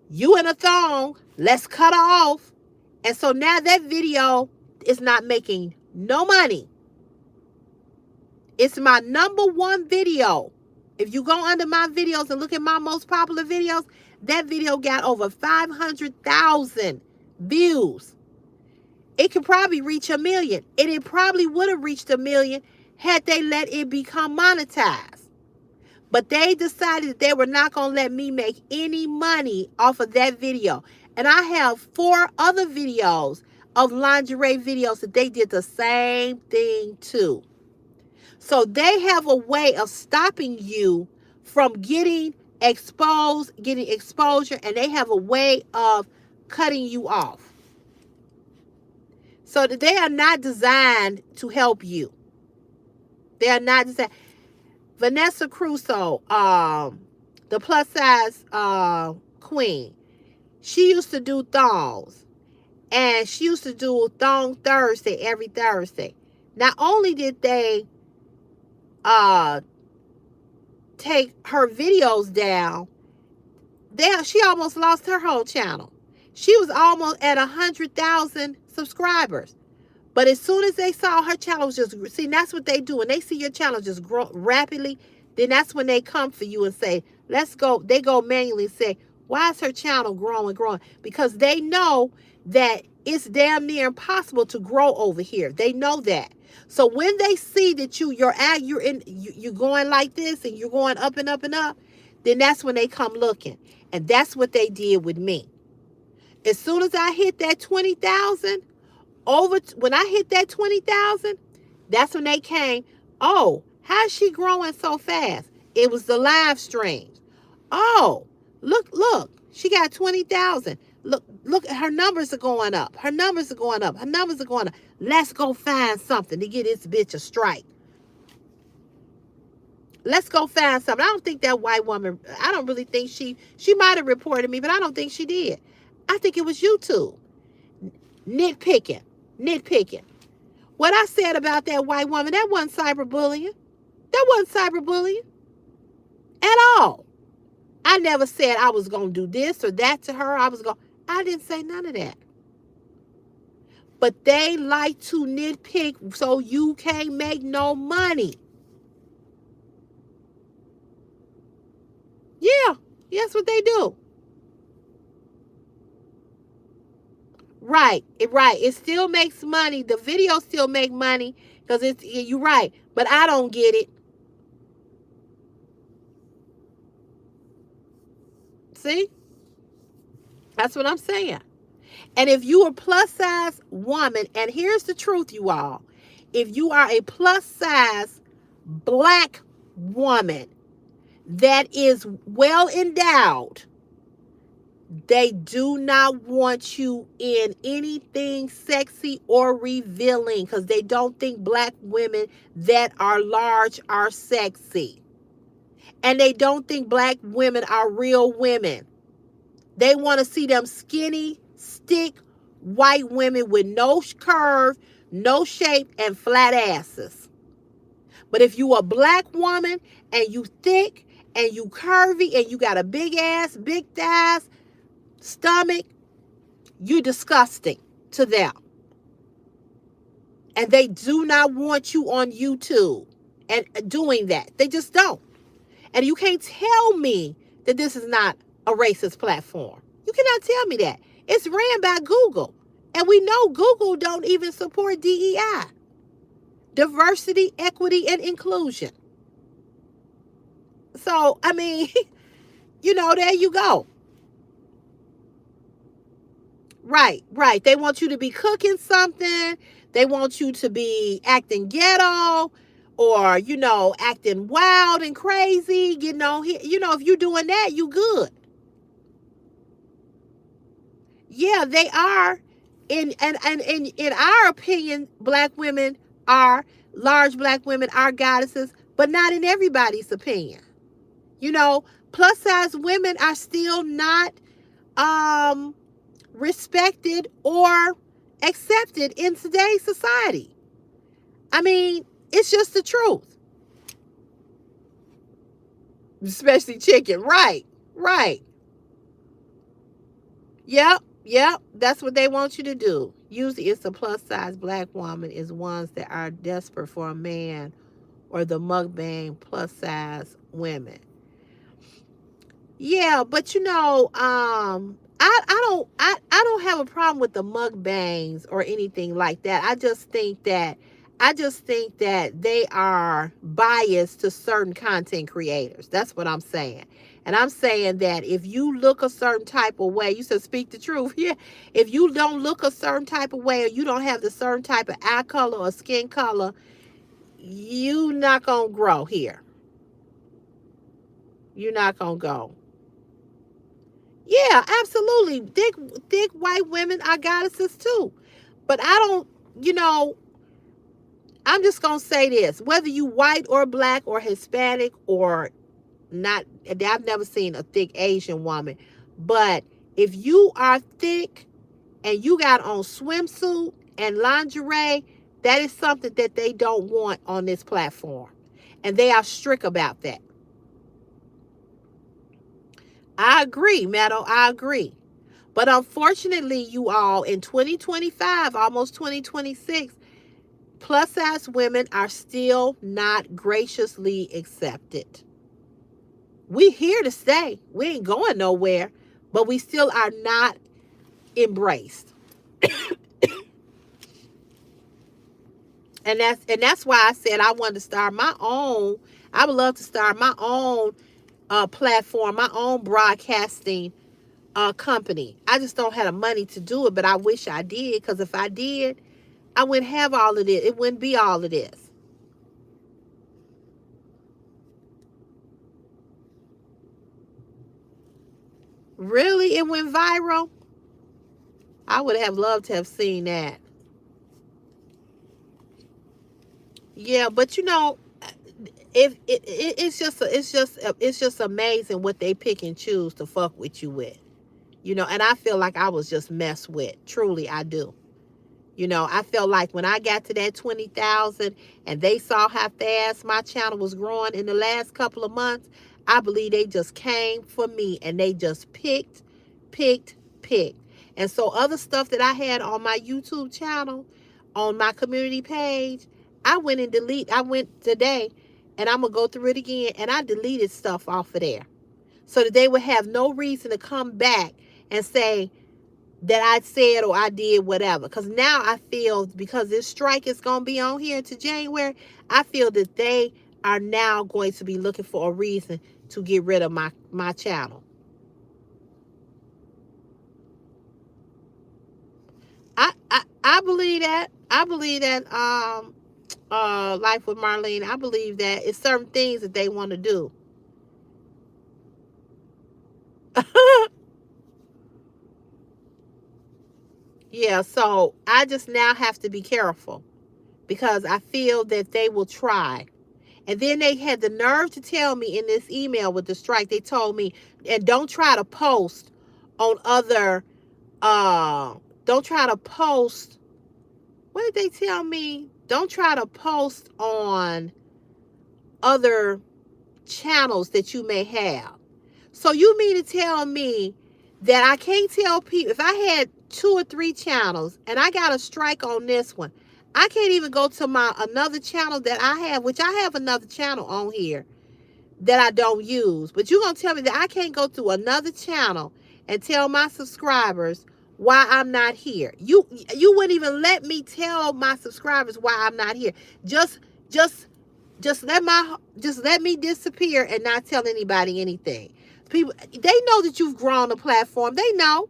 you in a thong, let's cut her off." And so now that video is not making no money. It's my number one video. If you go under my videos and look at my most popular videos, that video got over 500,000 views. It could probably reach 1 million. And it probably would have reached 1 million had they let it become monetized. But they decided that they were not going to let me make any money off of that video. And I have 4 other videos of lingerie videos that they did the same thing to. So they have a way of stopping you from getting exposed, getting exposure, and they have a way of cutting you off. So that they are not designed to help you. They are not designed. Vanessa Crusoe, the plus size queen, she used to do thongs. And she used to do Thong Thursday every Thursday. Not only did they take her videos down, she almost lost her whole channel. She was almost at 100,000 subscribers. But as soon as they saw her channel was just, see, that's what they do. When they see your channel just grow rapidly, then that's when they come for you and say, let's go. They go manually and say, why is her channel growing? Because they know that it's damn near impossible to grow over here. They know that. So when they see that you're going like this and you're going up and up and up, then that's when they come looking. And that's what they did with me. As soon as I hit that 20,000, when I hit that 20,000, that's when they came. Oh, how's she growing so fast? It was the live streams. Oh, look, she got 20,000. Look, her numbers are going up. Her numbers are going up. Her numbers are going up. Let's go find something to get this bitch a strike. Let's go find something. I don't think that white woman, I don't really think she might have reported me, but I don't think she did. I think it was YouTube. Nitpicking. What I said about that white woman, that wasn't cyberbullying. That wasn't cyberbullying at all. I never said I was going to do this or that to her. I didn't say none of that. But they like to nitpick so you can't make no money. Yeah, that's what they do. Right. It still makes money. The videos still make money because you're right. But I don't get it. See? That's what I'm saying. And if you are a plus size woman, and here's the truth, you all. If you are a plus size black woman that is well endowed, they do not want you in anything sexy or revealing because they don't think black women that are large are sexy. And they don't think black women are real women. They want to see them skinny, stick white women with no curve, no shape, and flat asses. But if you a black woman and you thick and you curvy and you got a big ass, big thighs, stomach, you're disgusting to them. And they do not want you on YouTube and doing that. They just don't. And you can't tell me that this is not a racist platform. You cannot tell me that. It's ran by Google. And we know Google don't even support DEI. Diversity, equity, and inclusion. So, I mean, there you go. Right. They want you to be cooking something. They want you to be acting ghetto. or, acting wild and crazy, getting on here. If you're doing that, you good. Yeah, they are. In our opinion, black women are, large black women are goddesses, but not in everybody's opinion. You know, plus size women are still not um respected or accepted in today's society. I mean, it's just the truth. Especially chicken. Right. Right. Yep. Yep. That's what they want you to do. Usually it's a plus size black woman is ones that are desperate for a man, or the mukbang plus size women. Yeah, but I don't have a problem with the mukbangs or anything like that. I just think that they are biased to certain content creators. That's what I'm saying. And I'm saying that if you look a certain type of way, you said speak the truth. Yeah. If you don't look a certain type of way, or you don't have the certain type of eye color or skin color, you not gonna grow here. You're not gonna go. Yeah, absolutely. Thick white women are goddesses too. But I don't, you know, I'm just gonna say this. Whether you white or black or Hispanic or not, I've never seen a thick Asian woman. But if you are thick and you got on swimsuit and lingerie, that is something that they don't want on this platform. And they are strict about that. I agree, Meadow. I agree. But unfortunately, you all, in 2025, almost 2026, plus size women are still not graciously accepted. We here to stay. We ain't going nowhere, but we still are not embraced. And that's why I said I wanted to start my own. I would love to start my own platform, my own broadcasting company. I just don't have the money to do it, but I wish I did, because if I did, I wouldn't have all of this. It wouldn't be all of this. Really? It went viral? I would have loved to have seen that. Yeah, but it's just amazing what they pick and choose to fuck with you with. And I feel like I was just messed with. Truly, I do. I felt like when I got to that 20,000 and they saw how fast my channel was growing in the last couple of months, I believe they just came for me and they just picked, picked. And so other stuff that I had on my YouTube channel, on my community page, I went today and I'm going to go through it again, and I deleted stuff off of there so that they would have no reason to come back and say that I said or I did whatever. Because now I feel, because this strike is going to be on here to January, I feel that they are now going to be looking for a reason to get rid of my channel. I believe that. I believe that Life with Marlene, I believe that it's certain things that they want to do. Yeah, so I just now have to be careful, because I feel that they will try. And then they had the nerve to tell me in this email with the strike, they told me, and don't try to post on other, uh, don't try to post, what did they tell me? Don't try to post on other channels that you may have. So you mean to tell me that I can't tell people, if I had 2 or 3 channels and I got a strike on this one, I can't even go to my another channel that I have, which I have another channel on here that I don't use. But you're going to tell me that I can't go to another channel and tell my subscribers why I'm not here. You wouldn't even let me tell my subscribers why I'm not here. Just just just let me disappear and not tell anybody anything. People, they know that you've grown the platform. They know.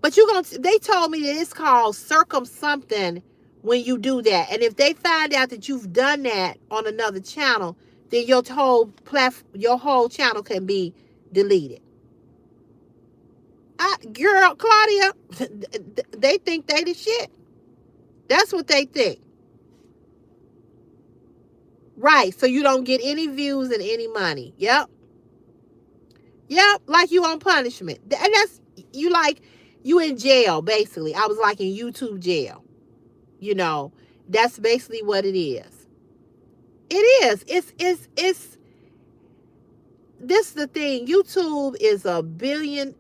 But they told me that it's called circum something when you do that. And if they find out that you've done that on another channel, then your whole channel can be deleted. Girl, Claudia, they think they the shit. That's what they think. Right. So you don't get any views and any money. Yep. Yep. Like you on punishment. And that's you like you in jail, basically. I was like in YouTube jail. You know, that's basically what it is. It is. It's this is the thing. YouTube is a billionaire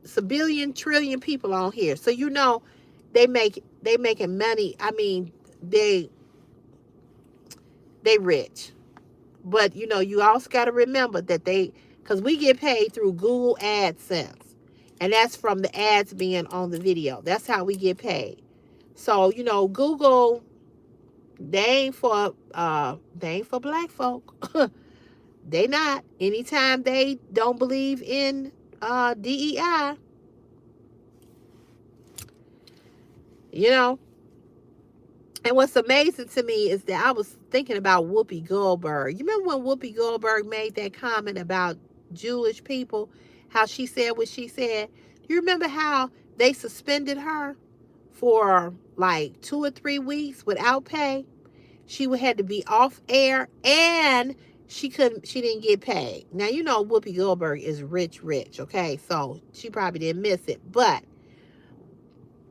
it's a billion trillion people on here. So you know they making money. I mean, they rich. But you know, you also got to remember that because we get paid through Google AdSense, and that's from the ads being on the video. That's how we get paid. So you know, Google, they ain't for black folk. They not. Anytime they don't believe in DEI, you know. And what's amazing to me is that I was thinking about Whoopi Goldberg. You remember when Whoopi Goldberg made that comment about Jewish people, how she said what she said? You remember how they suspended her for like 2 or 3 weeks without pay? She had to be off air, and she didn't get paid. Now, you know, Whoopi Goldberg is rich, okay? So she probably didn't miss it. But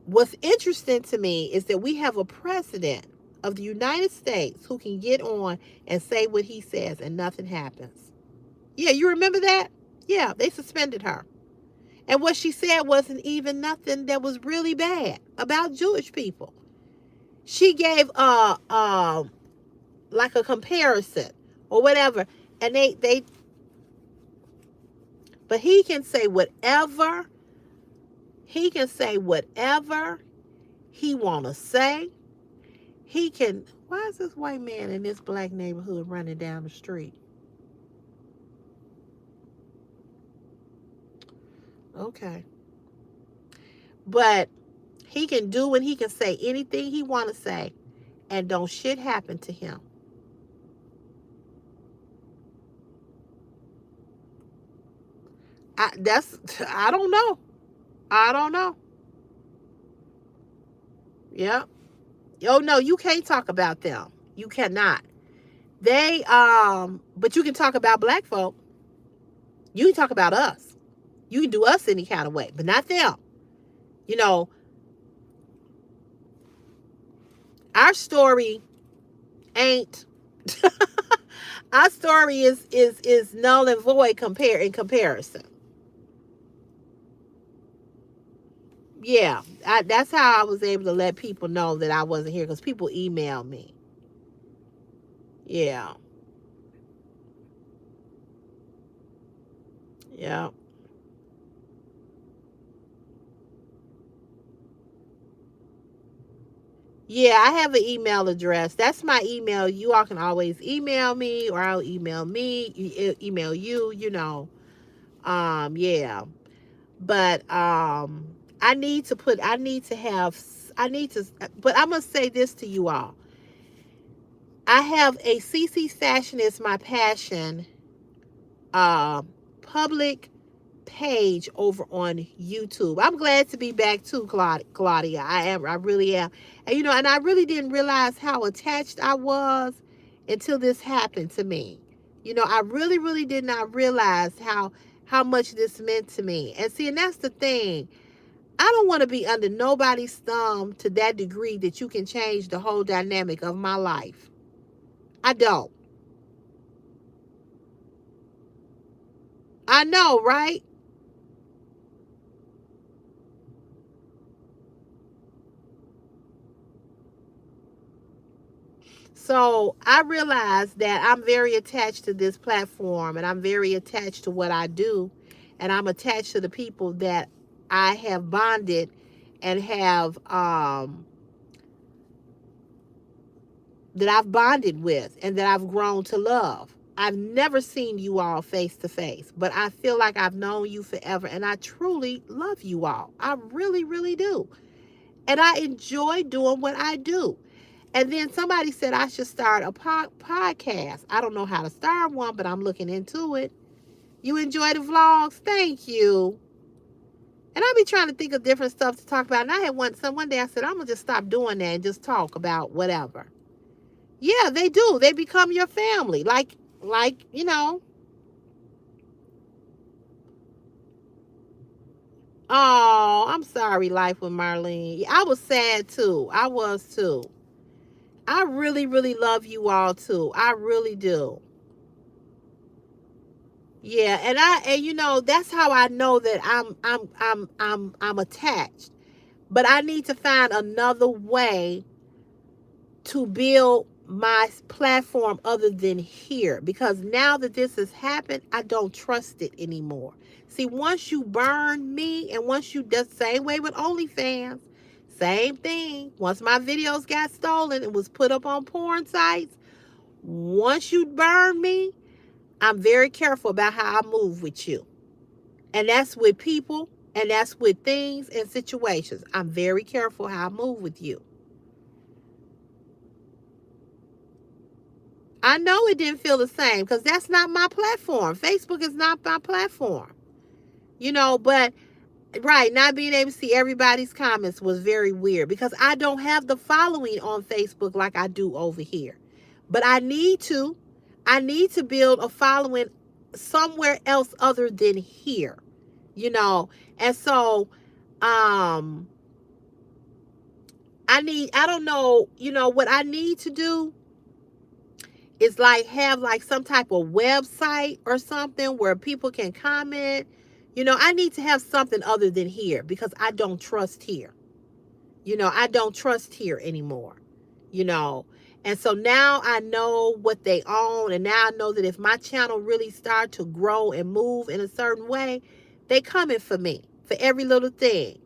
what's interesting to me is that we have a president of the United States who can get on and say what he says and nothing happens. Yeah, you remember that? Yeah, they suspended her. And what she said wasn't even nothing that was really bad about Jewish people. She gave like a comparison or whatever, and they but he can say whatever he want to say. He can. Why is this white man in this black neighborhood running down the street? Okay. But he can do and he can say anything he want to say, and don't shit happen to him. I don't know. I don't know. Yep. Oh no, you can't talk about them. You cannot. But you can talk about black folk. You can talk about us. You can do us any kind of way, but not them. You know, our story ain't our story is null and void in comparison. Yeah, that's how I was able to let people know that I wasn't here, because people emailed me. Yeah. Yeah. Yeah, I have an email address. That's my email. You all can always email me, or I'll email you, you know. Yeah. But I need to, but I must say this to you all. I have a CC's Fashion is My Passion public page over on YouTube. I'm glad to be back too, Claudia. I really am. And you know, and I really didn't realize how attached I was until this happened to me. You know, I really, really did not realize how much this meant to me. And see, and that's the thing. I don't want to be under nobody's thumb to that degree that you can change the whole dynamic of my life. I don't. I know, right? So I realized that I'm very attached to this platform, and I'm very attached to what I do, and I'm attached to the people that I have bonded and have that I've bonded with and that I've grown to love. I've never seen you all face to face, but I feel like I've known you forever, and I truly love you all. I really, really do. And I enjoy doing what I do. And then somebody said I should start a podcast. I don't know how to start one, but I'm looking into it. You enjoy the vlogs? Thank you. And I be trying to think of different stuff to talk about. And I had one day I said, I'm gonna just stop doing that and just talk about whatever. Yeah, they do. They become your family. Like, oh, I'm sorry, Life with Marlene. I was sad too. I was too. I really, really love you all too. I really do. Yeah, and that's how I know that I'm attached. But I need to find another way to build my platform other than here, because now that this has happened, I don't trust it anymore. See, once you burn me, and once you, the same way with OnlyFans, same thing. Once my videos got stolen and was put up on porn sites, once you burn me, I'm very careful about how I move with you. And that's with people, and that's with things and situations. I'm very careful how I move with you. I know it didn't feel the same because that's not my platform. Facebook is not my platform. But right, not being able to see everybody's comments was very weird because I don't have the following on Facebook like I do over here. But I need to. I need to build a following somewhere else other than here. you know and so um I don't know, what I need to do is like have like some type of website or something where people can comment. I need to have something other than here because I don't trust here. I don't trust here anymore. you know and so now I know what they own, and now I know that if my channel really start to grow and move in a certain way, they coming for me for every little thing.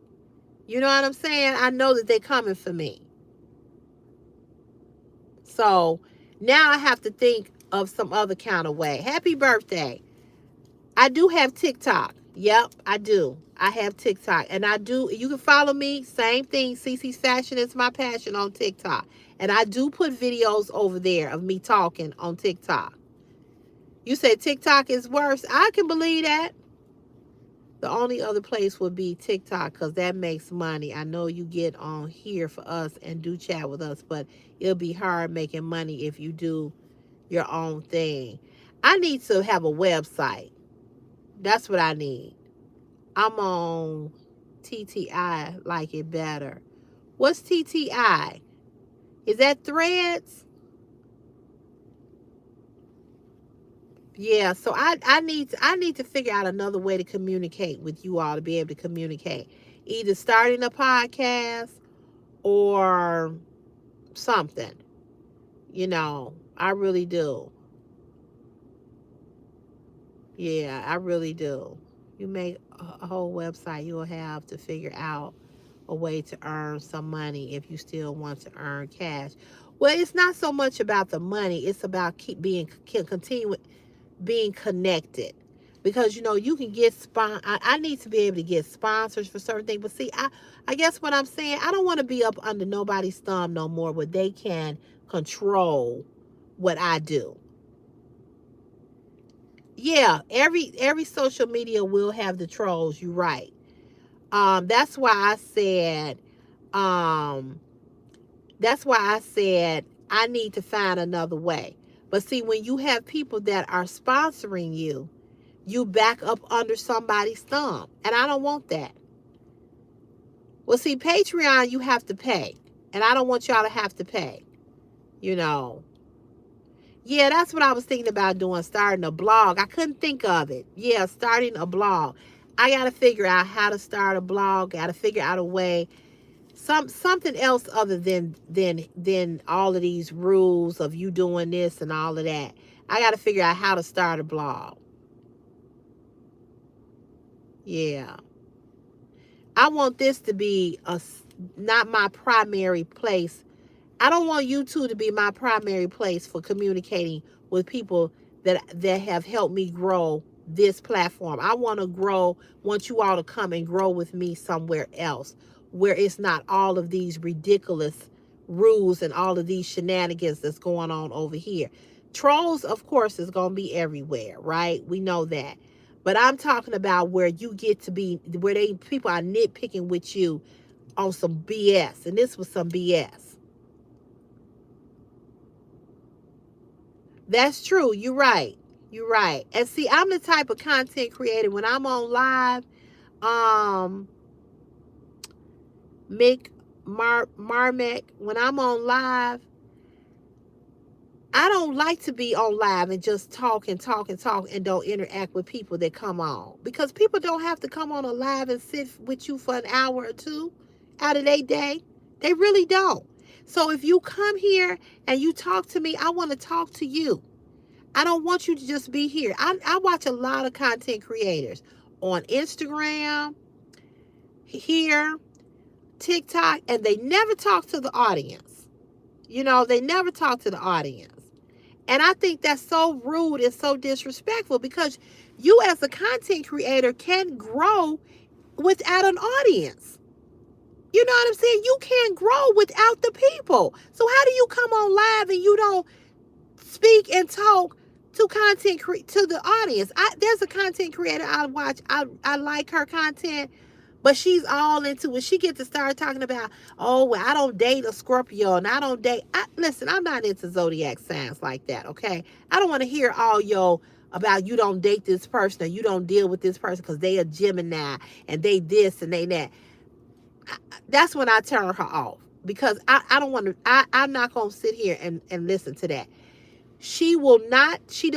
You know what I'm saying? I know that they coming for me. So now I have to think of some other kind of way. Happy birthday. I do have TikTok. Yep, I do. I have TikTok. And you can follow me. Same thing. Cece's Fashion is my passion on TikTok. And I do put videos over there of me talking on TikTok. You said TikTok is worse. I can believe that. The only other place would be TikTok because that makes money. I know you get on here for us and do chat with us, but it'll be hard making money if you do your own thing. I need to have a website. That's what I need. I'm on TTI, like it better. What's TTI? Is that Threads? Yeah, so I need to figure out another way to communicate with you all, to be able to communicate. Either starting a podcast or something. I really do. Yeah, I really do. You make a whole website, you'll have to figure out a way to earn some money if you still want to earn cash. Well, it's not so much about the money, it's about continuing being connected. Because you can get I need to be able to get sponsors for certain things. But see, I guess what I'm saying, I don't want to be up under nobody's thumb no more where they can control what I do. Yeah, every social media will have the trolls. You're right. That's why I said, um, I need to find another way. But see, when you have people that are sponsoring you, you back up under somebody's thumb, and I don't want that. Well, see, Patreon you have to pay, and I don't want y'all to have to pay. You know. Yeah, that's what I was thinking about doing, starting a blog. I couldn't think of it. Yeah, starting a blog. I got to figure out how to start a blog. Got to figure out a way, something else other than all of these rules of you doing this and all of that. I got to figure out how to start a blog. Yeah. I want this to be not my primary place. I don't want YouTube to be my primary place for communicating with people that have helped me grow this platform. I want to grow, want you all to come and grow with me somewhere else where it's not all of these ridiculous rules and all of these shenanigans that's going on over here. Trolls, of course, is going to be everywhere, right? We know that. But I'm talking about where you get to be, where people are nitpicking with you on some BS. And this was some BS. That's true. You're right. You're right. And see, I'm the type of content creator when I'm on live, um, Mick Marmek, when I'm on live, I don't like to be on live and just talk and talk and talk and don't interact with people that come on. Because people don't have to come on a live and sit with you for an hour or two out of their day. They really don't. So if you come here and you talk to me, I want to talk to you. I don't want you to just be here. I watch a lot of content creators on Instagram, here, TikTok, and they never talk to the audience. You know, they never talk to the audience. And I think that's so rude and so disrespectful because you as a content creator can grow without an audience. You know what I'm saying? You can't grow without the people. So how do you come on live and you don't speak and talk to to the audience? There's a content creator I watch. I like her content, but she's all into it. She gets to start talking about, oh, well, I don't date a Scorpio and I don't date. Listen, I'm not into zodiac signs like that, okay? I don't want to hear all about you don't date this person or you don't deal with this person because they a Gemini and they this and they that. That's when I turn her off because I don't want to, I'm not going to sit here and listen to that. She will not, she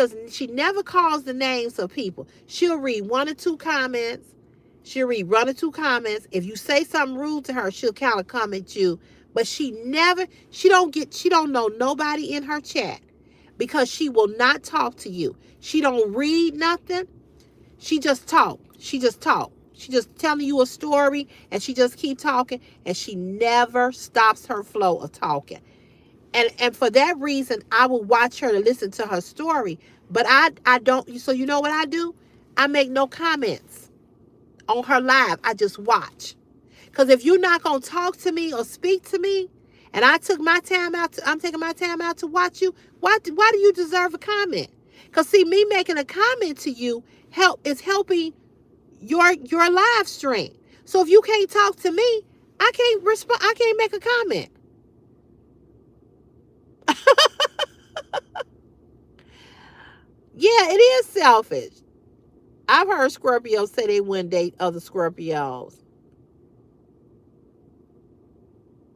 never calls the names of people. She'll read one or two comments. She'll read one or two comments. If you say something rude to her, she'll kind of comment you. But she don't know nobody in her chat because she will not talk to you. She don't read nothing. She just talk. She just talk. She just telling you a story and she just keep talking and she never stops her flow of talking. And for that reason, I will watch her to listen to her story. But I don't, so you know what I do? I make no comments on her live. I just watch. Because if you're not going to talk to me or speak to me, and I'm taking my time out to watch you, why do you deserve a comment? Because see, me making a comment to you is helping your live stream. So if you can't talk to me, I can't respond. I can't make a comment. Yeah, it is selfish. I've heard Scorpios say they wouldn't date other Scorpios.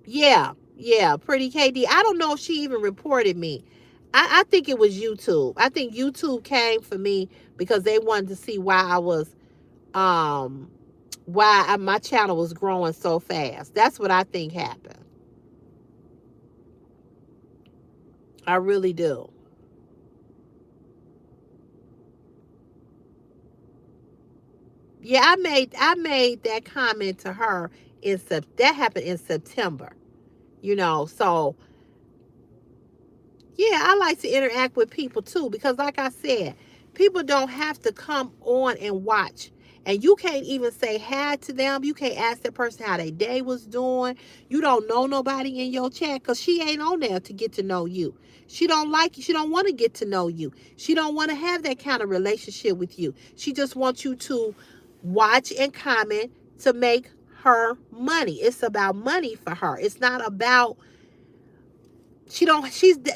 Yeah, pretty KD. I don't know if she even reported me. I think it was YouTube. I think YouTube came for me because they wanted to see why um my channel was growing so fast. That's what I think happened. I really do. Yeah, I made that comment to her that happened in September. So yeah, I like to interact with people too because like I said, people don't have to come on and watch. And you can't even say hi to them. You can't ask that person how their day was doing. You don't know nobody in your chat because she ain't on there to get to know you. She don't like you. She don't want to get to know you. She don't want to have that kind of relationship with you. She just wants you to watch and comment to make her money. It's about money for her. It's not about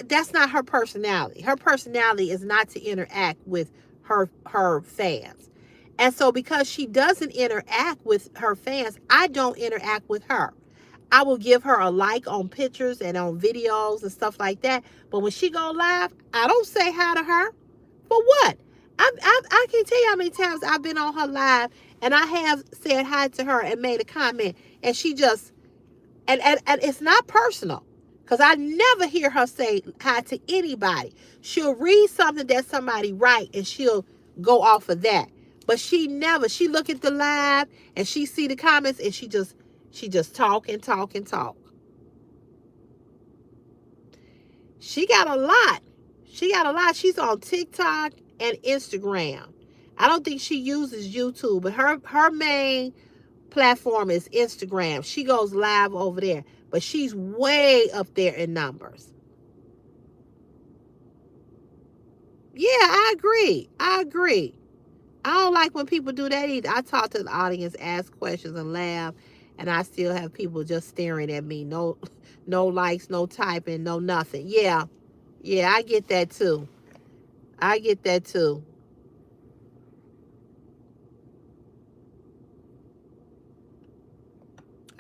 that's not her personality. Her personality is not to interact with her fans. And so because she doesn't interact with her fans, I don't interact with her. I will give her a like on pictures and on videos and stuff like that. But when she go live, I don't say hi to her. For what? I can tell you how many times I've been on her live and I have said hi to her and made a comment and she just and it's not personal because I never hear her say hi to anybody. She'll read something that somebody write and she'll go off of that. But she look at the live and she see the comments and she just talk and talk and talk. She got a lot. She's on TikTok and Instagram. I don't think she uses YouTube, but her main platform is Instagram. She goes live over there, but she's way up there in numbers. Yeah, I agree. I agree. I don't like when people do that either. I talk to the audience, ask questions, and laugh, and I still have people just staring at me. No, no likes, no typing, no nothing. Yeah, yeah, I get that too. I get that too.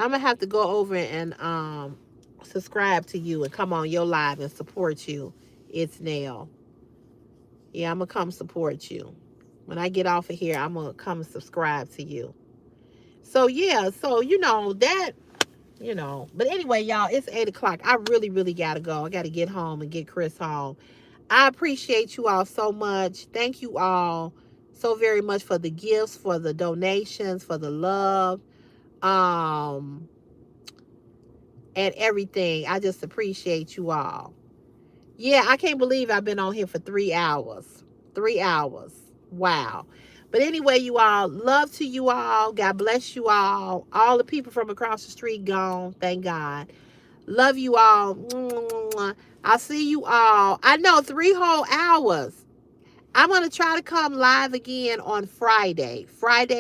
I'm gonna have to go over and subscribe to you and come on your live and support you. It's Nail. Yeah, I'm gonna come support you. When I get off of here, I'm gonna come and subscribe to you. So yeah, so that, But anyway, y'all, it's 8 o'clock. I really, really gotta go. I gotta get home and get Chris home. I appreciate you all so much. Thank you all so very much for the gifts, for the donations, for the love, um, and everything. I just appreciate you all. Yeah, I can't believe I've been on here for 3 hours. 3 hours. Wow. But anyway, you all, love to you all. God bless you all. All the people from across the street gone. Thank God. Love you all. I'll see you all. I know 3 whole hours. I'm going to try to come live again on Friday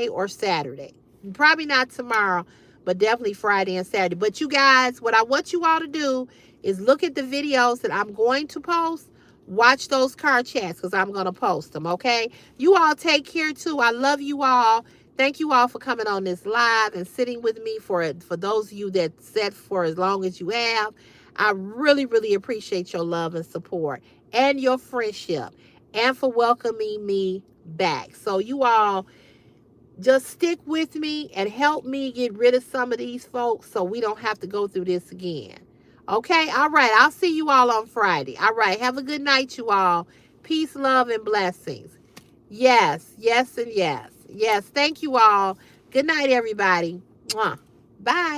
or Saturday. Probably not tomorrow, but definitely Friday and Saturday. But you guys, what I want you all to do is look at the videos that I'm going to post. Watch those car chats because I'm going to post them, okay? You all take care too. I love you all. Thank you all for coming on this live and sitting with me for those of you that sat for as long as you have. I really, really appreciate your love and support and your friendship and for welcoming me back. So you all just stick with me and help me get rid of some of these folks so we don't have to go through this again. Okay? All right. I'll see you all on Friday. All right. Have a good night, you all. Peace, love, and blessings. Yes, yes, and yes. Yes. Thank you all. Good night, everybody. Mwah. Bye.